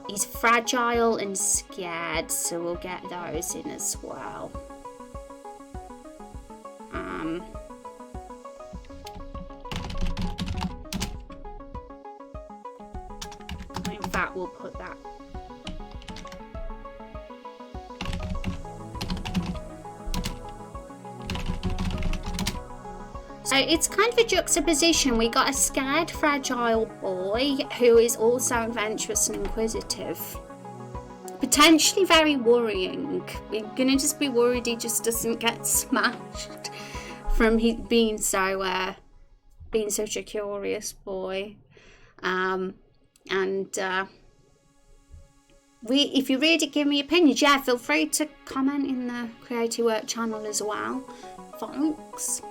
he's fragile and scared, so we'll get those in as well. In fact, we'll put that. So it's kind of a juxtaposition. We got a scared, fragile boy who is also adventurous and inquisitive. Potentially very worrying. We're going to just be worried he just doesn't get smashed from being such a curious boy. If you read it, give me opinions. Yeah, feel free to comment in the Creative Work channel as well, folks.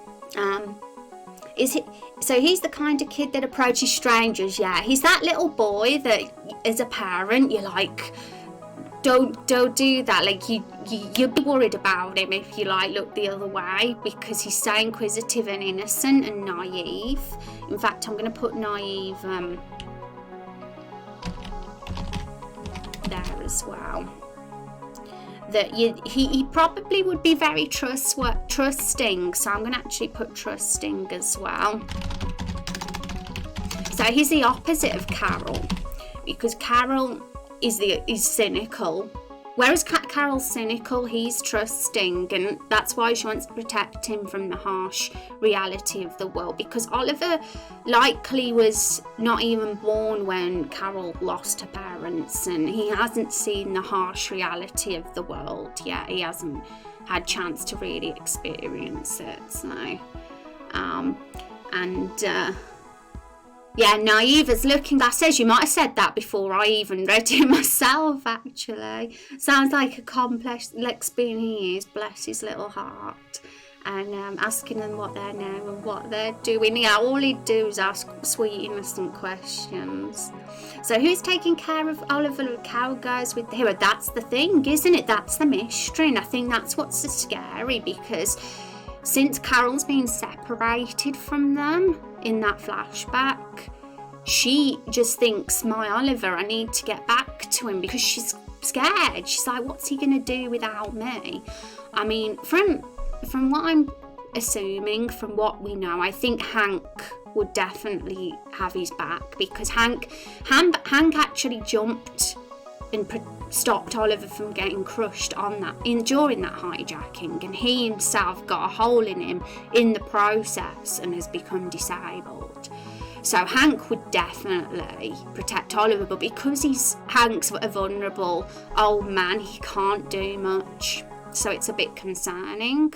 So he's the kind of kid that approaches strangers. Yeah, he's that little boy that as a parent you're like, don't do that. Like you'll be worried about him if you like look the other way, because he's so inquisitive and innocent and naive. In fact, I'm going to put naive there as well. That he probably would be very trusting, so I'm going to actually put trusting as well. So he's the opposite of Carol, because Carol is cynical, whereas Carol's cynical, he's trusting, and that's why she wants to protect him from the harsh reality of the world, because Oliver likely was not even born when Carol lost her parents, and he hasn't seen the harsh reality of the world yet. He hasn't had chance to really experience it. So yeah, naive as looking glass says. You might have said that before I even read it myself, actually. Sounds like a complex being he is, bless his little heart. And asking them what they're now and what they're doing. Yeah, all he'd do is ask sweet, innocent questions. So who's taking care of Oliver? The cow goes with the hero. That's the thing, isn't it? That's the mystery. And I think that's what's so scary, because since Carol's been separated from them in that flashback, she just thinks, my Oliver, I need to get back to him, because she's scared. She's like, what's he going to do without me? I mean, from what I'm assuming, from what we know, I think Hank would definitely have his back, because Hank actually jumped and stopped Oliver from getting crushed on that during that hijacking, and he himself got a hole in him in the process and has become disabled. So Hank would definitely protect Oliver, but because Hank's a vulnerable old man, he can't do much, so it's a bit concerning.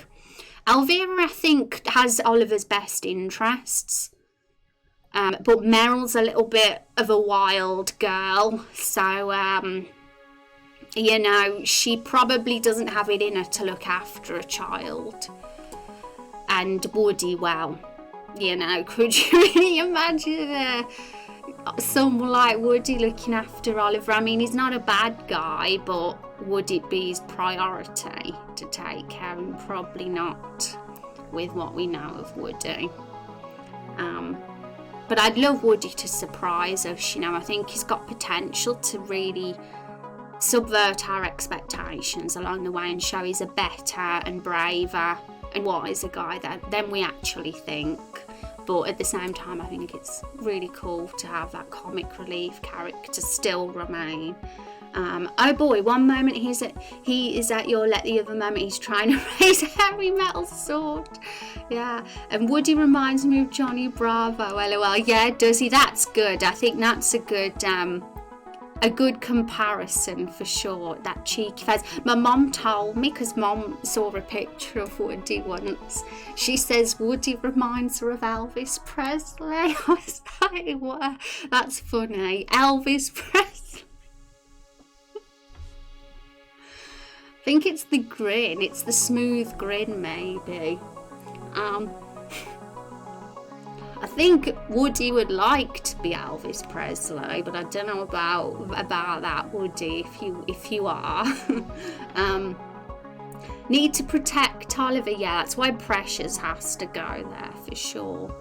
Elvira, I think, has Oliver's best interests, but Meryl's a little bit of a wild girl, so you know, she probably doesn't have it in her to look after a child. And Woody, well, you know, could you really imagine someone like Woody looking after Oliver? I mean, he's not a bad guy, but would it be his priority to take care of him? Probably not, with what we know of Woody. But I'd love Woody to surprise us, you know. I think he's got potential to really subvert our expectations along the way and show he's a better and braver and wiser guy than we actually think. But at the same time, I think it's really cool to have that comic relief character still remain. Oh boy, one moment he is at your let, the other moment he's trying to raise a heavy metal sword. Yeah, and Woody reminds me of Johnny Bravo. LOL. Yeah, does he? That's good. I think that's a good comparison for sure. That cheeky face. My mom told me, because mom saw a picture of Woody once, she says Woody reminds her of Elvis Presley. I was Wait, what? That's funny. Elvis Presley. I think it's the grin. It's the smooth grin, maybe. I think Woody would like to be Elvis Presley, but I don't know about that, Woody. If you are, need to protect Oliver. Yeah, that's why Precious has to go there for sure.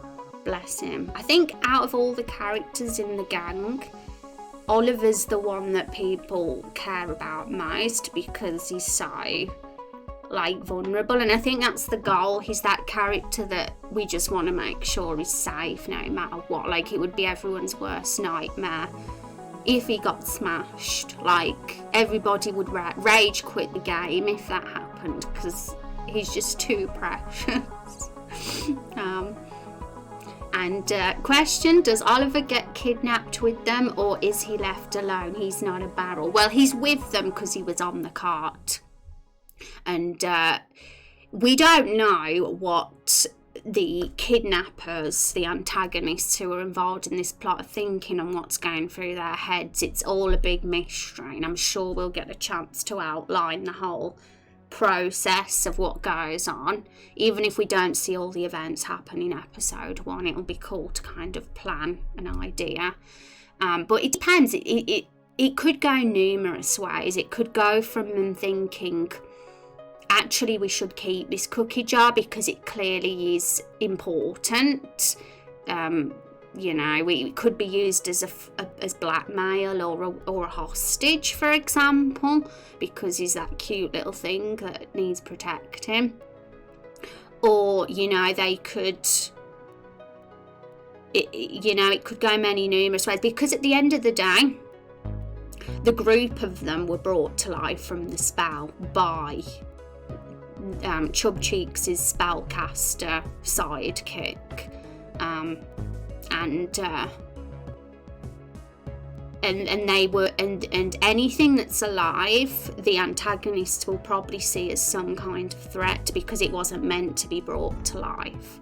Bless him. I think out of all the characters in the gang, Oliver's the one that people care about most because he's so vulnerable, and I think that's the goal. He's that character that we just want to make sure he's safe no matter what. It would be everyone's worst nightmare if he got smashed. Everybody would rage quit the game if that happened, because he's just too precious. Question, does Oliver get kidnapped with them, or is he left alone? He's not a barrel. Well, he's with them because he was on the cart. And we don't know what the kidnappers, the antagonists who are involved in this plot, are thinking and what's going through their heads. It's all a big mystery, and I'm sure we'll get a chance to outline the whole process of what goes on. Even if we don't see all the events happen in episode 1, it'll be cool to kind of plan an idea. But it depends. It could go numerous ways. It could go from them thinking, actually we should keep this cookie jar because it clearly is important. It could be used as blackmail or a hostage, for example, because he's that cute little thing that needs protecting. Or they could, it could go many numerous ways, because at the end of the day, the group of them were brought to life from the spell by Chub Cheeks' spellcaster sidekick, and they were and anything that's alive, the antagonists will probably see as some kind of threat, because it wasn't meant to be brought to life.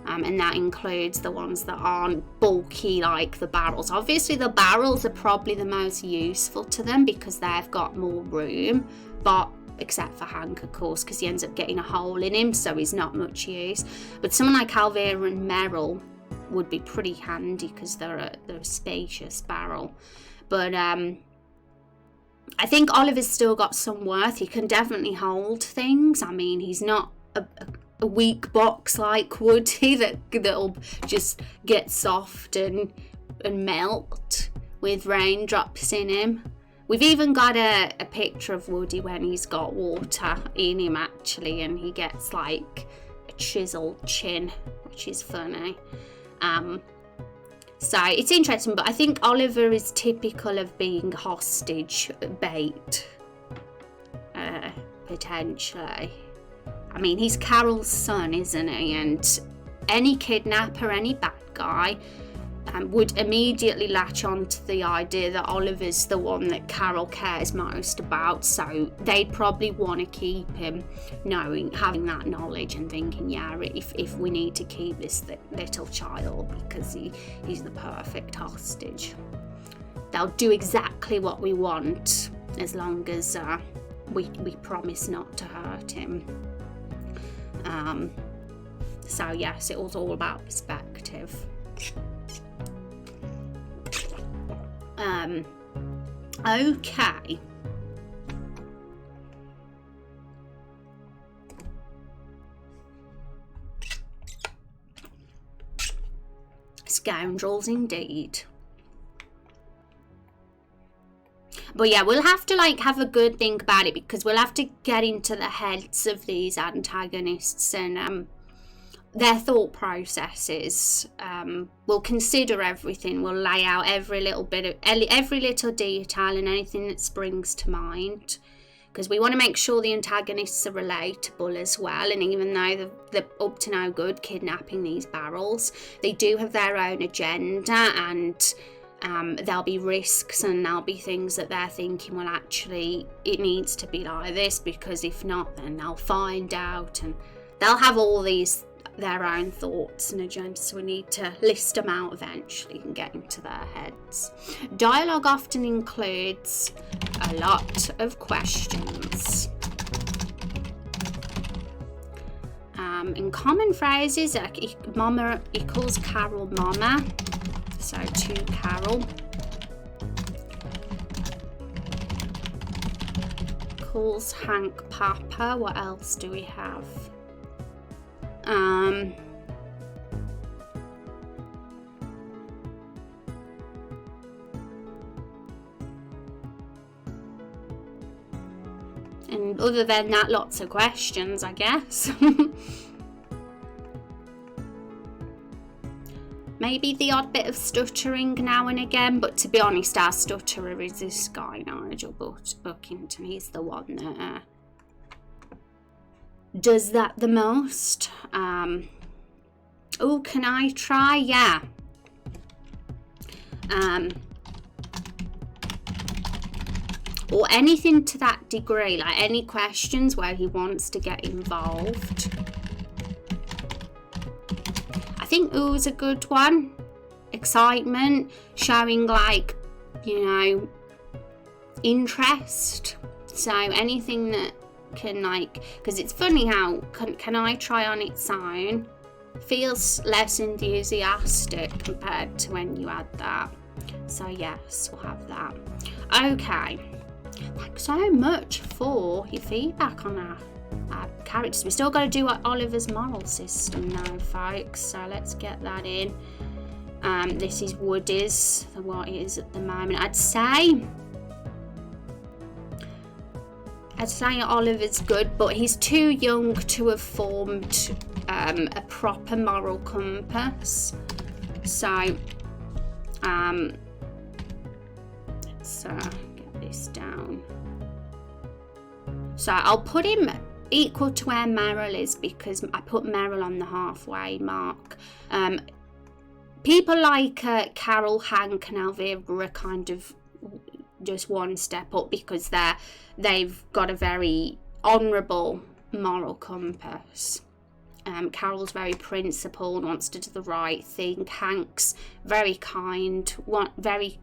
And that includes the ones that aren't bulky like the barrels. Obviously the barrels are probably the most useful to them because they've got more room, but except for Hank, of course, because he ends up getting a hole in him, so he's not much use. But someone like Alvira and Meryl would be pretty handy because they're a spacious barrel. But I think Oliver's still got some worth. He can definitely hold things. I mean, he's not a weak box like Woody that'll just get soft and melt with raindrops in him. We've even got a picture of Woody when he's got water in him, actually, and he gets a chiseled chin, which is funny. So it's interesting, but I think Oliver is typical of being hostage bait, potentially. I mean, he's Carol's son, isn't he? And any kidnapper, any bad guy, would immediately latch on to the idea that Oliver's the one that Carol cares most about, so they'd probably want to keep him, having that knowledge and thinking, yeah, if we need to keep this little child because he's the perfect hostage, they'll do exactly what we want as long as we promise not to hurt him. So yes, it was all about perspective. Okay. Scoundrels indeed. But yeah, we'll have to have a good think about it, because we'll have to get into the heads of these antagonists and their thought processes. We'll consider everything. We'll lay out every little detail and anything that springs to mind, because we want to make sure the antagonists are relatable as well. And even though they're up to no good kidnapping these barrels, they do have their own agenda, and there'll be risks and there'll be things that they're thinking, well, actually it needs to be like this, because if not, then they'll find out, and they'll have all these their own thoughts and agendas, so we need to list them out eventually and get into their heads. Dialogue often includes a lot of questions. In common phrases, mama equals Carol mama, so to Carol. Calls Hank papa. What else do we have? And other than that, lots of questions, I guess. Maybe the odd bit of stuttering now and again, but to be honest, our stutterer is this guy, Nigel Buckington. He's the one that does that the most. Oh, can I try? Yeah. Or anything to that degree, like any questions where he wants to get involved. I think ooh's a good one. Excitement, showing like, you know, interest. So anything that can like, because it's funny how can I try on its own feels less enthusiastic compared to when you add that. So yes, we'll have that. Okay, thanks so much for your feedback on our characters. We still got to do Oliver's moral system now, folks, so let's get that in. This is Woody's, what it is at the moment. I'd say Oliver's good, but he's too young to have formed a proper moral compass. So let's get this down. So I'll put him equal to where Meryl is, because I put Meryl on the halfway mark. People like Carol, Hank and Elvira are kind of just one step up because they've got a very honourable moral compass. Carol's very principled, wants to do the right thing. Hank's very kind, very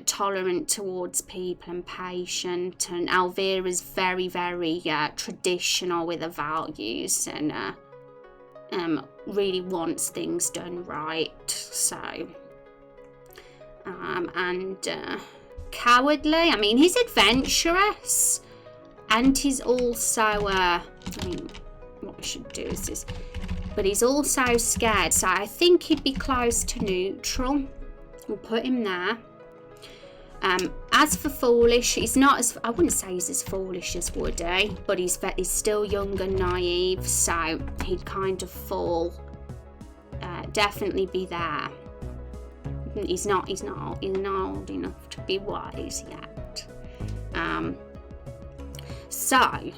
tolerant towards people and patient, and Elvira's very, very traditional with her values and really wants things done right. So and cowardly, I mean, he's adventurous and he's also I mean, what we should do is this, but he's also scared, so I think he'd be close to neutral. We'll put him there. As for foolish, he's not as, I wouldn't say he's as foolish as Woody, but he's still young and naive, so he'd kind of fall, definitely be there. He's not old enough to be wise yet. So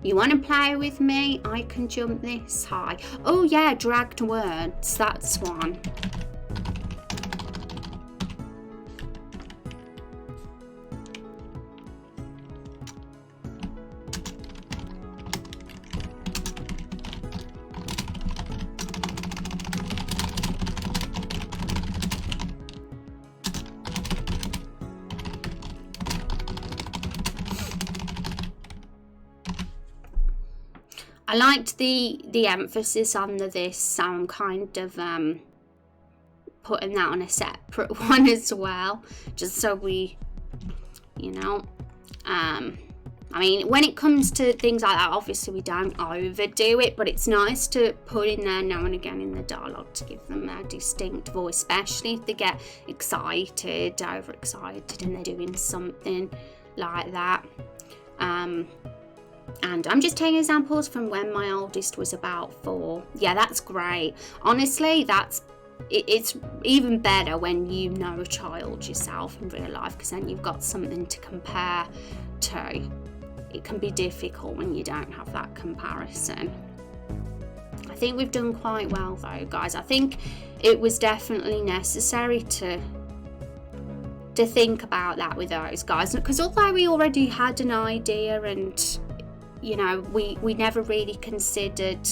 you want to play with me? I can jump this high. Oh yeah, dragged words, that's one. I liked the emphasis on the this, so I'm kind of putting that on a separate one as well, just so we, you know, I mean, when it comes to things like that, obviously we don't overdo it, but it's nice to put in there now and again in the dialogue to give them a distinct voice, especially if they get excited, overexcited, and they're doing something like that. And I'm just taking examples from when my oldest was about 4. Yeah, that's great. Honestly, it's even better when you know a child yourself in real life, because then you've got something to compare to. It can be difficult when you don't have that comparison. I think we've done quite well though, guys. I think it was definitely necessary to think about that with those guys, because although we already had an idea and, you know, we never really considered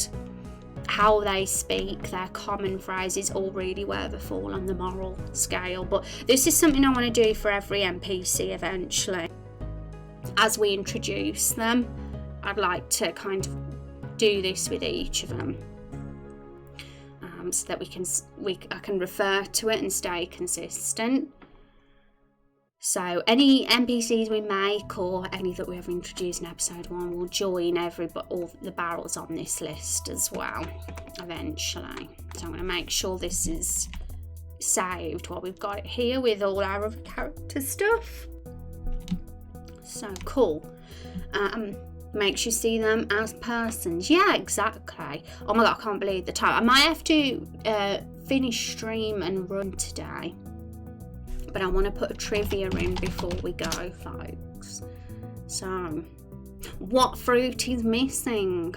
how they speak, their common phrases, or really where they fall on the moral scale. But this is something I want to do for every NPC eventually. As we introduce them, I'd like to kind of do this with each of them, so that I can refer to it and stay consistent. So any NPCs we make, or any that we have introduced in episode 1, will join all the barrels on this list as well eventually. So I'm going to make sure this is saved while we've got it here with all our other character stuff. So cool. Makes you see them as persons. Yeah, exactly. Oh my god, I can't believe the time. I might have to finish stream and run today, but I want to put a trivia in before we go, folks. So, what fruit is missing?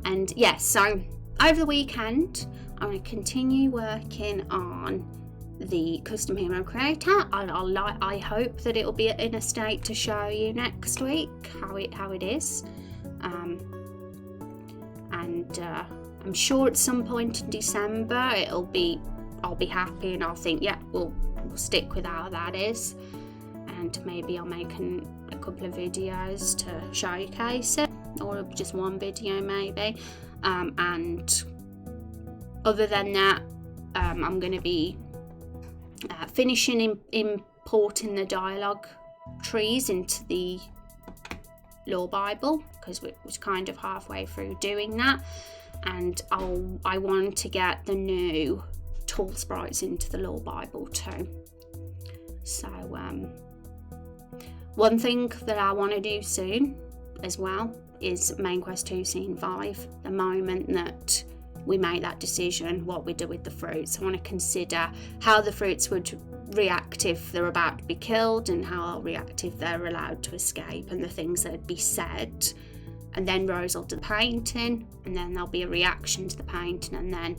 And yes, so over the weekend I'm going to continue working on the custom hero creator. I hope that it will be in a state to show you next week how it is, and I'm sure at some point in December I'll be happy, and I'll think, yeah, we'll stick with how that is, and maybe I'll make a couple of videos to showcase it, or just one video maybe, and other than that, I'm going to be finishing importing the dialogue trees into the lore Bible, because we was kind of halfway through doing that, and I want to get the new tool sprites into the lore Bible too. So one thing that I want to do soon as well is Main Quest 2 Scene 5. The moment that we make that decision, what we do with the fruits, I want to consider how the fruits would react if they're about to be killed, and how they'll react if they're allowed to escape, and the things that would be said. And then Rose will do the painting, and then there'll be a reaction to the painting, and then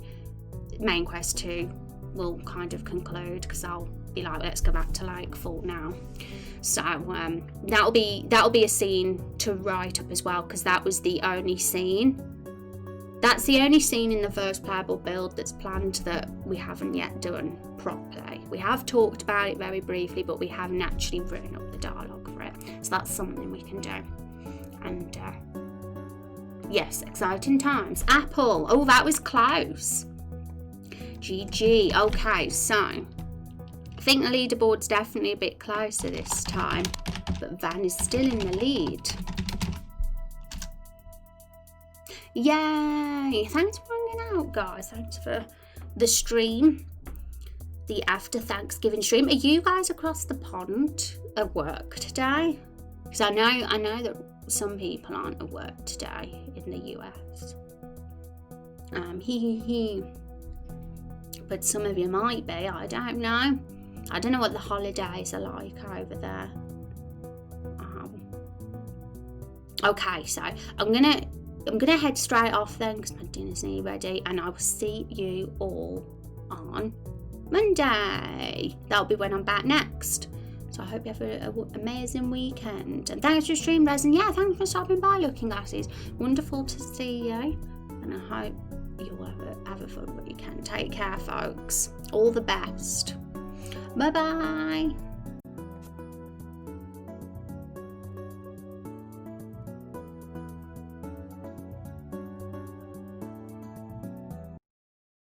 Main Quest 2 will kind of conclude, because I'll be like, let's go back to Lakefall now. So that'll be a scene to write up as well, because that was the only scene. That's the only scene in the first playable build that's planned that we haven't yet done properly. We have talked about it very briefly, but we haven't actually written up the dialogue for it. So that's something we can do. And yes, exciting times. Apple. Oh, that was close. GG. Okay, so I think the leaderboard's definitely a bit closer this time, but Van is still in the lead. Yay! Thanks for hanging out, guys. Thanks for the stream, the after Thanksgiving stream. Are you guys across the pond at work today? Because I know that some people aren't at work today in the US. But some of you might be. I don't know. I don't know what the holidays are like over there. Okay, so I'm gonna head straight off then, because my dinner's nearly ready, and I will see you all on Monday. That'll be when I'm back next. So I hope you have an amazing weekend, and thanks for stream, Rez, and yeah, thanks for stopping by, Looking Glasses. Wonderful to see you, and I hope you'll have a fun weekend. Take care, folks. All the best. Bye bye.